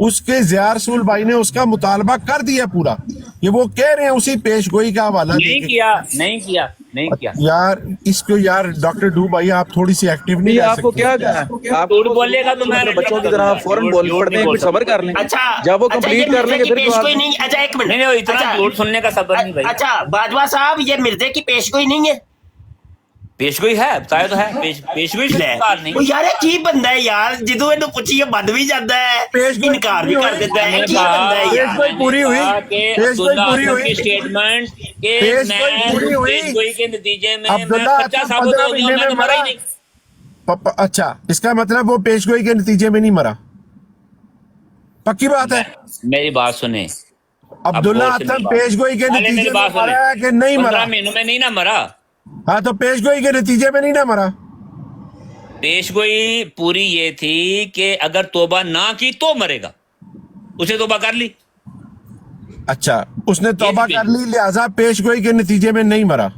उसके ज़िया रसूल भाई ने उसका मुतालबा कर दिया पूरा, ये वो कह रहे हैं उसी पेश गोई का हवाला नहीं देके। किया, नहीं किया, नहीं किया। यार इसको यार डॉक्टर डू भाई आप थोड़ी सी एक्टिव नहीं ये रह आपको सकते? क्या आप झूठ बोलेगा तो मैं बच्चों की तरह फौरन बोल पड़ते हैं, कुछ सब्र कर लें। अच्छा जब वो अच्छा, कंप्लीट ये कर मिर्जे लेंगे की फिर तो पेशगोई आप नहीं। अच्छा एक मिनट, नहीं इतना अच्छा, झूठ सुनने का सब्र नहीं भाई। अच्छा बाजवा साहब, ये मिर्जे की पेशगोई नहीं है? पेशगोई है, बताया तो है, पेशगोई से इनकार नहीं। ਉਹ ਯਾਰ ਇਹ ਕੀ ਬੰਦਾ ਹੈ ਯਾਰ, ਜਦੋਂ ਇਹਨੂੰ ਪੁੱਛੀਏ ਬੰਦ ਵੀ ਜਾਂਦਾ ਹੈ, पेशगोई ਇਨਕਾਰ ਵੀ ਕਰ ਦਿੰਦਾ ਹੈ। मैंने ਕੀ कहा- ਬੰਦਾ है यार? पेशगोई पूरी हुई, कि पेशगोई अब्दुल्ला पूरी आजम हुई, की स्टेटमेंट के पेशगोई मैं पूरी हुई। पेशगोई के नतीजे में मैं अब्दुल्ला सच्चा आजम साबित 15 हो गया, महीने मैं तो में मरा ही मरा। नहीं। अच्छा इसका मतलब वो पेशगोई के नतीजे में नहीं मरा, पक्की बात है? मेरी बात सुने, अब्दुल्ला गौर से आजम मेरी बात- पेशगोई के पहले नतीजे मेरी में बात मरा है सुने, कि नहीं मरा? 15 महीनों में नहीं ना मरा। हाँ तो पेशगोई के नतीजे में नहीं ना मरा। पेशगोई पूरी ये थी कि अगर तौबा ना की तो मरेगा, उसे तौबा कर ली। अच्छा उसने तौबा भी- कर ली, लिहाजा पेशगोई के नतीजे में नहीं मरा।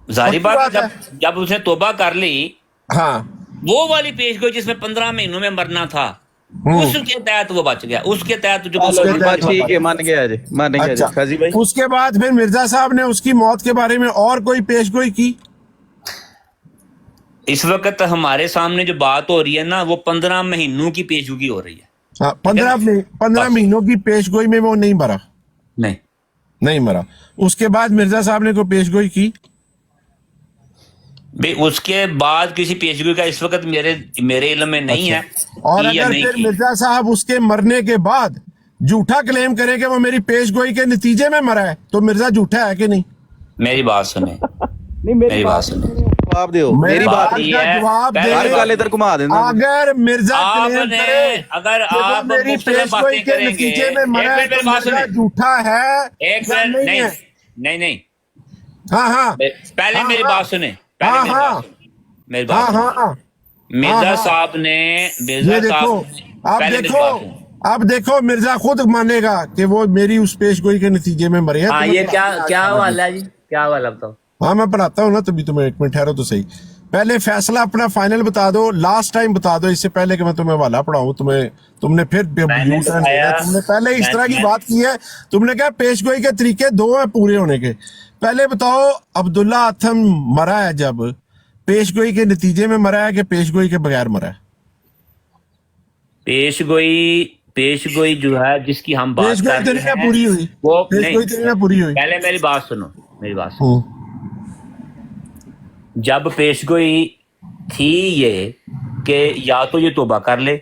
जाहिर पक्की बात बात है, जब उसने तौबा कर ली, हाँ वो वाली पेशगोई जिसमें 15 महीनों में मरना था, उसके तहत वो बच गया, उसके तहत जो उसके तहत ठीक है, मान गया जी, मान गया जी काजी भाई। उसके बाद फिर मिर्जा साहब ने उसकी मौत के बारे में और कोई पेशगोई की? इस वक्त हमारे सामने जो बात हो रही है ना, वो 15 महीनों की पेशगोई हो रही है। हाँ 15 महीनों की पेशगोई में वो नहीं मरा, नहीं, नहीं मरा। उसके बाद मिर्जा साहब ने कोई पेशगोई की? भाई उसके बाद किसी पेशगोई का इस वक्त मेरे इल्म में नहीं है। और की या अगर नहीं फिर की। मिर्जा साहब उसके मरने के बाद झूठा क्लेम करें कि वो मेरी पेशगोई के नतीजे में मरा है, तो मिर्जा झूठा है कि नहीं? मेरी बात सुने, नहीं मेरी बात सुने, जवाब दो, मेरी बात बात ये का है, जवाब पहले हर दे। गाल इधर घुमा देना। अगर मिर्जा क्लेम आपने करे अगर कि वो आप मेरी मुख्तलिफ पेशगोई बातें के करेंगे, नतीजे में मरा है, एक मिनट तो बात मिर्जा सुने, झूठा है एक या मिनट, नहीं है? नहीं नहीं, हाँ हाँ पहले हाँ, मेरी हाँ। बात सुने, पहले हाँ, मेरी हाँ। बात सुने, मेरी हाँ बात हाँ सुने। हाँ मिर्जा हाँ। साहब ने ये मिर्जा देखो, साहब आप पहले मेरी देखो, बात सुने। आप देखो मिर्जा खुद मानेगा कि वो मेरी उस पेशगोई के नतीजे में मरे हैं। हाँ, तो ये मैं क्या हवाला है जी, क्या हवाला बताओ। हाँ मैं पढ़ाता हूँ ना, तभी तुम्हें एक मिनट ठहरो तो सही। पहले फैसला अपना फाइनल बता दो, लास्ट टाइम बता दो, इससे पहले कि मैं तुम्हें हवाला पढ़ाऊं। तुमने फिर मैंने U-turn बताया- लिया। तुमने पहले इस तरह की मैंने- बात की है, तुमने कहा पेशगोई के तरीके दो हैं पूरे होने के। पहले बताओ अब्दुल्ला आथम मरा है जब पेशगोई के नतीजे में मरा है कि पेशगोई के बगैर मरा है? पेशगोई जो है जिसकी हम बात पेशगोई कर तो रहे नहीं हैं, पूरी हुई, वो पेशगोई तो नहीं पूरी हुई। पहले मेरी बात सुनो, मेरी बात सुनो। जब पेशगोई थी ये कि या तो ये तौबा कर ले,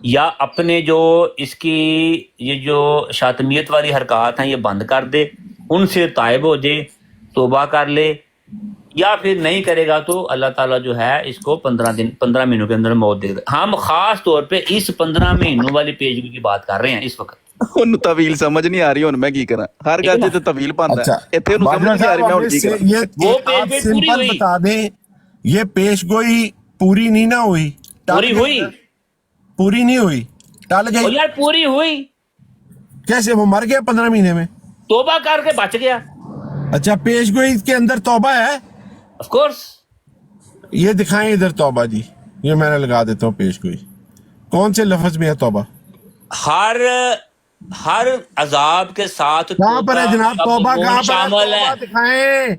या अपने जो इसकी ये जो शातमियत वाली हरकत हैं ये बंद कर दे, उनसे ताइब हो जाए, तौबा कर ले, या फिर नहीं करेगा तो अल्लाह ताला जो है इसको 15 महीनों के अंदर मौत दे देगा। हम खास तौर पे इस 15 महीनों वाली पेशगोई की बात कर रहे हैं इस वक्त। ਉਹਨੂੰ ਤਵੀਲ ਸਮਝ ਨਹੀਂ ਆ ਰਹੀ, ਹੁਣ ਮੈਂ ਕੀ ਕਰਾਂ? ਹਰ ਗੱਲ 'ਚ ਤੇ ਤਵੀਲ ਪਾਉਂਦਾ अच्छा ਹੈ। ਇੱਥੇ ਉਹਨੂੰ ਸਮਝ ਨਹੀਂ ਆ ਰਹੀ, ਮੈਂ ਹੁਣ ਕੀ ਕਰਾਂ? ये वो आप पेशगोई पूरी सिंपल हुई। बता दें, ये पेशगोई पूरी नहीं ना हुई, पूरी हुई, पूरी नहीं हुई, टल और गई। यार पूरी हुई, कैसे? वो मर गया 15 महीने में? तौबा करके बच गया। अच्छा पेशगोई के अंदर तौबा है? ऑफ कोर्स ये दिखाएं इधर तौबा जी, ये मैंने लगा देता हूँ पेशगोई। कौन से लफ्ज में है तौबा? हर अजाब के साथ कहाँ पर है जनाब तौबा? कहाँ पर शामिल है? है। तौबा दिखाएं,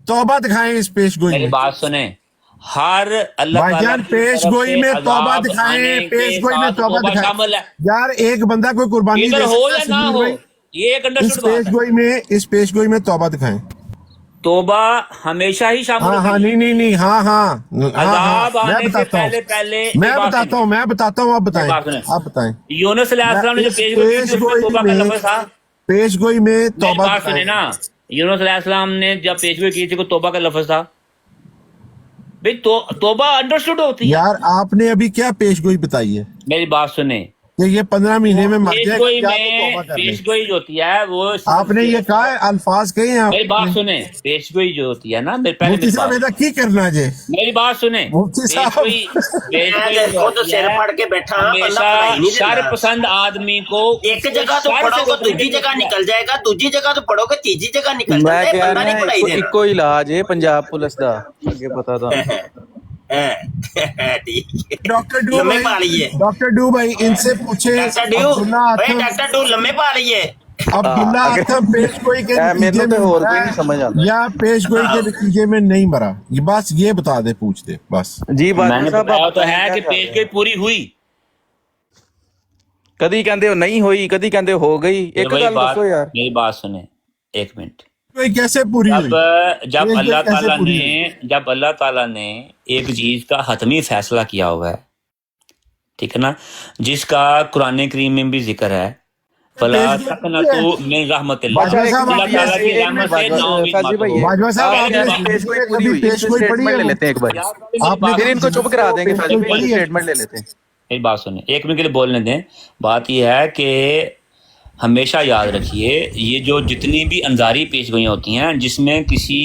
तौबा दिखाएं इस पेशगोई मेरी में। बात सुने, हर अल्लाह ताला भाईजान की तरफ पेशगोई से में तौबा अजाब दिखाएं, आने के पेशगोई में साथ तौबा दिखाएं। शामिल है। यार एक बंदा कोई कुर्बानी इधर दे हो सकता या है ना सुनील हो, भाई? ये एक इस अंडरस्टूड बात है। इस पेशगोई में तौबा दिखाएं। तौबा हमेशा ही शामिल हाँ हाँ होती है। नहीं हाँ हाँ अजाब मैं आने से बताता हूँ, पहले मैं बताता हूँ, आप बताएं, बात सुने। आप बताएं। यूनुस अलैहिस्सलाम ने जो इस पेशगोई की थी, उसमें पेशगोई तौबा का में- लफ्ज था। पेशगोई में मेरी तौबा बात सुने दिखाएं। ना, यूनुस अलैहिस्सलाम ने जब पेशगोई की थी को तौबा का लफ्ज था। भाई तौबा अंडरस्टूड होती है। यार आपने अभी क्या पेशगोई बताई है मेरी बात सुने, कि ये 15 महीने में मर जाएगा, पेशगोई क्या तो तौबा में कर ले। पेशगोई जो होती है वो आपने ये कहा है, अल्फाज कहे हैं मेरी बात आपने। सुने, पेशगोई जो होती है ना, पहले मुफ्ती साहब ऐसा की करना है जी? मेरी बात सुने, मुफ्ती साहब। मैं खुद सिर फड़ के बैठा, अल्लाह पढ़ाई नहीं हमेशा देता। शर पसंद आदमी को एक जगह तो शर से पढ़ोगे रोकने दूसरी के लिए जगह निकल जाएगा, दूसरी जगह तो पढ़ोगे तीसरी जगह निकल ਮੈਂ जाएगा, ਕਹਿ बंदा नहीं ਰਿਹਾ पढ़ाई देना। ਇੱਕੋ ਇਲਾਜ ਹੈ ਪੰਜਾਬ ਪੁਲਿਸ ਦਾ, ਅੱਗੇ ਪਤਾ ਤਾਂ ठीक है। डॉक्टर डू लम्बे भाई, पा लिए डॉक्टर डू भाई इनसे पूछे डॉक्टर ड्यू, अब्दुल्ला भाई आथम- डॉक्टर ड्यू लम्बे पा लिए, अब्दुल्ला आतम पेशगोई के नतीजे में मरा है या पेशगोई के नतीजे में नहीं मरा, ये बस ये बता दे, पूछ दे बस। जी मैंने बाजवा बताया साहब तो है कि पेशगोई पूरी हुई। कदी कहते हो नहीं हुई, कदी कहते हो गई, एक वही गल बात, दसो यार। मेरी बात सुने एक मिनट। कोई कैसे पूरी हुई? जब पेशगोई अल्लाह कैसे ताला पूरी ने जब अल्लाह ताला ने एक चीज का हतमी फैसला किया हुआ है, ठीक है ना, जिसका कुरान करीम में भी जिक्र है, फला तकनतु मिन रहमतिल्लाह, बाजवा साहब, अल्लाह ताला की रहमत से नाउमीद मत हो। बाजवा साहब, पहले आपने बात- पेशगोई पूरी कभी हुई, पेशगोई पढ़ी स्टेटमेंट ले है? लेते हैं एक बार, आपने फिर इनको चुप करा देंगे। साजिद भाई पढ़ी है? स्टेटमेंट ले लेते हैं। मेरी बात सुने, एक मिनट के लिए बोलने दें। बात यह है कि हमेशा याद रखिए, ये जो जितनी भी अंजारी पेशगोइयाँ होती हैं जिसमें किसी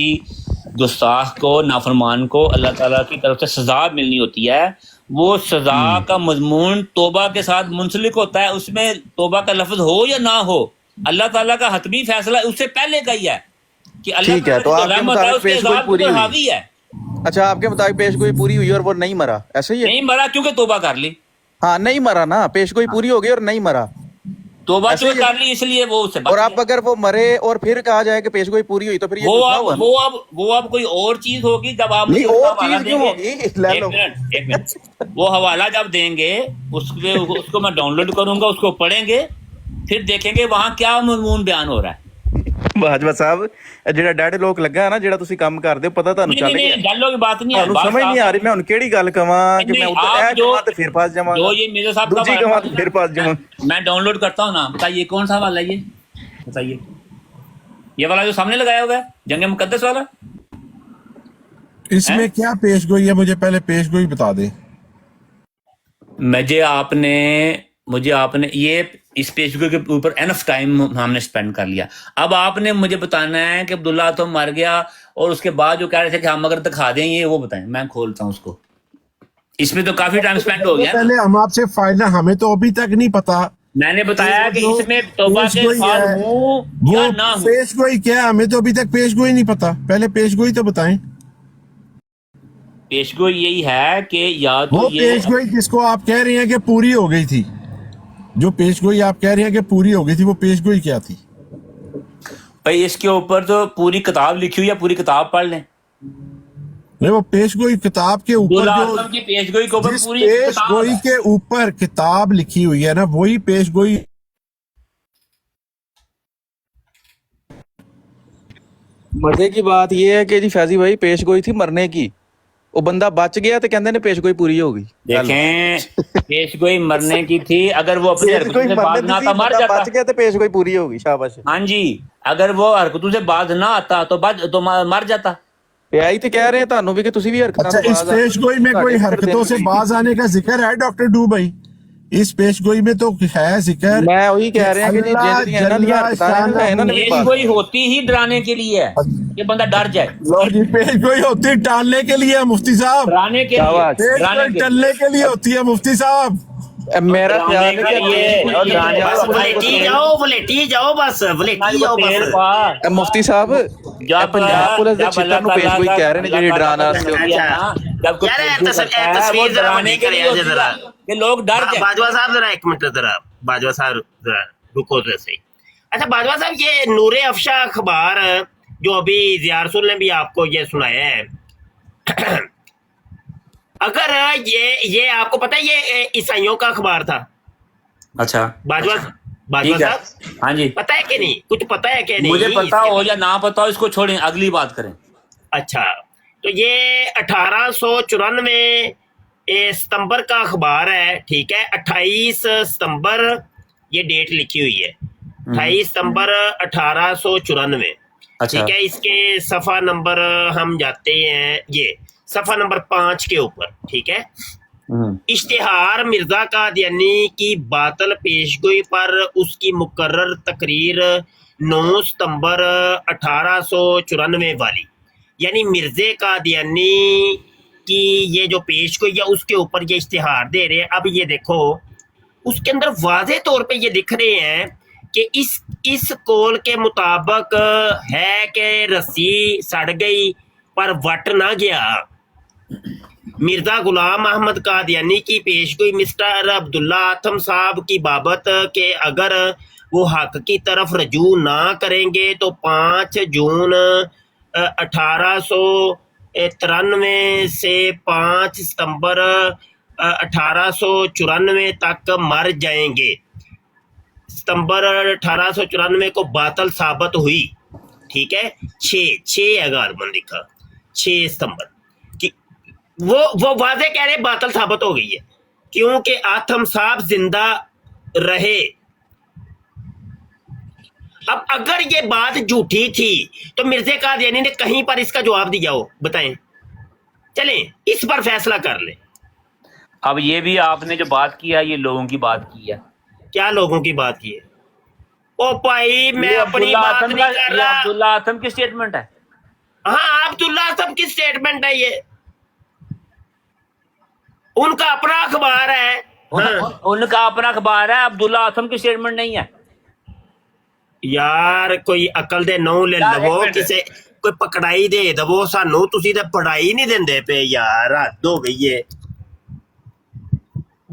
गुस्ताख को, नाफरमान को अल्लाह ताला की तरफ से सजा मिलनी होती है, वो सजा का मजमून तौबा के साथ मुंसलिक होता है। उसमें तौबा का लफ्ज हो या ना हो, अल्लाह ताला का हतमी फैसला उससे पहले का ही है कि अल्लाह ठीक है, तो ताला की आपके रहमत है, मुताबिक उसके पेशगोई अज़ाब पूरी पर हुई। हावी है। अच्छा, आपके मुताबिक पेशगोई पूरी हुई और वो नहीं मरा, ऐसे ही है? नहीं मरा क्योंकि तौबा कर ली, हाँ, नहीं मरा ना, पेशगोई पूरी हो गई और नहीं मरा। तौबा ऐसे क्यों ही है। कर ली, इसलिए वो उससे बच और गया। अब अगर वो मरे और फिर कहा जाए कि पेशगोई पूरी हुई तो फिर ये वो झूठा अब हुआ ना? वो अब कोई और चीज होगी जब आप नहीं, मुझे और उसका हवाला चीज क्यों देंगे। होगी? ले लो। एक मिनट वो हवाला जब देंगे उसको मैं डाउनलोड करूंगा, उसको पढ़ेंगे, फिर देखेंगे वहां क्या मजमून बयान हो रहा है। ਬਾਜਵਾ ਸਾਹਿਬ ਜਿਹੜਾ ਡੈਡ ਲੋਕ ਲੱਗਾ ਹੈ ਨਾ, ਜਿਹੜਾ ਤੁਸੀਂ ਕੰਮ ਕਰਦੇ ਹੋ, ਪਤਾ ਤੁਹਾਨੂੰ ਚੱਲ नहीं, ਗਿਆ? गलों की बात नहीं है, ਤੁਹਾਨੂੰ बात ਸਮਝ ਨਹੀਂ ਆ ਰਹੀ, ਮੈਂ ਹੁਣ ਕਿਹੜੀ ਗੱਲ ਕਵਾਂ ਕਿ नहीं, ਮੈਂ आप ਉੱਤੇ ਇਹ जो- ਕਵਾਂ ਤੇ ਫਿਰ ਫਸ ਜਾਵਾਂਗਾ, जो ये मेरे साहब ਦੂਜੀ ਕਵਾਂ ਤੇ ਫਿਰ फंस जाऊं। मैं डाउनलोड करता हूँ ना, बताइए कौन सा वाला है ये, बताइए ये वाला जो सामने लगाया हुआ है, जंग मुकद्दस वाला। इसमें क्या पेशगोई है? मुझे पहले पेशगोई बता दे। मुझे आपने ये इस पेशगोई के ऊपर एनफ टाइम हमने स्पेंड कर लिया। अब आपने मुझे बताना है कि अब्दुल्ला तो मर गया और उसके बाद जो कह रहे थे कि हम अगर दिखा दें ये, वो बताएं, मैं खोलता हूँ उसको। इसमें तो काफी टाइम स्पेंड हो गया ना। पहले हम आपसे फायदा, हमें तो अभी तक नहीं पता। मैंने बताया कि जो इसमें तौबा के पेशगोई साथ है, हूँ या वो ना हूँ। पेशगोई क्या है? हमें तो अभी तक पेशगोई नहीं पता, पहले पेशगोई तो बताएं। पेशगोई यही है कि या तो वो ये पेशगोई जिसको आप कह रही हैं कि पूरी हो गई थी, जो पेशगोई आप कह रही हैं कि पूरी हो गई थी, वो पेशगोई क्या थी? भाई इसके ऊपर तो पूरी किताब लिखी हुई है, पूरी किताब पढ़ लें। नहीं, वो पेशगोई किताब के ऊपर अब्दुल्ला जो आजम की पेशगोई के ऊपर जिस पूरी किताब पेशगोई है। के ऊपर किताब लिखी हुई है ना, वही पेशगोई। मजे की बात ये है कि जी फैजी भाई पेशगोई थी मरने की, वो बंदा बच गया तो कहते ने पेशगोई पूरी हो गई। देखें, पेशगोई मरने की थी, अगर वो अपनी हरकतों पेशगोई से बाज मरने ना की आता थी, मर बंदा जाता। बच गया तो पेशगोई पूरी हो गई, शाबाश। हाँ जी, अगर वो हरकतों से बाज ना आता तो मर जाता। यही तो कह रहे हैं ਤੁਹਾਨੂੰ ਵੀ ਕਿ ਤੁਸੀਂ ਵੀ ਹਰਕਤਾਂ अच्छा, ਤੋਂ इस बाज आ- पेशगोई में कोई हरकतों से बाज आने का जिक्र है डॉक्टर डू भाई? इस पेशगोई में तो है जिक्र। मैं वही कह रहे हैं कि जी अल्लाह जिंदगी है ना, ये हरकतां हैं, इन्होंने भी बात पेशगोई होती ही डराने के लिए है कि बंदा डर जाए, लो जी, पेशगोई होती है टालने के लिए मुफ्ती साहब, डराने के लिए, शाबाश। डराने पेशगोई के लिए। टलने के लिए होती है मुफ्ती साहब। मेरा ख्याल है डराने के लिए, कि और डराने बस वाला वलेटी जाओ, वलेटी जाओ, बस वलेटी जाओ तेल बस। पा। मुफ्ती साहब जब पंजाब पुलिस ਦੇ जब ਛਿੱਤਰ ਨੂੰ पेशगोई ਕਹਿ ਰਹੇ ਨੇ ਜਿਹੜੀ ਡਰਾਣਾ जब कोई यार, पेशगोई करता है, वो तस्वीर जरा डराने बड़ी के लिए करिए होती जरा। है कि लोग डर जाए। बाजवा साहब जरा एक मिनट, जरा बाजवा साहब जरा रुको तो सही। अच्छा बाजवा साहब, ये नूरे अफशा अखबार जो अभी जियारसुल ने भी आपको ये सुनाया है, अगर ये आपको पता है ये ईसाइयों का अखबार था? अच्छा, बाजवा ठीक है। साहब हाँ जी, पता है कि नहीं, कुछ पता है कि नहीं? मुझे पता इसके हो या ना पता हो, इसको छोड़ें, अगली बात करें। अच्छा, तो ये 1894 सितंबर का अखबार है, ठीक है। 28 सितंबर ये डेट लिखी हुई है, 28 सितंबर 1894, अच्छा, ठीक है। इसके सफा नंबर हम जाते हैं, ये सफा नंबर 5 के ऊपर, ठीक है। इश्तिहार मिर्जा कादियानी की बातल पेशगोई पर उसकी मुकर्रर तकरीर 9 सितंबर 1894 वाली, यानी मिर्जे कादियानी की ये जो पेशगोई है उसके ऊपर ये इश्तिहार दे रहे हैं। अब ये देखो, उसके अंदर वाज़े तौर पे ये लिख रहे हैं कि इस कौल के मुताबिक है कि रस्सी सड़ गई पर वट ना गया। मिर्जा गुलाम अहमद कादियानी की पेशगोई मिस्टर अब्दुल्ला आथम साहब की बाबत के अगर وہ حق کی طرف رجوع نہ کریں گے تو 5 جون 1893 سے 5 ستمبر 1894 تک مر جائیں گے. ستمبر 1894 کو باطل ثابت ہوئی. ٹھیک ہے, 6 ہے غالباً لکھا 6 ستمبر کی وہ واضح کہہ رہے باطل ثابت ہو گئی ہے کیونکہ آتم صاحب زندہ رہے. اب اگر یہ بات جھوٹی تھی تو مرزا قادیانی نے کہیں پر اس کا جواب دیا ہو, بتائیں, چلیں اس پر فیصلہ کر لیں. اب یہ بھی آپ نے جو بات کیا یہ لوگوں کی بات کی ہے. کیا لوگوں کی بات کی ہے؟ او بھائی میں اپنی بات نہیں کر رہا. عبداللہ آتم کی سٹیٹمنٹ ہے. ہاں عبداللہ آتم کی سٹیٹمنٹ ہے, یہ ان کا اپنا اخبار ہے. ان کا اپنا اخبار ہے, عبداللہ آتم کی سٹیٹمنٹ نہیں ہے. یار کوئی عقل دے نو لے لو, کسے کوئی پکڑائی دے دو سانو, تسی تے پڑھائی نہیں دیندے پے یار, حد ہو گئی ہے.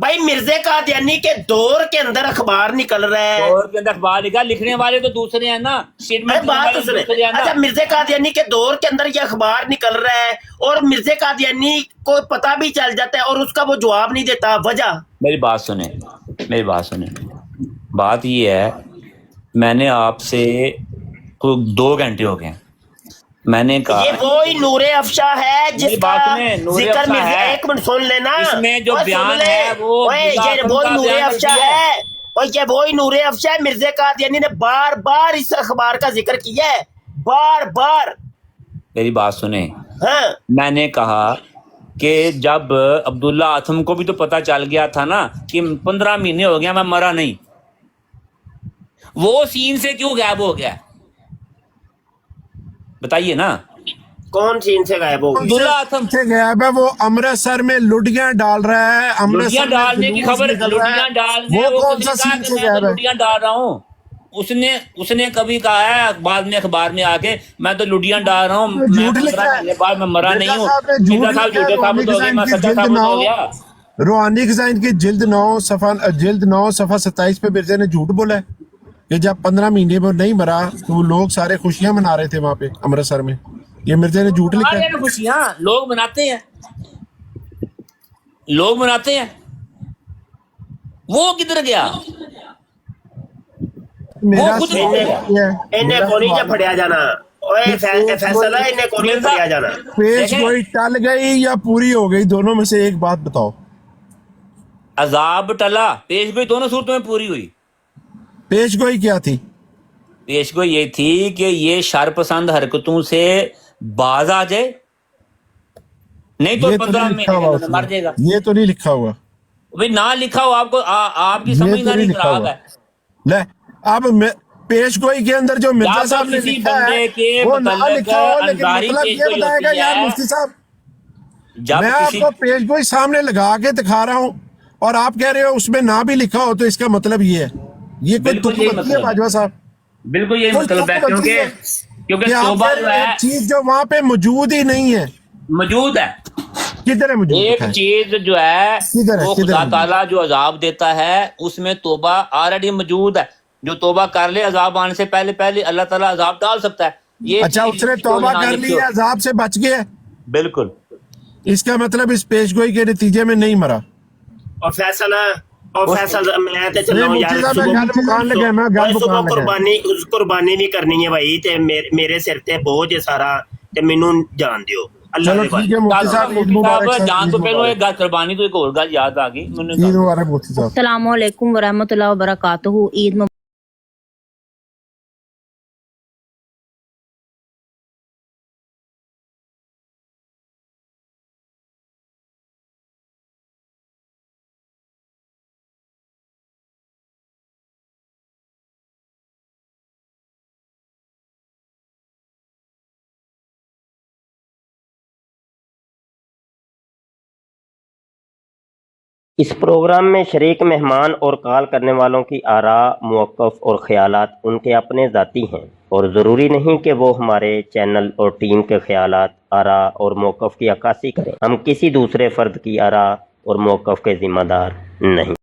بھائی مرزا قادیانی کے دور کے اندر اخبار نکل رہا ہے, دور کے اندر اخبار نکلا, لکھنے والے تو دوسرے ہیں نا. بات سنیں. اچھا مرزا قادیانی کے دور کے اندر یہ اخبار نکل رہا ہے اور مرزا قادیانی کو پتہ بھی چل جاتا ہے اور اس کا وہ جواب نہیں دیتا, وجہ؟ میری بات سنیں. بات یہ ہے, میں نے آپ سے 2 گھنٹے ہو گئے, میں نے کہا یہ وہی نور افشا ہے جس کا ذکر مرزا, ایک منٹ سن لینا, اس میں جو بیان ہے وہ یہ وہی نور افشا ہے, اور یہ وہی نور افشا ہے. مرزا قادیانی نے بار بار اس اخبار کا ذکر کیا ہے, بار بار. میری بات سنیں. ہاں میں نے کہا کہ جب عبداللہ آتم کو بھی تو پتہ چل گیا تھا نا کہ 15 مہینے ہو گیا میں مرا نہیں, وہ سین سے کیوں غائب ہو گیا, بتائیے نا. کون سین سے غائب ہو گیا؟ عبداللہ آتم سے غائب ہے, وہ امرتسر میں لڈیاں ڈال رہا ہے. لڈیاں ڈالنے کی خبر, لڈیاں ڈالنے, وہ کون سا سین سے غائب ہے؟ لڈیاں ڈال رہا ہوں. اس نے کبھی کہا ہے بعد میں اخبار میں آ کے میں تو لڈیاں ڈال رہا ہوں, بعد میں مرا نہیں ہوں. مرزا صاحب جھوٹے ثابت ہو گئے, میں سچا ثابت ہو گیا. روحانی خزائن کی جلد 9 صفحہ 27 پہ مرزا نے جھوٹ بولا ہے کہ جب 15 مہینے میں نہیں مرا تو وہ لوگ سارے خوشیاں منا رہے تھے وہاں پہ امرتسر میں. یہ مرزا نے جھوٹ لکھا ہے. خوشیاں لوگ مناتے ہیں, وہ کدھر گیا؟ میرا انہیں کو نہیں جب پھڑیا جانا, فیصلہ انہیں کو نہیں پھڑیا جانا. پیش گوئی ٹل گئی یا پوری ہو گئی, دونوں میں سے ایک بات بتاؤ. عذاب ٹلا, پیش گوئی دونوں صورتوں میں پوری ہوئی. پیش گوئی کیا تھی؟ پیش گوئی یہ تھی کہ یہ شر پسند حرکتوں سے باز آ جائے, نہیں تو 15 مہینے مر جائے گا. یہ تو نہیں لکھا ہوا بھائی, نہ لکھا ہو آپ کو, آپ کی سمجھداری خراب ہے. لے اب پیش گوئی کے اندر جو مرزا صاحب نے لکھا ہے وہ نہ لکھا ہو, لیکن مطلب یہ بتائے گا یار مفتی صاحب, میں آپ کو پیش گوئی سامنے لگا کے دکھا رہا ہوں اور آپ کہہ رہے ہو اس میں نہ بھی لکھا ہو, تو اس کا مطلب یہ ہے, یہ کوئی تک ہے باجوہ صاحب. بالکل یہی مطلب ہے, کیونکہ توبہ جو ہے چیز جو وہاں پہ موجود ہی نہیں ہے. موجود ہے, کدھر ہے موجود؟ ایک چیز جو ہے وہ خدا تعالیٰ جو عذاب دیتا ہے اس میں توبہ آلریڈی موجود ہے. جو توبہ کر لے عذاب آنے سے پہلے اللہ تعالیٰ عذاب ڈال سکتا ہے. یہ اچھا, اس نے توبہ کر لی, عذاب سے بچ گیا. بالکل, اس کا مطلب اس پیش گوئی کے نتیجے میں نہیں مرا. اور فیصلہ میں تے چلو یار صبح قربانی نہیں کرنی ہے بھائی, تے میرے سر تے بوجھ ہے سارا, تے مینوں جان دیو. اللہ جان تو پہلو ایک گل قربانی تو ایک اور گل یاد آ گئی. السلام علیکم ورحمۃ اللہ وبرکاتہ. عید مبارک. اس پروگرام میں شریک مہمان اور کال کرنے والوں کی آراء، موقف اور خیالات ان کے اپنے ذاتی ہیں اور ضروری نہیں کہ وہ ہمارے چینل اور ٹیم کے خیالات، آراء اور موقف کی عکاسی کریں. ہم کسی دوسرے فرد کی آراء اور موقف کے ذمہ دار نہیں.